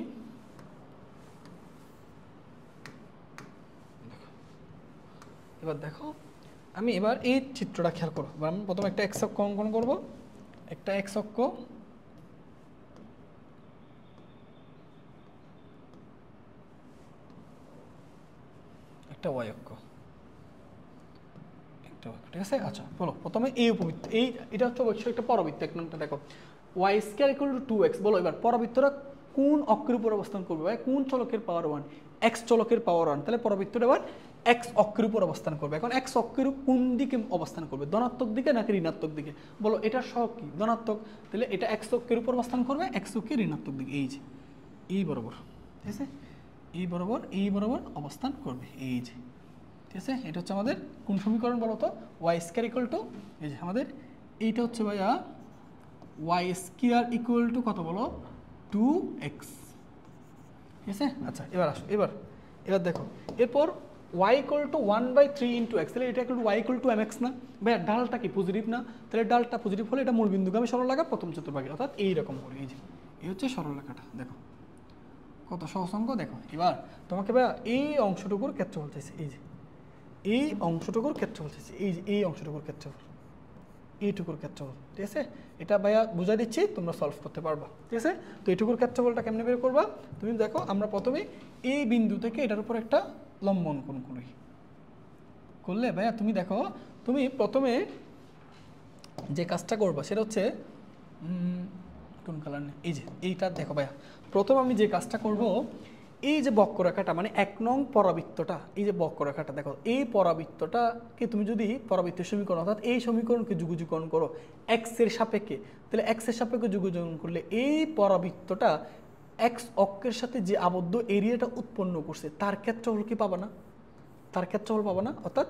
এবার দেখো, আমি এবার এই চিত্রটা খেয়াল করো, আমি প্রথমে একটা এক্স অক্ষ অঙ্কন করব, একটা এক্স অক্ষ, একটা ওয়াই অক্ষ, ঠিক আছে। আচ্ছা বলো প্রথমে এই উপবৃত্ত, এটা হচ্ছে অবশ্যই একটা পরবৃত্ত, এক নম্বরটা দেখো y² = 2x। বলো এবার পরবৃত্তটা কোন অক্ষের উপর অবস্থান করবে, ভাই কোন চলকের পাওয়ার 1, x চলকের পাওয়ার 1, তাহলে পরবৃত্তটা এবার x অক্ষের উপর অবস্থান করবে। এখন x অক্ষের কোন দিকে অবস্থান করবে, ধনাত্মক দিকে নাকি ঋণাত্মক দিকে, বলো এটার সহগ কি ধনাত্মক, তাহলে এটা x অক্ষের উপর অবস্থান করবে, x অক্ষের ঋণাত্মক দিকে, এই যে এই বরাবর, ঠিক আছে, এই বরাবর অবস্থান করবে, এই যে ঠিক আছে। এটা হচ্ছে আমাদের কোন সমীকরণ বলো তো, y² = এই যে আমাদের এইটা হচ্ছে ভাইয়া y² = কত বলো, 2x, ঠিক আছে। আচ্ছা এবার আসো, এবার দেখো, এরপর y = 1/3 × x, তাহলে এটা y = mx না ভাইয়া, ডালটা কি পজিটিভ না, তাহলে ডালটা পজিটিভ হলে এটা মূল বিন্দুগামী সরলরেখা প্রথম চতুর্ভাগে, অর্থাৎ এইরকম করে, এই যে এই হচ্ছে সরলরেখাটা, দেখো কত সহজ অঙ্ক। দেখো এবার তোমাকে ভাইয়া এই অংশটুকুর ক্ষেত্রফল চাইছে, এই যে এই অংশটুকুর ক্ষেত্রফল চাইছে, এই যে এই অংশটুকুর ক্ষেত্রফল, এইটুকুর ক্ষেত্রফল, ঠিক আছে? এটা ভাইয়া বুঝাই দিচ্ছি, তোমরা সলভ করতে পারবা, ঠিক আছে? তো এইটুকুর ক্ষেত্রফলটা কেমনে বের করবা? তুমি দেখো, আমরা প্রথমে এই বিন্দু থেকে এটার উপর একটা লম্ব অঙ্কন করি। করলে ভাইয়া তুমি দেখো, তুমি প্রথমে যে কাজটা করবা সেটা হচ্ছে কোন কালার নেই, এই যে এইটা দেখো ভাইয়া, প্রথম আমি যে কাজটা করব, এই যে বক্ররেখাটা মানে 1 নং পরাবৃত্তটা, এই যে বক্ররেখাটা দেখো, এই পরাবৃত্তটাকে তুমি যদি পরাবৃত্তের সমীকরণ অর্থাৎ এই সমীকরণকে যুগযুগকরণ করো এক্স এর সাপেক্ষে, তাহলে এক্স এর সাপেক্ষে যুগযুগকরণ করলে এই পরাবৃত্তটা এক্স অক্ষের সাথে যে আবদ্ধ এরিয়াটা উৎপন্ন করছে তার ক্ষেত্রফল কি পাবা না? তার ক্ষেত্রফল পাবা না? অর্থাৎ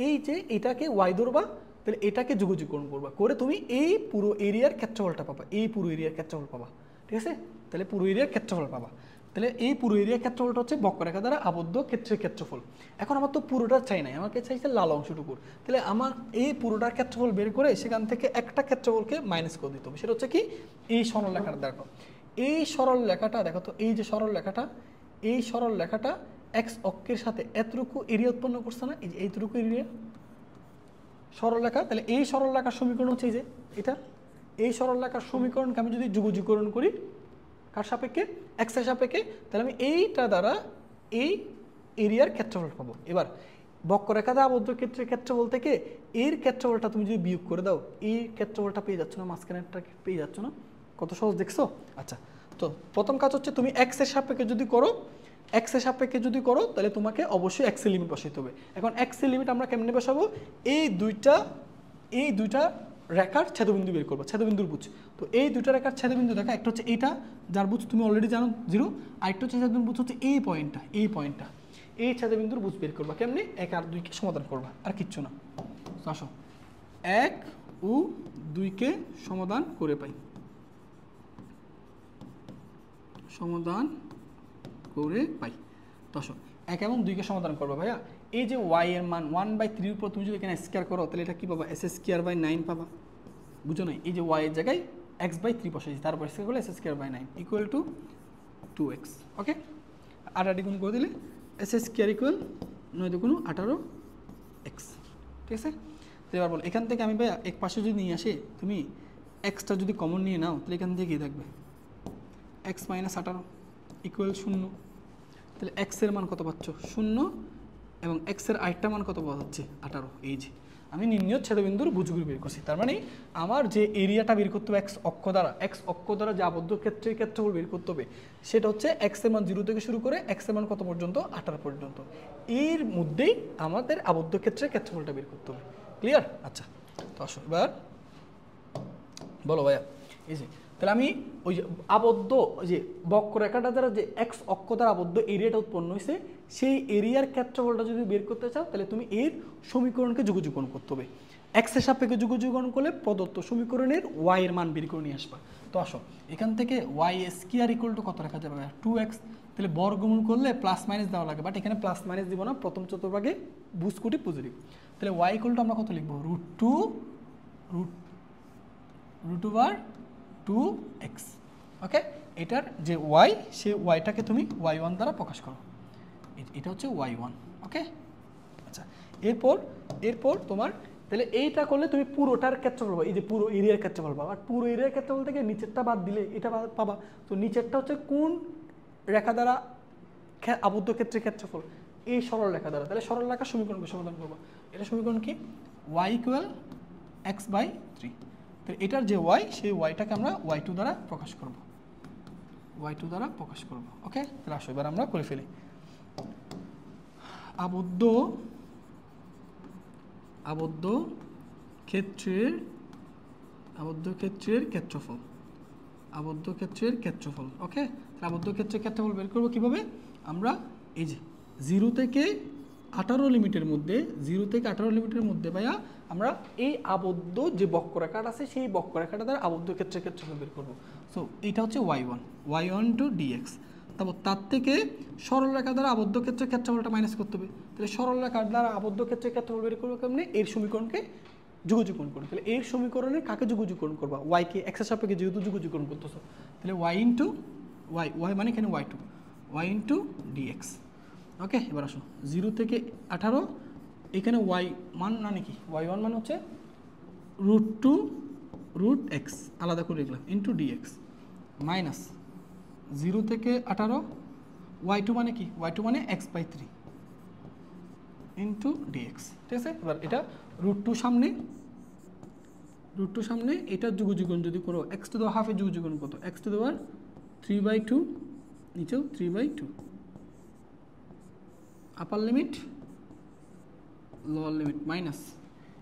এই যে এটাকে ওয়াই ধরবা, তাহলে এটাকে যুগযুগকরণ করবা, করে তুমি এই পুরো এরিয়ার ক্ষেত্রফলটা পাবা, এই পুরো এরিয়ার ক্ষেত্রফল পাবা, ঠিক আছে? তাহলে পুরো এরিয়ার ক্ষেত্রফল পাবা। তাহলে এই পুরো এরিয়ার ক্ষেত্রফলটা হচ্ছে বক্ররেখা দ্বারা আবদ্ধ ক্ষেত্রের ক্ষেত্রফল। এখন আমার তো পুরোটা চাই নাই, আমাকে চাইছে লাল অংশটুকুর। তাহলে আমার এই পুরোটার ক্ষেত্রফল বের করে সেখান থেকে একটা ক্ষেত্রফলকে মাইনাস করে দিতে হবে, সেটা হচ্ছে কি এই সরল রেখাটা। দেখো এই সরল রেখাটা, দেখো তো এই যে সরল রেখাটা, এই সরল রেখাটা এক্স অক্ষের সাথে এতটুকু এরিয়া উৎপন্ন করছে না, এই যে এইটুকু এরিয়া সরল রেখা। তাহলে এই সরল রেখার সমীকরণ হচ্ছে এই যে এটা, এই সরল রেখার সমীকরণকে আমি যদি যুগযুগকরণ করি কার সাপেক্ষে? এক্স এর সাপেক্ষে, তাহলে আমি এইটা দ্বারা এই এরিয়ার ক্ষেত্রফল পাবো। এবার বক্ররেখা দ্বারা আবদ্ধ ক্ষেত্রের ক্ষেত্রফল থেকে এর ক্ষেত্রফলটা তুমি যদি বিয়োগ করে দাও, এই ক্ষেত্রফলটা পেয়ে যাচ্ছ না, মাঝখানেরটা পেয়ে যাচ্ছ না, কত সহজ দেখছো? আচ্ছা, তো প্রথম কাজ হচ্ছে তুমি এক্স এর সাপেক্ষে যদি করো, এক্স এর সাপেক্ষে যদি করো তাহলে তোমাকে অবশ্যই এক্স এর লিমিট বসাইতে হবে। এখন এক্স এর লিমিট আমরা কেমনে বসাবো? এই দুইটা রেখার ছেদবিন্দু বের করবো, ছেদবিন্দুর বুঝ। তো এই দুইটা রেখার ছেদবিন্দু দেখা, একটা হচ্ছে এইটা যার বুঝ তুমি অলরেডি জানো 0, আরেকটা হচ্ছে ছেদবিন্দুর বুঝ হচ্ছে এই পয়েন্টটা, এই পয়েন্টটা, এই ছেদবিন্দুর বুঝ বের করবা কেমনে? 1 আর 2 কে সমাধান করবা, আর কিচ্ছু না। তো আসো 1 ও 2 কে সমাধান করে পাই, সমাধান করে পাই। তো আসো 1 এবং 2 কে সমাধান করবো ভাইয়া। এই যে y এর মান 1/3 উপর তুমি যদি এখানে স্কয়ার করো তাহলে এটা কি পাবা? s²/9 পাবা, বুঝো নাই? এই যে y এর জায়গায় x/3 বসাইছি, তারপর স্কয়ার করলে s²/9 ইকুয়াল টু 2x। ওকে, 8 গুণ করে দিলে s² ইকুয়াল 9 × 18x, ঠিক আছে? তো এবার বল, এখান থেকে আমি ভাইয়া এক পাশে যদি নিয়ে আসি, তুমি এক্সটা যদি কমন নিয়ে নাও তাহলে এখান থেকে কি থাকবে? x - 18 equal 0। তাহলে এক্স এর মান কত পাচ্ছ? 0, এবং এক্স এর আরেকটা মান কত পাওয়া যাচ্ছে? 18। এই যে আমি নির্ণয় ছেদবিন্দুর বুঝগুলি বের করছি, তার মানে আমার যে এরিয়াটা বের করতে হবে এক্স অক্ষ দ্বারা যে আবদ্ধ ক্ষেত্রের ক্ষেত্রফল বের করতে হবে সেটা হচ্ছে এক্স এর মান 0 থেকে শুরু করে এক্স এর মান কত পর্যন্ত? 18 পর্যন্ত। এর মধ্যেই আমাদের আবদ্ধ ক্ষেত্রের ক্ষেত্রফলটা বের করতে হবে। ক্লিয়ার? আচ্ছা, তো আসো এবার বলো ভাইয়া, এই যে তাহলে আমি ওই যে আবদ্ধ ওই যে বক্ররেখাটা দ্বারা যে এক্স অক্ষ দ্বারা আবদ্ধ এরিয়াটা উৎপন্ন হয়েছে সেই এরিয়ার ক্ষেত্রফলটা যদি বের করতে চাও তাহলে তুমি এর সমীকরণকে যুগযুগকরণ করতে হবে। এক্স এর সাপেক্ষে যুগযুগকরণ করলে প্রদত্ত সমীকরণের ওয়াই এর মান বের করে নিয়ে আসবা। তো আসো এখান থেকে y² ইকুয়াল টু কত রাখা যাবে? 2x। তাহলে বর্গমূল করলে প্লাস মাইনাস দেওয়া লাগে, বাট এখানে প্লাস মাইনাস দিব না, প্রথম চতুর্ভাগে বুঝকুটি পজিটিভ। তাহলে y ইকুয়াল টু আমরা কত লিখবো? √2x। ওকে, এটার যে y সেই yটাকে তুমি y1 দ্বারা প্রকাশ করো, এটা হচ্ছে y1। ওকে, আচ্ছা, এরপর তোমার তাহলে এইটা করলে তুমি পুরোটার ক্ষেত্রফল পাবা, এই যে পুরো এরিয়ার ক্ষেত্রফল পাবা। আর পুরো এরিয়ার ক্ষেত্রফল থেকে নিচেরটা বাদ দিলে এটা পাবা। তো নিচেরটা হচ্ছে কোন রেখা দ্বারা আবদ্ধ ক্ষেত্রের ক্ষেত্রফল? এই সরল রেখা দ্বারা। তাহলে সরল রেখার সমীকরণকে সমাধান করবো। এটা সমীকরণ কি? y equal x/3। তাহলে এটার যে y সেই yটাকে আমরা y2 দ্বারা প্রকাশ করব, y2 দ্বারা প্রকাশ করব। ওকে, তাহলে আসো এবার আমরা করে ফেলি। আবদ্ধ ক্ষেত্রের ক্ষেত্রফল, ওকে, আবদ্ধ ক্ষেত্রের ক্ষেত্রফল বের করবো কিভাবে? আমরা এই যে 0 থেকে 18 লিমিটের মধ্যে ভাইয়া আমরা এই আবদ্ধ যে বক্ররেখাটা আছে সেই বক্ররেখাটা দ্বারা আবদ্ধ ক্ষেত্রের ক্ষেত্রফল বের করবো। সো এটা হচ্ছে y1 টু dx। তারপর তার থেকে সরল রেখা দ্বারা আবদ্ধ ক্ষেত্রের ক্ষেত্রফলটা মাইনাস করতে হবে। তাহলে সরল রেখার দ্বারা আবদ্ধ ক্ষেত্রের ক্ষেত্রফল বের করবো কেমনে? এর সমীকরণকে যুগযুগকরণ করবে। তাহলে এর সমীকরণে কাকে যুগযুগকরণ করবা? y কে, এক্স এর সাপেক্ষে যেহেতু যুগযুগকরণ করতেছো, তাহলে y ইন্টু y মানে এখানে y ইন্টু dx। ওকে, এবার আসো 0 থেকে 18, এখানে y মান না নাকি y1 মান হচ্ছে √2 √x আলাদা করে লিখলাম ইন্টু ডিএক্স মাইনাস 0 থেকে 18 y2 মানে কি y2 মানে x/3 ইন্টু ডিএক্স ঠিক আছে। এবার এটা √2 সামনে এটা যুগযুগন যদি করো x টু দি হাফে যুগযুগন কত x টু দি পাওয়ার 3/2 নিচেও 3/2 আপার লিমিট লোয়ার লিমিট মাইনাস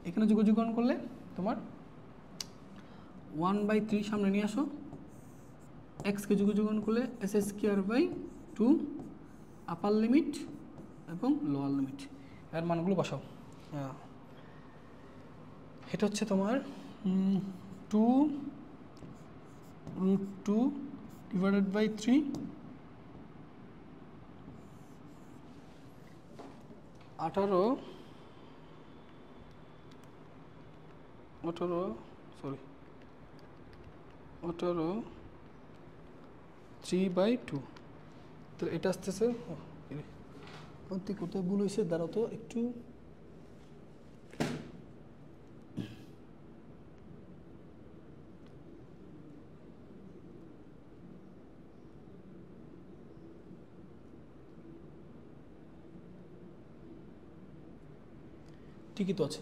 এখানে যুগযুগন করলে তোমার 1/3 সামনে নিয়ে আসো x কে যুগযুগন করলে s²/2 আপার লিমিট এবং লোয়ার লিমিট এর মানগুলো বসাও। এটা হচ্ছে তোমার 2√2 ডিভাইডেড বাই 3 18 3/2 তো এটা আসতেছে কোথায় ভুল হয়েছে দাঁড়াও তো একটু ঠিকই তো আছে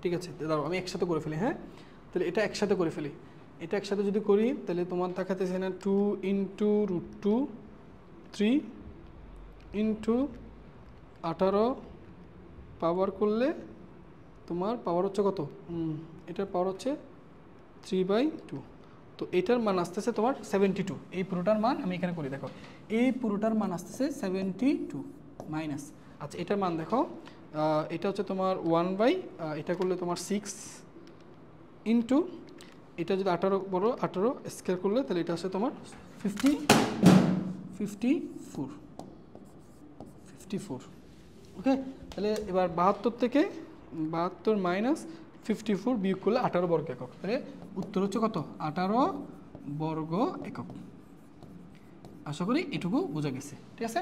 ঠিক আছে দাঁড়াও আমি একসাথে করে ফেলি হ্যাঁ তাহলে এটা একসাথে করে ফেলি এটা একসাথে যদি করি তাহলে তোমার দেখাতেছে না 2 ইন্টু √2 3 ইন্টু 18 পাওয়ার করলে তোমার পাওয়ার হচ্ছে কত এটার পাওয়ার হচ্ছে 3/2 তো এটার মান আসতেছে তোমার 72 এই পুরোটার মান আমি এখানে করি দেখো এই পুরোটার মান আসতেছে 72 মাইনাস আচ্ছা এটার মান দেখো এটা হচ্ছে তোমার 1 এটা করলে তোমার 6 ইন্টু এটা যদি 18 বড় 18 স্কয়ার করলে তাহলে এটা আসে তোমার 54 ওকে তাহলে এবার 72 থেকে 72 মাইনাস 54 বিয়োগ করলে 18 বর্গ একক তাহলে উত্তর হচ্ছে কত 18 বর্গ একক। আশা করি এটুকু বোঝা গেছে ঠিক আছে।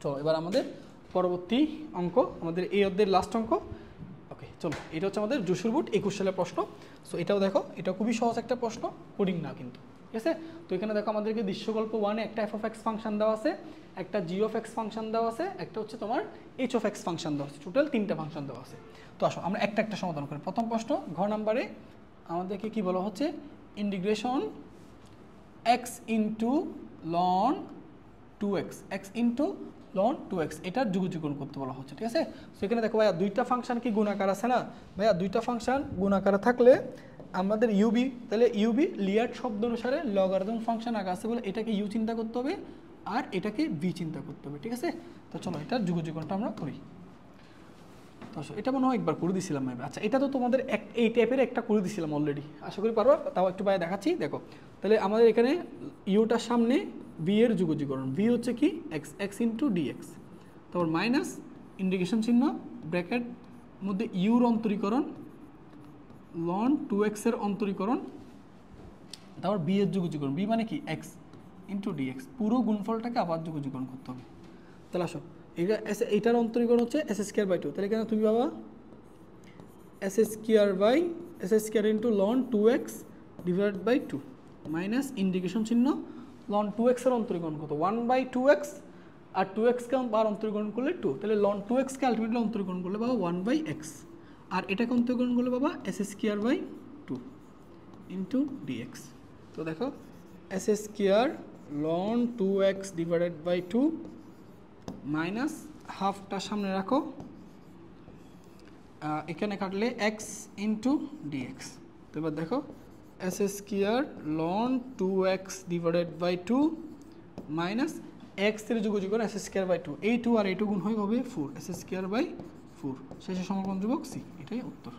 চলো এবার আমাদের পরবর্তী অঙ্ক আমাদের এই অধ্যায়ের লাস্ট অঙ্ক ওকে চলো এটা হচ্ছে আমাদের যশোর বোর্ড 21 সালের প্রশ্ন। সো এটাও দেখো এটা খুবই সহজ একটা প্রশ্ন কোডিং না কিন্তু ঠিক আছে। তো এখানে দেখো আমাদেরকে দৃশ্যকল্প 1 এ একটা f(x) ফাংশন দেওয়া আছে একটা g(x) ফাংশন দেওয়া আছে একটা হচ্ছে তোমার h(x) ফাংশন দেওয়া আছে টোটাল 3টা ফাংশন দেওয়া আছে। তো আসো আমরা একটা একটা সমাধান করি। প্রথম প্রশ্ন ঘ নম্বরে আমাদেরকে কি বলা হচ্ছে integration x into ln 2x x into ln 2x এটার যুগযুগন করতে বলা হচ্ছে ঠিক আছে। সো এখানে দেখো ভাইয়া দুইটা ফাংশন কি গুণাকার আছে না ভাইয়া দুইটা ফাংশন গুণাকার থাকলে আমাদের ইউবি তাহলে ইউবি লিয়ার্ড শব্দ অনুসারে লগারিদম ফাংশন আগে আছে বলে এটাকে ইউ চিন্তা করতে হবে আর এটাকে ভি চিন্তা করতে হবে ঠিক আছে। তো চলো এটার যুগযুগনটা আমরা করি। তো এটা মনে হয় একবার করে দিয়েছিলাম ভাই আচ্ছা এটা তো তোমাদের এই টাইপের একটা করে দিয়েছিলাম অলরেডি আশা করি পারবা তাও একটু ভাই দেখাচ্ছি দেখো তাহলে আমাদের এখানে ইউটার সামনে ভি এর যুগযুগন ভি হচ্ছে কি এক্স এক্স ইন্টু ডিএক্স তারপর মাইনাস ইন্টিগ্রেশন চিহ্ন ব্র্যাকেট মধ্যে ইউর অন্তরীকরণ ln 2x এর অন্তরীকরণ তারপর বি এর যুগযুগন বি মানে কি এক্স ইন্টু ডিএক্স পুরো গুণফলটাকে আবার যুগযুগন করতে হবে। তাহলে আসো এটার অন্তরীকরণ হচ্ছে s²/2 তাহলে এখানে তুমি পাবা s² into ln 2x divided by 2 minus integration চিহ্ন ln 2x এর অন্তরীকরণ কত 1/2x আর 2x কে বার অন্তরীকরণ করলে 2 তাহলে ln 2x কে আলটিমেটলি অন্তরীকরণ করলে পাবো 1/x আর এটাকে অন্তরীকরণ করলে পাবা s²/2 ইন্টু dx। তো দেখো s² ln 2x divided by 2 minus হাফটা সামনে রাখো এখানে কাটলে x ইন্টু ডিএক্স। তো এবার দেখো s² ln 2x divided by 2 minus x এর যুগযুগন s²/2 এই 2 আর এই 2 গুণ হবে 4 s²/4 শেষে সমকোণ ধ্রুবক c এটাই উত্তর।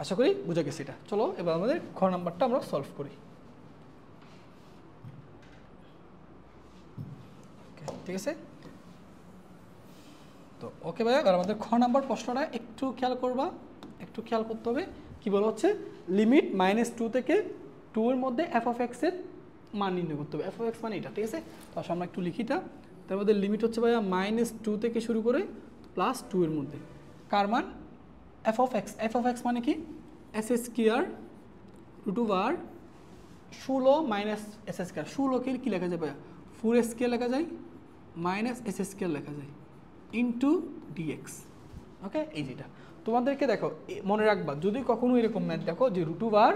আশা করি বুঝা গেছে এটা। চলো এবার আমাদের খ নাম্বারটা আমরা সলভ করি ঠিক আছে। তো ওকে ভাইয়া আর আমাদের খ নাম্বার প্রশ্নটা একটু খেয়াল করবা একটু খেয়াল করতে হবে কি বলা হচ্ছে লিমিট -2 থেকে 2 এর মধ্যে f(x) এর মান নির্ণয় করতে হবে f(x) মানে এটা ঠিক আছে। তো আসলে আমরা একটু লিখিটা তার মধ্যে লিমিট হচ্ছে ভাইয়া -2 থেকে শুরু করে +2 এর মধ্যে কার মান f(x) মানে কি s square root over 16 minus S square. 16কে কী লেখা যায় ভাইয়া? 4 স্কোয়ার লেখা যায় মাইনাস এস স্কোয়ার লেখা যায় ইন্টু ডিএক্স। ওকে, এই যেটা তোমাদেরকে দেখো মনে রাখবা, যদি কখনো এরকম ম্যাথ দেখো যে রুট ওভার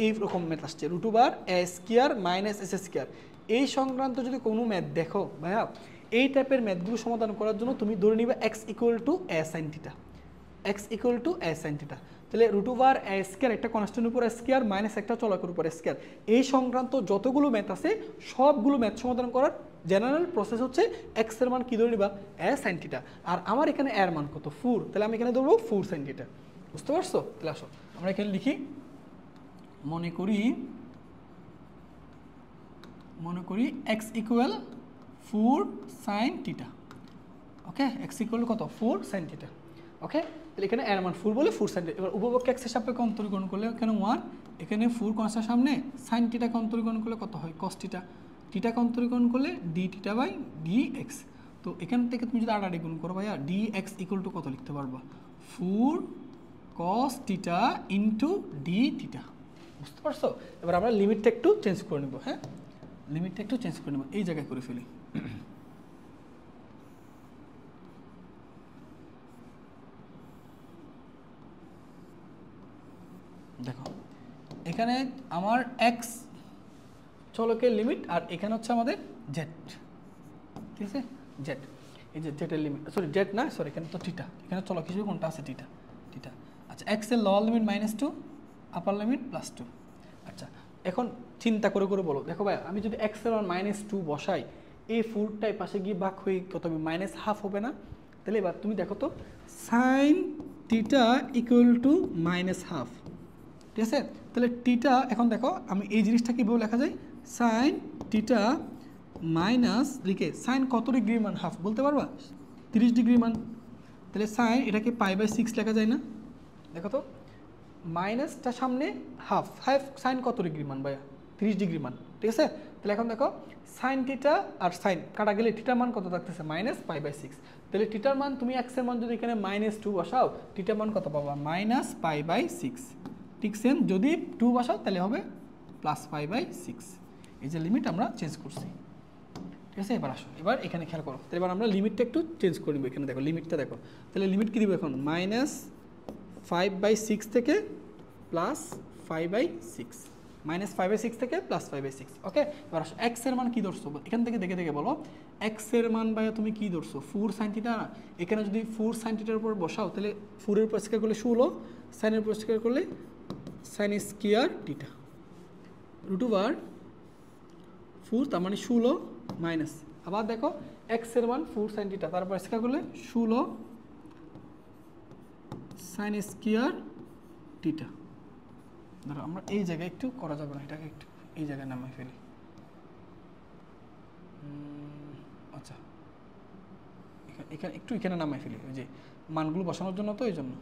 এইরকম ম্যাথ আসছে root over a square minus S square, এই সংক্রান্ত যদি কোনো ম্যাথ দেখো ভাইয়া, এই টাইপের ম্যাথগুলো সমাধান করার জন্য তুমি ধরে নিবে এক্স ইকুয়াল টু এ sine theta, x equal two এ সাইন থিটা। তাহলে রুট ওভার এ স্কোয়ার একটা কনস্ট্যান্টের উপর স্কোয়ার মাইনাস একটা চলকের উপর স্কোয়ার, এই সংক্রান্ত যতগুলো ম্যাথ আছে সবগুলো ম্যাথ সমাধান করার জেনারেল প্রসেস হচ্ছে এক্স এর মান কী ধরে নিবা? এ সাইন থিটা। আর আমার এখানে এর মান কত? 4, তাহলে আমি এখানে ধরবো 4 সাইন থিটা। বুঝতে পারছো? তাহলে আসো আমরা এখানে লিখি, মনে করি এক্স ইকুয়াল 4 সাইন থিটা। ওকে, এক্স ইকুয়াল কত? 4 সাইন থিটা। ওকে, তাহলে এখানে এর মান 4 বলে 4 সাইন থিটা। এবার উপপক্ষে এক্সের সাপেক্ষে অন্তরীকরণ করলে এখানে 1, এখানে 4 কনস্ট্যান্ট সামনে, সাইন থিটাকে অন্তরীকরণ করলে কত হয়? Cos theta. থিটাকে অন্তরীকরণ করলে d theta by d x. তো এখান থেকে তুমি যদি আড়াআড়ি গুণ করো ভাইয়া, ডি এক্স ইকুয়াল টু কত লিখতে পারবা? 4 কস থিটা ইন্টু ডি থিটা। বুঝতে পারছো? এবার আমরা লিমিটটা একটু চেঞ্জ করে নেব। হ্যাঁ, লিমিটটা একটু চেঞ্জ করে নেব, এই জায়গায় করে ফেলি। দেখো এখানে আমার এক্স চলকের লিমিট, আর এখানে হচ্ছে আমাদের জেড। ঠিক আছে, জেড, এই যে জেডের লিমিট, সরি জেড না, সরি এখানে তো থিটা, এখানে চলক হিসেবে কোনটা আছে? থিটা। আচ্ছা, এক্স এর লোয়ার লিমিট -2, আপার লিমিট +2। আচ্ছা, এখন চিন্তা করে বলো, দেখো ভাই আমি যদি এক্স এর মান -2 বসাই, এই 4টাই পাশে গিয়ে ভাগ হয়ে কত হবে? -1/2 হবে না? তাহলে এবার তুমি দেখো তো, সাইন থিটা ইকুয়াল টু -1/2। ঠিক আছে, তাহলে থিটা, এখন দেখো আমি এই জিনিসটা কীভাবে লেখা যায়? সাইন থিটা মাইনাস লিখে, সাইন কত ডিগ্রি মান? হাফ বলতে পারবা? 30 ডিগ্রি মান। তাহলে সাইন এটাকে π/6 লেখা যায় না? দেখো তো, মাইনাসটা সামনে হাফ, সাইন কত ডিগ্রি মান ভাইয়া? 30 ডিগ্রি মান। ঠিক আছে, তাহলে এখন দেখো সাইন থিটা আর সাইন কাটা গেলে থিটার মান কত থাকতেছে? -π/6। তাহলে থিটার মান তুমি এক্সের মান যদি এখানে -2 বসাও, থিটার মান কত পাবা? -π/6। ঠিক সেম, যদি 2 বসাও তাহলে হবে +π/6। এই যে লিমিট আমরা চেঞ্জ করছি। ঠিক আছে, এবার আসো, এবার এখানে খেয়াল করো, তাহলে এবার আমরা লিমিটটা একটু চেঞ্জ করে নেবো। এখানে দেখো লিমিটটা দেখো, তাহলে লিমিট কী দিব এখন? -5/6 থেকে +5/6, -5/6 থেকে +5/6। ওকে, এবার আসো এক্স এর মান কী ধরছো? এখান থেকে দেখে বলো, এক্স এর মান ভাইয়া তুমি কী ধরছো? 4 সাইন থিটা না? এখানে যদি 4 সাইন থিটার উপর বসাও, তাহলে 4 এর উপর স্কয়ার করলে 16, সাইনের উপর স্কয়ার করলে sine square theta, root over 4, তার মানে 16 মাইনাস, আবার দেখো এক্স এর মান 4 সাইন থিটা, তারপর স্কয়ার করলে 16 সাইন স্কয়ার থিটা। ধরো আমরা এই জায়গায় একটু করা যাবে না, এটাকে একটু এই জায়গায় নামাই ফেলি। আচ্ছা, এখানে একটু এখানে নামাই ফেলি, ওই যে মানগুলো বসানোর জন্য, তো এই জন্য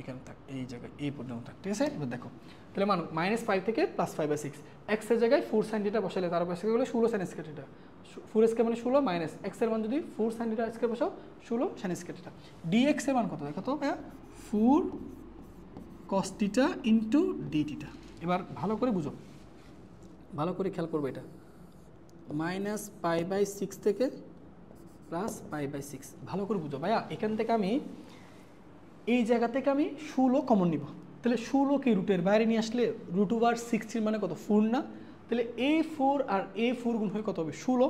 এখানে থাক, এই জায়গায় এই পর্যন্ত থাক। ঠিক আছে, এবার দেখো তাহলে মান -5 থেকে +5/6, এক্স এর জায়গায় 4 সাইন থিটা বসালে তার উপর স্কয়ার করলে 16 সাইন স্কয়ার থিটা, 4 স্কয়ার মানে 16 মাইনাস এক্স এর মান যদি 4 সাইন থিটা স্কয়ার বসাও 16 সাইন স্কয়ার থিটা। ডিএক্স এর মান কত দেখো তো? 4 cos theta into d theta. এবার ভালো করে বুঝো, ভালো করে খেয়াল করবো, এটা -π/6 থেকে +π/6, ভালো করে বুঝো ভাইয়া। এখান থেকে আমি এই জায়গা থেকে আমি 16 কমন নিব, তাহলে 16 কে রুটের বাইরে নিয়ে আসলে রুট ওভার 16 মানে কত? 4 না? তাহলে A4 আর A4 গুণ হয়ে কত হবে? 16।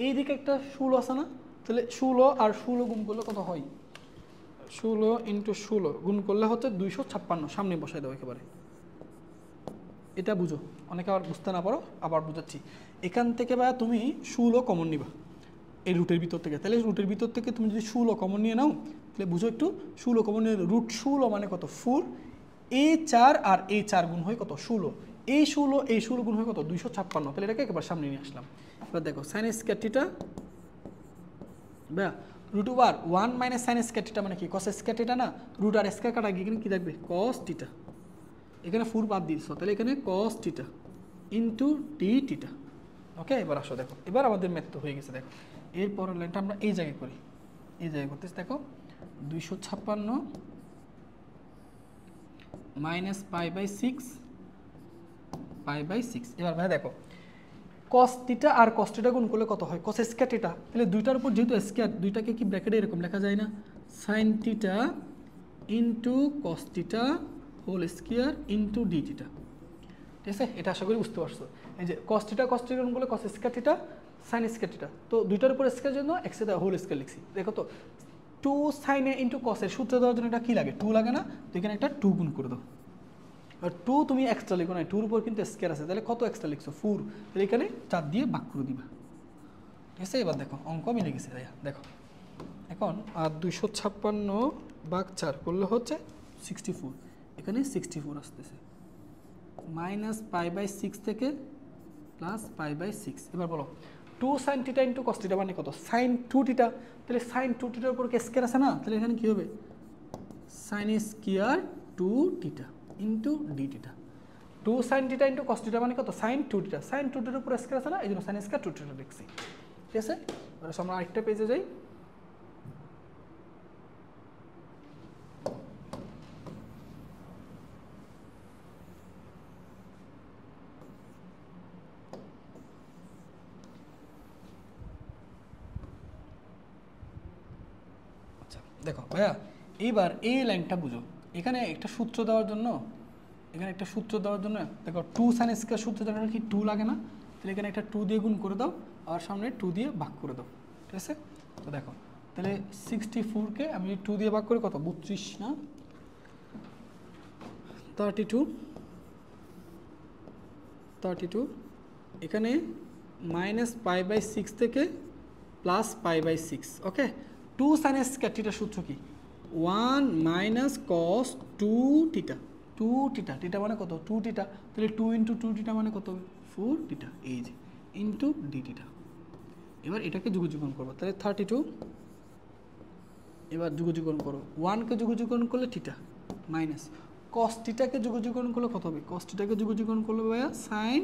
এইদিকে একটা 16 আছে না? তাহলে 16 আর 16 গুণ করলে কত হয়? 16 × 16 গুণ করলে হচ্ছে 256, সামনে বসাই দাও একেবারে। এটা বুঝো, অনেকে আবার বুঝতে না পারো, আবার বুঝাচ্ছি। এখান থেকে বা তুমি 16 কমন নিবা এই রুটের ভিতর থেকে, তাহলে রুটের ভিতর থেকে তুমি যদি 16 কমন নিয়ে নাও, তাহলে বুঝো একটু, 16 কমন নিয়ে রুট 16 মানে কত? 4। A4 আর A4 গুণ হয় কত? 16। এই 16 গুণ হয় কত? 256। তাহলে এটাকে একেবারে সামনে নিয়ে আসলাম। এবার দেখো সাইন স্কয়ার থিটা বা root over 1 minus sine square theta মানে কি? কস স্কয়ার থিটা না? রুট আর স্কয়ার কাটা গিয়ে এখানে কী থাকবে? Cos theta. এখানে 4 বাদ দিয়েছ, তাহলে এখানে cos theta into d theta. Okay, এবার আসো দেখো, এবার আমাদের ম্যাথ তো হয়ে গেছে। দেখো এরপরের লাইনটা আমরা এই জায়গায় করি, এই জায়গায় করতেছি। দেখো 256 minus pi by 6 pi by 6। এবার ভাই দেখো cos থিটা আর cos থিটা গুণ করলে কত হয়? cos square theta. তাহলে দুইটার উপর যেহেতু স্কয়ার, দুইটাকে কি ব্র্যাকেটে এরকম লেখা যায় না? sin theta into cos theta whole square into d theta. ঠিক আছে, এটা আশা করি বুঝতে পারছো। এই যে cos থিটা গুণ করলে cos square theta sin square theta, তো দুইটার উপর স্কয়ার জন্য x এর হোল স্কয়ার লিখছি। দেখো তো 2 sin a ইনটু cos এর সূত্র দেওয়ার জন্য এটা কি লাগে? 2 লাগে না? তো এখানে একটা 2 গুণ করে দাও। আর 2 তুমি এক্সট্রা লিখো না, 2 এর উপর কিন্তু স্কয়ার আছে, তাহলে কত এক্সট্রা লিখছো? 4। তাহলে এখানে 4 দিয়ে ভাগ করে দিবা। ঠিক আছে, এবার দেখো অঙ্ক মিলে গেছে। দেখো এখন 256 ভাগ 4 করলে হচ্ছে 64, এখানে 64 আসতেছে মাইনাস পাই বাই 6 থেকে প্লাস পাই বাই 6। এবার বলো 2 sin theta into cos theta মানে কত? sin 2 theta. তাহলে sin 2 থিটার উপর কি স্কয়ার আছে না? তাহলে এখানে কি হবে? sin square 2 theta into d theta. 2 sin theta into cos theta মানে কত? sin 2 theta. sin 2 থিটার উপর স্কয়ার আছে না, এইজন্য sin স্কয়ার 2 থিটা লিখছি। ঠিক আছে, এবার আমরা আরেকটা পেজে যাই। দেখো ভাইয়া এইবার এই লাইনটা বুঝো। এখানে একটা সূত্র দেওয়ার জন্য দেখো 2 sin স্কয়ার সূত্র দেওয়ার কি 2 লাগে না? তাহলে এখানে একটা 2 দিয়ে গুণ করে দাও আর সামনে 2 দিয়ে ভাগ করে দাও। ঠিক আছে, তো দেখো তাহলে 64 কে আমি 2 দিয়ে ভাগ করি কত? 32 না 32। এখানে মাইনাস পাই বাই 6 থেকে plus pi by 6। Okay, 2 sin square থিটার সূত্র কি? 1 minus cos 2 theta. 2 theta, theta মানে কত? 2 থিটা। তাহলে 2 ইনটু 2 থিটা মানে কত? 4 থিটা। এই যে ইনটু d থিটা। এবার এটাকে যুগযুগন করবো, তাহলে 32। এবার যুগযুগন করো, 1কে যুগযুগন করলে থিটা মাইনাস cos থিটাকে যুগযুগন করলে কত হবে? cos থিটাকে যুগযুগন করলে ভাইয়া sin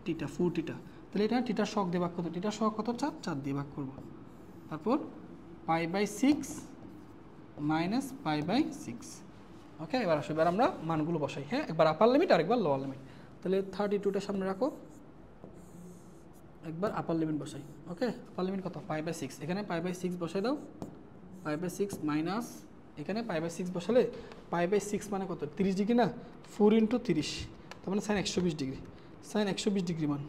থিটা 4 থিটা। তাহলে এটা থিটার শক দিয়ে ভাগ করতে, থিটার শক কত? 4 দিয়ে ভাগ করবো। তারপর pi by 6 minus pi by 6। Okay, এবার আসো, এবার আমরা মানগুলো বসাই। হ্যাঁ, একবার আপার লিমিট আর একবার লোয়ার লিমিট। তাহলে 32টা সামনে রাখো, একবার আপার লিমিট বসাই। ওকে, আপার লিমিট কত? Pi by 6। এখানে পাই বাই 6 বসাই দাও। পাই বাই 6 মাইনাস এখানে পাই বাই 6 বসালে পাই বাই 6 মানে কত? 30 ডিগ্রি না? 4 ইন্টু 30 তার মানে সাইন 120 ডিগ্রি। সাইন 120 ডিগ্রি মান।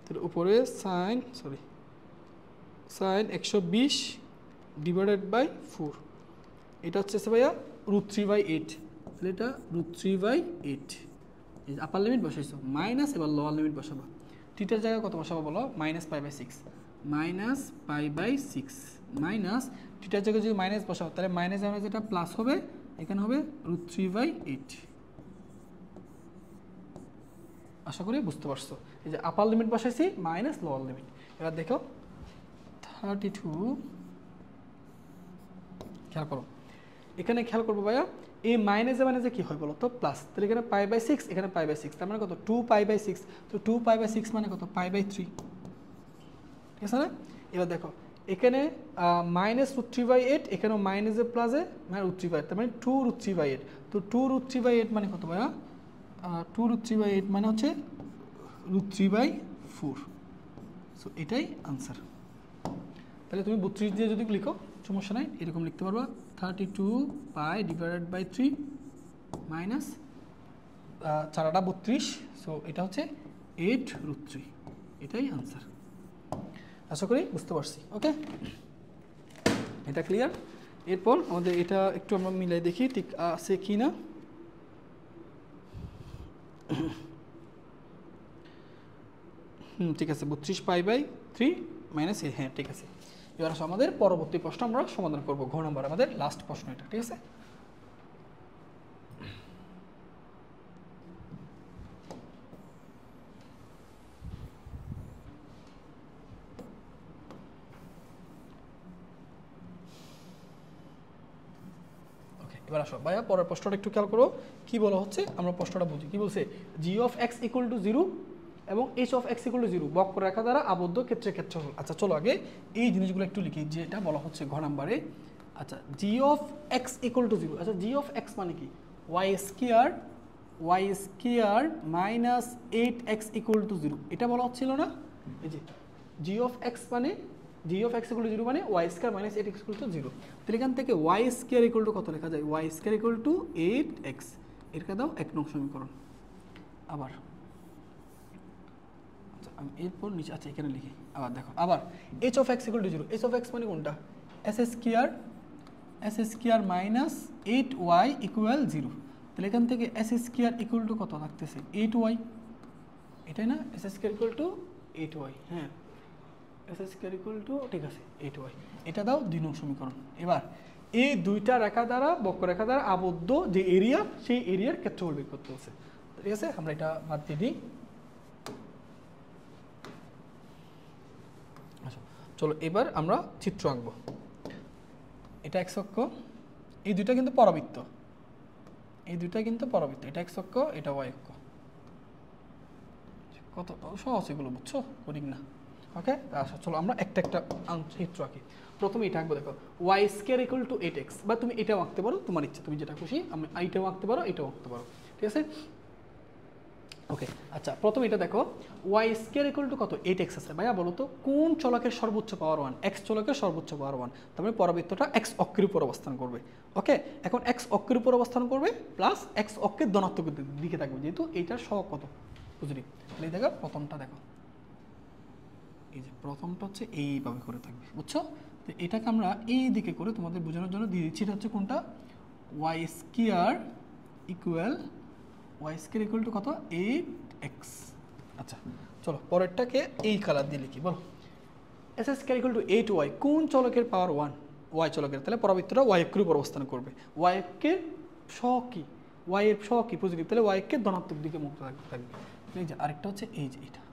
তাহলে উপরে সাইন 120 ডিভাইডেড বাই 4। এটা হচ্ছে ভাইয়া √3/8। তাহলে এটা √3/8। এই আপার লিমিট বসাইছো, মাইনাস এবার লোয়ার লিমিট বসাবো। থিটার জায়গায় কত বসাবো বলো? Minus pi by 6। Minus pi by 6 minus থিটার জায়গায় যদি মাইনাস বসাবো তাহলে মাইনাস আমরা যেটা প্লাস হবে, এখানে হবে √3/8। আশা করি বুঝতে পারছো। এই যে আপার লিমিট বসাইছি মাইনাস লোয়ার লিমিট। এবার দেখো 32, খেয়াল করো এখানে, খেয়াল করবো ভাইয়া এই মাইনাসে মাইনাসে কি হয় বলো তো? প্লাস। তাহলে এখানে পাই বাই 6, এখানে পাই বাই 6, তার মানে কত? 2 পাই বাই 6। তো 2 পাই বাই 6 মানে কত? Pi by 3। ঠিক আছে না? এবার দেখো এখানে মাইনাস √3/8, এখানেও মাইনাসে প্লাসে মানে √3/8, তার মানে 2 √3/8। তো 2 √3/8 মানে কত ভাইয়া? 2 √3/8 মানে হচ্ছে √3/4। সো এটাই আনসার। তাহলে তুমি 32 দিয়ে যদি লিখো সমস্যা নাই, এরকম লিখতে পারবা 32 পাই ডিভাইডেড বাই 3 মাইনাস 4টা 32। সো এটা হচ্ছে 8√3। এটাই আনসার। আশা করি বুঝতে পারছি। ওকে, এটা ক্লিয়ার। এরপর আমাদের এটা একটু আমরা মিলাই দেখি ঠিক আছে কি না। ঠিক আছে, 32 পাই বাই 3 মাইনাস এ। হ্যাঁ ঠিক আছে। এবার আসো আমাদের পরবর্তী প্রশ্ন আমরা সমাধান করব, ঘ নম্বর আমাদের লাস্ট প্রশ্ন এটা। ঠিক আছে, এবার আসো ভাইয়া পরের প্রশ্নটা একটু খেয়াল করো। কি বলা হচ্ছে আমরা প্রশ্নটা বুঝি। কি বলছে? g of x equal to 0 এবং H of x equal to 0 বক্ররেখা দ্বারা আবদ্ধ ক্ষেত্রের ক্ষেত্রফল। আচ্ছা চলো আগে এই জিনিসগুলো একটু লিখি, যেটা বলা হচ্ছে ঘ নাম্বারে। আচ্ছা g of x equal to 0, আচ্ছা জি অফ এক্স মানে কি, y square minus 8x equal to 0, এটা বলা হচ্ছিল না? এই যে জি অফ এক্স মানে g of x equal to 0 মানে y square minus 8x equal to 0। তাহলে এখান থেকে ওয়াই স্কোয়ার ইকুয়াল টু কত লেখা যায়, y square equal to 8x, এরকে দাও 1 নং সমীকরণ। আবার আচ্ছা আমি এরপর নিচে, আচ্ছা এখানে লিখি, আবার দেখো, আবার H of x equal to 0, H of x মানে কোনটা, S square minus 8y equal 0। তাহলে এখান থেকে এস স্কোয়ার ইকুয়াল টু কত থাকতেছে, 8y, এটাই না, S square equal two 8y, হ্যাঁ এস স্কোয়ার ইকুয়াল টু, ঠিক আছে 8y, এটা দাও 2 নং সমীকরণ। এবার এই দুইটা রেখা দ্বারা বক্ররেখা দ্বারা আবদ্ধ যে এরিয়া, সেই এরিয়ার ক্ষেত্রফল বের করতে হচ্ছে, ঠিক আছে? আমরা এটা বাদ দিয়ে দিই। আচ্ছা চলো এবার আমরা চিত্র আঁকবো। এটা এক্স অক্ষ, এই দুইটা কিন্তু পরাবৃত্ত, এই দুইটা কিন্তু পরাবৃত্ত, এটা এক্স অক্ষ, এটা ওয়াই অক্ষ। কত সহজ এগুলো, বুঝছো? কঠিন না। ওকে আচ্ছা চলো আমরা একটা একটা চিত্র আঁকি। প্রথমে এটা আঁকবো, দেখো y square equal to 8x, বা তুমি এটাও আঁকতে পারো, তোমার ইচ্ছা, তুমি যেটা খুশি, আমি এইটাও আঁকতে পারো, এটাও আঁকতে পারো, ঠিক আছে? ওকে আচ্ছা প্রথমে এটা দেখো, ওয়াই স্কোয়ার ইকুয়াল টু কত, 8x আছে। ভাইয়া বলো তো কোন চলকের সর্বোচ্চ পাওয়ার 1, এক্স চলকের সর্বোচ্চ পাওয়ার 1, তার মানে পরাবৃত্তটা এক্স অক্ষের উপর অবস্থান করবে। ওকে এখন এক্স অক্ষের উপর অবস্থান করবে প্লাস এক্স অক্ষের ধনাত্মক দিকে থাকবে, যেহেতু এইটার সহগ কত বুঝলি। তাহলে দেখো প্রথমটা দেখো, এই যে প্রথমটা হচ্ছে এইভাবে করে থাকবে, বুঝছো? তো এটাকে আমরা এই দিকে করে তোমাদের বোঝানোর জন্য দিয়ে দিচ্ছি, এটা হচ্ছে কোনটা, ওয়াই স্কোয়ার ইকুয়াল টু কত, 8x। আচ্ছা চলো পরেরটাকে এই কালার দিয়ে লিখি, বলো S square equal two 8y, কোন চলকের পাওয়ার 1, ওয়াই চলকের, তাহলে পরাবৃত্তটা ওয়াই অক্ষের উপর অবস্থান করবে। ওয়াই অক্ষের সহগ কি, ওয়াই এর সহগ কি পজিটিভ, তাহলে ওয়াই অক্ষের ধনাত্মক দিকে মুক্ত থাকবে। এই যে আরেকটা হচ্ছে এই যে এটা,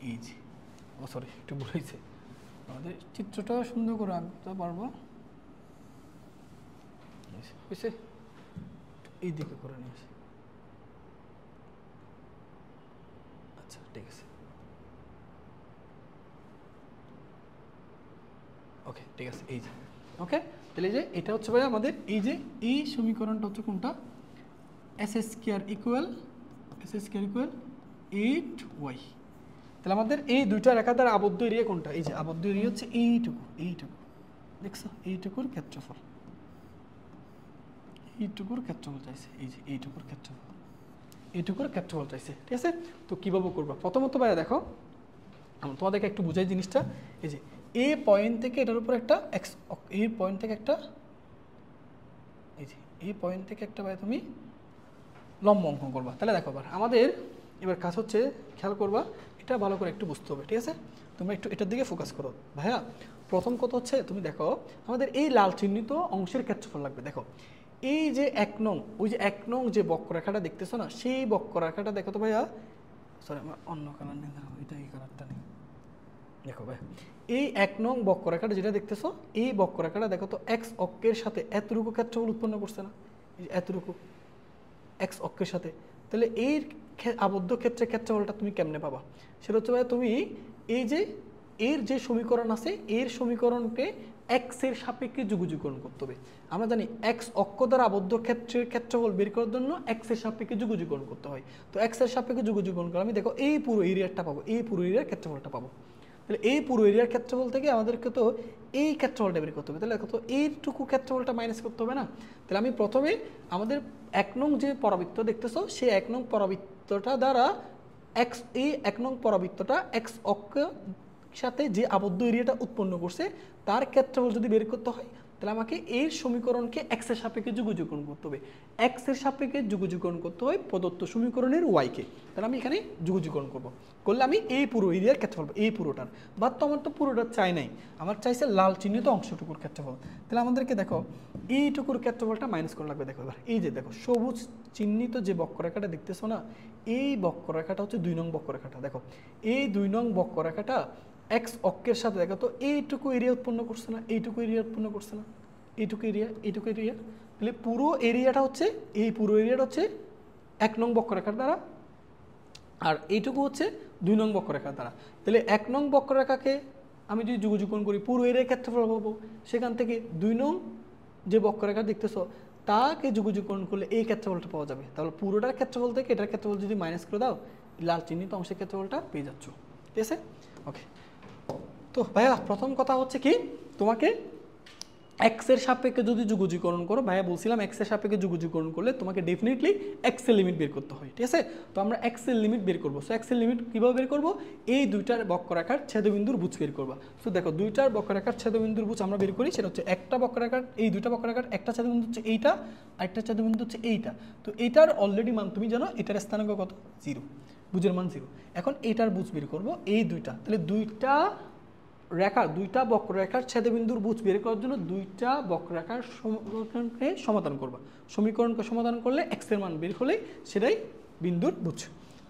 এই যে ও সরি একটু ভুলেছে, আমাদের চিত্রটা সুন্দর করে আঁকতে পারবো, হয়েছে? এই দিকে করে নিয়েছি, আচ্ছা ঠিক আছে, ওকে ঠিক আছে, এই যে ওকে। তাহলে এই যে এটা হচ্ছে ভাই আমাদের এই যে এই সমীকরণটা হচ্ছে কোনটা, এস স্কোয়ার ইকুয়াল 8y। তাহলে আমাদের এই দুইটা রেখা দ্বারা আবদ্ধ এরিয়া কোনটা, এই যে আবদ্ধ এরিয়া হচ্ছে এইটুকু, দেখছো এইটুকুর ক্ষেত্রফল, এইটুকুর ক্ষেত্রফল চাইছে, এই যে এইটুকুর ক্ষেত্রফল চাইছে, ঠিক আছে? তো কীভাবে করবা, প্রথমত ভাইয়া দেখো আমি তোমাদেরকে একটু বুঝাই জিনিসটা। এই যে এ পয়েন্ট থেকে এটার উপর একটা এক্স, এই পয়েন্ট থেকে একটা, এই যে এই পয়েন্ট থেকে একটা ভাই তুমি লম্ব অঙ্কন করবা। তাহলে দেখো এবার আমাদের এবার কাজ হচ্ছে, খেয়াল করবা, এটা ভালো করে একটু বুঝতে হবে, ঠিক আছে? তোমরা একটু এটার দিকে ফোকাস করো ভাইয়া। প্রথম কথা হচ্ছে তুমি দেখো আমাদের এই লাল চিহ্নিত অংশের ক্ষেত্রফল লাগবে। দেখো এই যে 1 নং, ওই যে 1 নং যে বক্ররেখাটা দেখতেছো না, সেই বক্ররেখাটা দেখো তো ভাইয়া, সরি আমার অন্য কালার নেই, এটা এই কালারটা নেই, দেখো ভাই এই 1 নং বক্ররেখাটা যেটা দেখতেছো, এই বক্ররেখাটা দেখো তো এক্স অক্ষের সাথে এতটুকু ক্ষেত্রফল উৎপন্ন করছে না, এই যে এতটুকু এক্স অক্ষের সাথে। তাহলে এই আবদ্ধ ক্ষেত্রের ক্ষেত্রফলটা তুমি কেমনে পাবা, সেটা হচ্ছে ভাই তুমি এই যে এর যে সমীকরণ আছে, এর সমীকরণকে এক্স এর সাপেক্ষে যুগযুগকরণ করতে হবে। আমরা জানি এক্স অক্ষ দ্বারা আবদ্ধ ক্ষেত্রের ক্ষেত্রফল বের করার জন্য এক্স এর সাপেক্ষে যুগযুগকরণ করতে হয়। তো এক্স এর সাপেক্ষে যুগযুগকরণ করে আমি দেখো এই পুরো এরিয়াটা পাবো, এই পুরো এরিয়ার ক্ষেত্রফলটা পাবো। তাহলে এই পুরো এরিয়ার ক্ষেত্রফল থেকে আমাদেরকে তো এই ক্ষেত্রফলটা বের করতে হবে, তাহলে কত, এইটুকু ক্ষেত্রফলটা মাইনাস করতে হবে না। তাহলে আমি প্রথমে আমাদের 1 নং যে পরাবৃত্ত দেখতেছো, সেই 1 নং পরাবৃত্তটা দ্বারা এক্স, এই 1 নং পরাবৃত্তটা এক্স অক্ষের সাথে যে আবদ্ধ এরিয়াটা উৎপন্ন করছে তার ক্ষেত্রফল যদি বের করতে হয়, তাহলে আমাকে এই সমীকরণকে এক্স এর সাপেক্ষে যুগযুগকরণ করতে হবে। এক্স এর সাপেক্ষে যুগযুগকরণ করতে হয় প্রদত্ত সমীকরণের ওয়াইকে, তাহলে আমি এখানে যুগযুগকরণ করব, করলে আমি এই পুরো এরিয়ার ক্ষেত্রফল, এই পুরোটার, বাদ তো আমার তো পুরোটা চাই নাই, আমার চাইছে লাল চিহ্নিত অংশটুকুর ক্ষেত্রফল। তাহলে আমাদেরকে দেখো এইটুকুর ক্ষেত্রফলটা মাইনাস করা লাগবে। দেখো এবার এই যে দেখো সবুজ চিহ্নিত যে বক্ররেখাটা দেখতেছো না, এই বক্ররেখাটা হচ্ছে 2 নং বক্ররেখাটা। দেখো এই 2 নং বক্ররেখাটা এক্স অক্ষের সাথে দেখো তো এইটুকু এরিয়া উৎপন্ন করছে না, এইটুকু এরিয়া উৎপন্ন করছে না, এইটুকু এরিয়া, এইটুকু এরিয়া। তাহলে পুরো এরিয়াটা হচ্ছে, এই পুরো এরিয়াটা হচ্ছে 1 নং বক্ররেখার দ্বারা, আর এইটুকু হচ্ছে 2 নং বক্ররেখার দ্বারা। তাহলে 1 নং বক্ররেখাকে আমি যদি যুগযুগন করি পুরো এরিয়ার ক্ষেত্রফল পাবো, সেখান থেকে 2 নং যে বক্ররেখা দেখতেছো তাকে যুগযুগন করলে এই ক্ষেত্রফলটা পাওয়া যাবে। তাহলে পুরোটার ক্ষেত্রফল থেকে এটার ক্ষেত্রফল যদি মাইনাস করে দাও, লাল চিহ্নিত অংশের ক্ষেত্রফলটা পেয়ে যাচ্ছ। ঠিক আছে, ওকে। তো ভাইয়া প্রথম কথা হচ্ছে কি, তোমাকে এক্সের সাপেক্ষে যদি যুগযুগীকরণ করো, ভাইয়া বলছিলাম এক্সের সাপেক্ষে যুগযুগীকরণ করলে তোমাকে ডেফিনেটলি এক্সের লিমিট বের করতে হয়। ঠিক আছে, তো আমরা এক্সের লিমিট বের করবো। সো এক্সের লিমিট কীভাবে বের করবো, এই দুইটার বক্ররেখার ছেদবিন্দুর বুঝ বের করবা। সো দেখো দুইটার বক্ররেখার ছেদবিন্দুর বুঝ আমরা বের করি, সেটা হচ্ছে একটা বক্ররেখার, এই দুইটা বক্ররেখার একটা ছেদবিন্দু হচ্ছে এইটা, আর একটা ছেদবিন্দু হচ্ছে এইটা। তো এইটার অলরেডি মান তুমি জানো, এটার স্থানাঙ্ক কত, 0, বুঝের মান 0। এখন এইটার বুঝ বের করবো, এই দুইটা, তাহলে দুইটা বক্ররেখার ছেদবিন্দুর বুঝ বের করার জন্য দুইটা বক্ররেখার সমীকরণকে সমাধান করবা। সমীকরণকে সমাধান করলে এক্স এর মান বের হলেই সেটাই বিন্দুর বুঝ।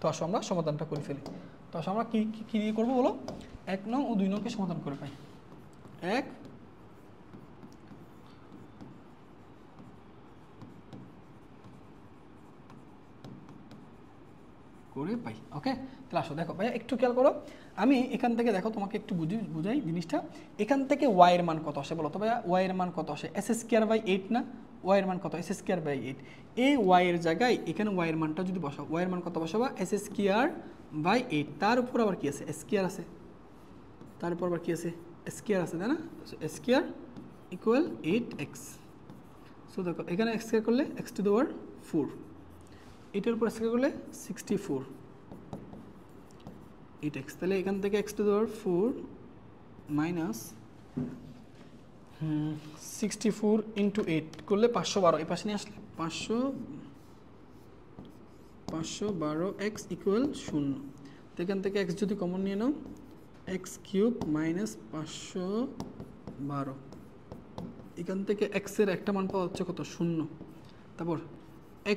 তো আসো আমরা সমাধানটা করে ফেলি। তো আসো আমরা কি দিয়ে করবো বলো, 1 নং ও 2 নংকে সমাধান করে পাই। 1 করে পাই। ওকে, তাহলে আসো দেখো ভাইয়া একটু খেয়াল করো, আমি এখান থেকে দেখো তোমাকে একটু বুঝাই জিনিসটা। এখান থেকে ওয়াই এর মান কত আসে বলো তো ভাইয়া, ওয়াই এর মান কত আসে, s²/8 না, ওয়াই এর মান কত, s²/8। এই ওয়াই এর জায়গায় এখানে ওয়াই এর মানটা যদি বসাও, ওয়াই এর মান কত বসাবা, s²/8, তার উপর আবার কি আছে, স্কয়ার আছে, তার উপর আবার কি আছে, স্কয়ার আছে, তাই না, s² = 8x। সো দেখো এখানে x স্কয়ার করলে x⁴, এটার উপর স্কয়ার করলে 64 8x। তাহলে এখান থেকে x⁴ মাইনাস 64 × 8 করলে 512, এই পাশে নিয়ে আসলে 512x = 0। তো এখান থেকে x যদি কমন নিয়ে নাও, x³ - 512, এখান থেকে x এর একটা মান পাওয়া যাচ্ছে কত, 0। তারপর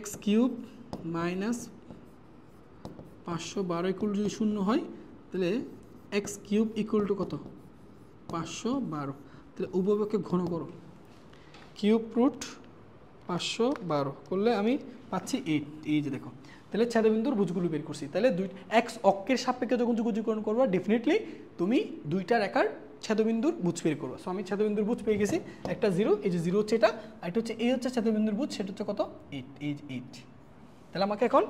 x³ - 512 = যদি 0 হয়, তাহলে x³ = কত, 512। তাহলে উভয়পক্ষে ঘন করো, কিউব √ 512 করলে আমি পাচ্ছি 8। এই যে দেখো, তাহলে ছেদবিন্দুর বুঝগুলো বের করছি। তাহলে x অক্ষের সাপেক্ষে যখন যুগযুগীকরণ করবা, ডেফিনেটলি তুমি দুইটা রেখার ছেদবিন্দুর বুঝ বের করবা। সো আমি ছেদবিন্দুর বুঝ পেয়ে গেছি, একটা 0, এই যে 0 হচ্ছে এটা, আর এটা হচ্ছে এই হচ্ছে ছেদবিন্দুর বুঝ, সেটা হচ্ছে কত, 8, এই যে 8। তাহলে আমাকে এখন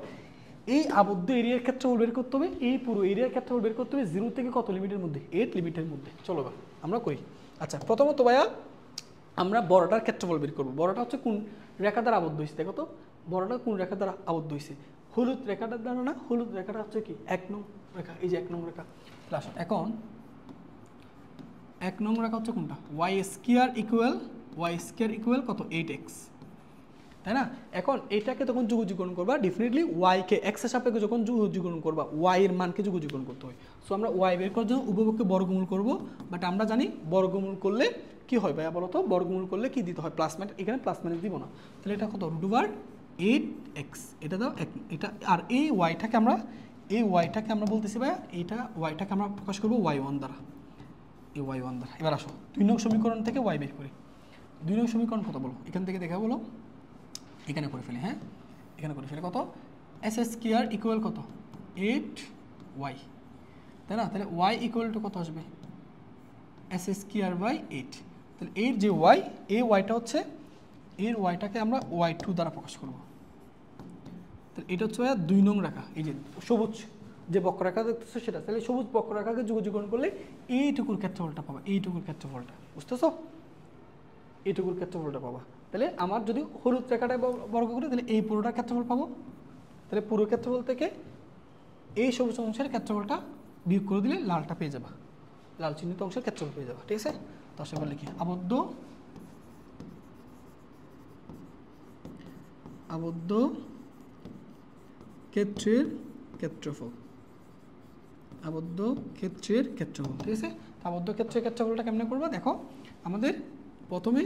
এই আবদ্ধ এরিয়ার ক্ষেত্রফল বের করতে হবে, এই পুরো এরিয়ার ক্ষেত্রফল বের করতে হবে 0 থেকে কত লিমিটের মধ্যে, 8 লিমিটের মধ্যে। চলো বা আমরা করি। আচ্ছা, প্রথমত ভাইয়া আমরা বড়টার ক্ষেত্রফল বের করবো। বড়টা হচ্ছে কোন রেখা দ্বারা আবদ্ধ হয়েছে, দেখো তো বড়টা কোন রেখা দ্বারা আবদ্ধ হয়েছে, হলুদ রেখাটার দ্বারা না, হলুদ রেখাটা হচ্ছে কি 1 নং রেখা, এই যে 1 নং রেখা। প্লাস এখন 1 নং রেখা হচ্ছে কোনটা, y² = কত, 8x, তাই না। এখন এটাকে তখন যুগযুগীকরণ করবা, ডেফিনেটলি ওয়াইকে এক্স এর সাপেক্ষে যখন যুগযুগীকরণ করবা, ওয়াই এর মানকে যুগযুগীকরণ করতে হয়। সো আমরা ওয়াই বের করার জন্য উভয়পক্ষে বর্গমূল করব, বাট আমরা জানি বর্গমূল করলে কি হয় ভাইয়া বলো তো, বর্গমূল করলে কি দিতে হয়, প্লাস মাইনাস, এখানে প্লাস মাইনাস দিব না। তাহলে এটা কত, √8x, এটা দাও এটা। আর এই ওয়াইটাকে আমরা বলতেছি ভাইয়া, এইটা ওয়াইটাকে আমরা প্রকাশ করবো y1 দ্বারা, এই y1 দ্বারা। এবার আসো 2 নং সমীকরণ থেকে ওয়াই বের করি। 2 নং সমীকরণ কত বলো, এখান থেকে দেখা বলো, এখানে করে ফেলি। হ্যাঁ, এখানে করে ফেলি, কত, s² = কত, 8y, তাই না। তাহলে y = কত আসবে, s²/8। তাহলে এর যে y, এই ওয়াইটা হচ্ছে, এর ওয়াইটাকে আমরা y2 দ্বারা প্রকাশ করব। তাহলে এটা হচ্ছে 2 নং রেখা, এই যে সবুজ যে বক্ররেখা দেখতেছো সেটা। তাহলে সবুজ বক্ররেখাকে যুগযুগীকরণ করলে এইটুকুর ক্ষেত্রফলটা পাবা, এইটুকুর ক্ষেত্রফলটা, বুঝতেছো, এইটুকুর ক্ষেত্রফলটা পাবা। তাহলে আমার যদি হলুদ রেখাটা বর্গ করি, তাহলে এই পুরোটার ক্ষেত্রফল পাবো। তাহলে পুরো ক্ষেত্রফল থেকে এই সবুজ অংশের ক্ষেত্রফলটা বিয়োগ করে দিলে লালটা পেয়ে যাবা, লাল চিহ্নিত অংশের ক্ষেত্রফল পেয়ে যাবা। ঠিক আছে, তো আসলে বলে কি, আবদ্ধ ক্ষেত্রের ক্ষেত্রফল, আবদ্ধ ক্ষেত্রের ক্ষেত্রফল। ঠিক আছে, আবদ্ধ ক্ষেত্রের ক্ষেত্রফলটা কেমনে করবা, দেখো আমাদের প্রথমে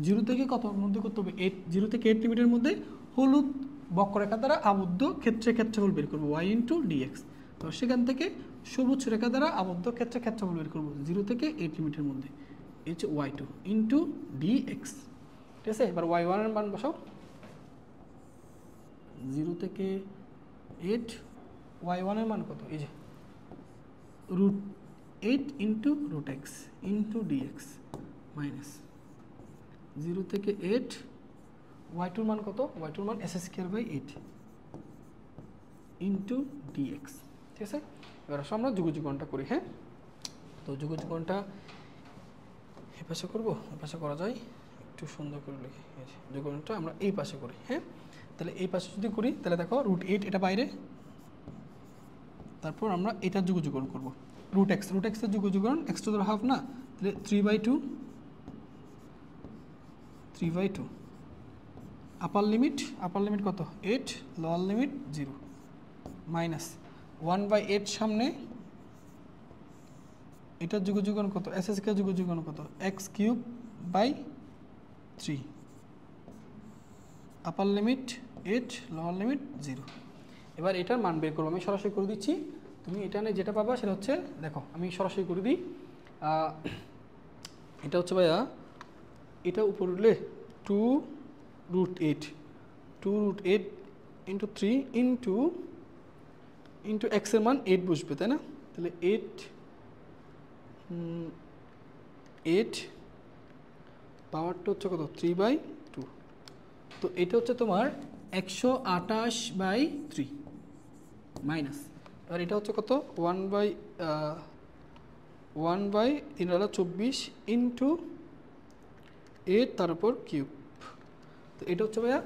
0 থেকে কত মধ্যে করতে হবে, 0 থেকে 8 লিমিটের মধ্যে হলুদ বক্ররেখা দ্বারা আবদ্ধ ক্ষেত্রের ক্ষেত্রফল বের করবো, y × dx। তো সেখান থেকে সবুজ রেখা দ্বারা আবদ্ধ ক্ষেত্রের ক্ষেত্রফল বের করবো 0 থেকে 8 লিমিটের মধ্যে, এই হচ্ছে y2 × dx। ঠিক আছে, এবার y1 এর মান বসাও, 0 থেকে 8 y1 এর মান কত এই যে √8 into √x into dx minus 0 থেকে 8 y2 এর মান কত y2 এর মান s²/8 ইন্টু dx ঠিক আছে। এবার আসলে আমরা যুগযুগনটা করি। হ্যাঁ, তো যুগযুগনটা এই পাশে করবো, এই পাশে করা যায়, একটু সুন্দর করে লিখি। যুগযুগনটা আমরা এই পাশে করি। হ্যাঁ, তাহলে এই পাশে যদি করি তাহলে দেখো √8 এটা বাইরে, তারপর আমরা এটা যুগযুগন করব √x এর যুগযুগন x টু the হাফ না, তাহলে 3/2 আপার লিমিট কত 8, লোয়ার লিমিট 0 মাইনাস 1/8 সামনে, এটার যুগযুগন কত s² যুগযুগন কত x³/3 আপার লিমিট 8, লোয়ার লিমিট 0। এবার এটার মান বের করবো, আমি সরাসরি করে দিচ্ছি। তুমি এটা নিয়ে যেটা পাবা সেটা হচ্ছে, দেখো আমি সরাসরি করে দিই। এটা হচ্ছে ভাইয়া, এটা উপর উঠলে 2√8 ইন্টু 3 ইন্টু x এর মান 8 বসবে, তাই না? তাহলে 8 পাওয়ারটা হচ্ছে কত 3/2, তো এটা হচ্ছে তোমার 128/3 মাইনাস, আর এটা হচ্ছে কত 1/3 ইন্টু 8 তার উপর কিউব, তো এটা হচ্ছে ভাইয়া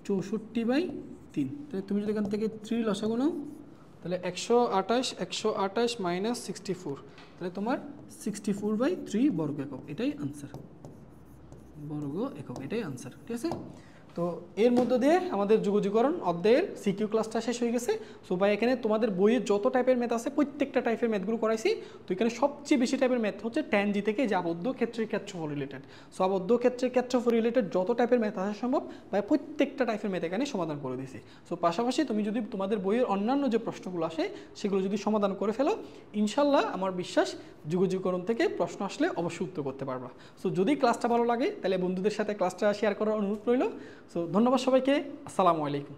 64/3। তাহলে তুমি যদি এখান থেকে 3 লসাগু নাও তাহলে 128 মাইনাস 64, তাহলে তোমার 64/3 বর্গ একক, এটাই আনসার, বর্গ একক, এটাই আনসার। ঠিক আছে, তো এর মধ্য দিয়ে আমাদের যুগযুগরণ অধ্যায়ের সিকিউ ক্লাসটা শেষ হয়ে গেছে। সো ভাই এখানে তোমাদের বইয়ে যত টাইপের ম্যাথ আছে প্রত্যেকটা টাইপের ম্যাথগুলো করাইছি। তো এখানে সবচেয়ে বেশি টাইপের ম্যাথ হচ্ছে tan g থেকে যে আবদ্ধ ক্ষেত্রের ক্ষেত্রফল রিলেটেড। সো আবদ্ধ ক্ষেত্রের ক্ষেত্রফল রিলেটেড যত টাইপের ম্যাথ আসা সম্ভব ভাই প্রত্যেকটা টাইপের ম্যাথ এখানে সমাধান করে দিয়েছি। সো পাশাপাশি তুমি যদি তোমাদের বইয়ের অন্যান্য যে প্রশ্নগুলো আসে সেগুলো যদি সমাধান করে ফেলো, ইনশাল্লাহ আমার বিশ্বাস যুগযুগরণ থেকে প্রশ্ন আসলে অবশ্যই উত্তর করতে পারবা। সো যদি ক্লাসটা ভালো লাগে তাহলে বন্ধুদের সাথে ক্লাসটা শেয়ার করার অনুরোধ রইল। সো ধন্যবাদ সবাইকে, আসসালামু আলাইকুম।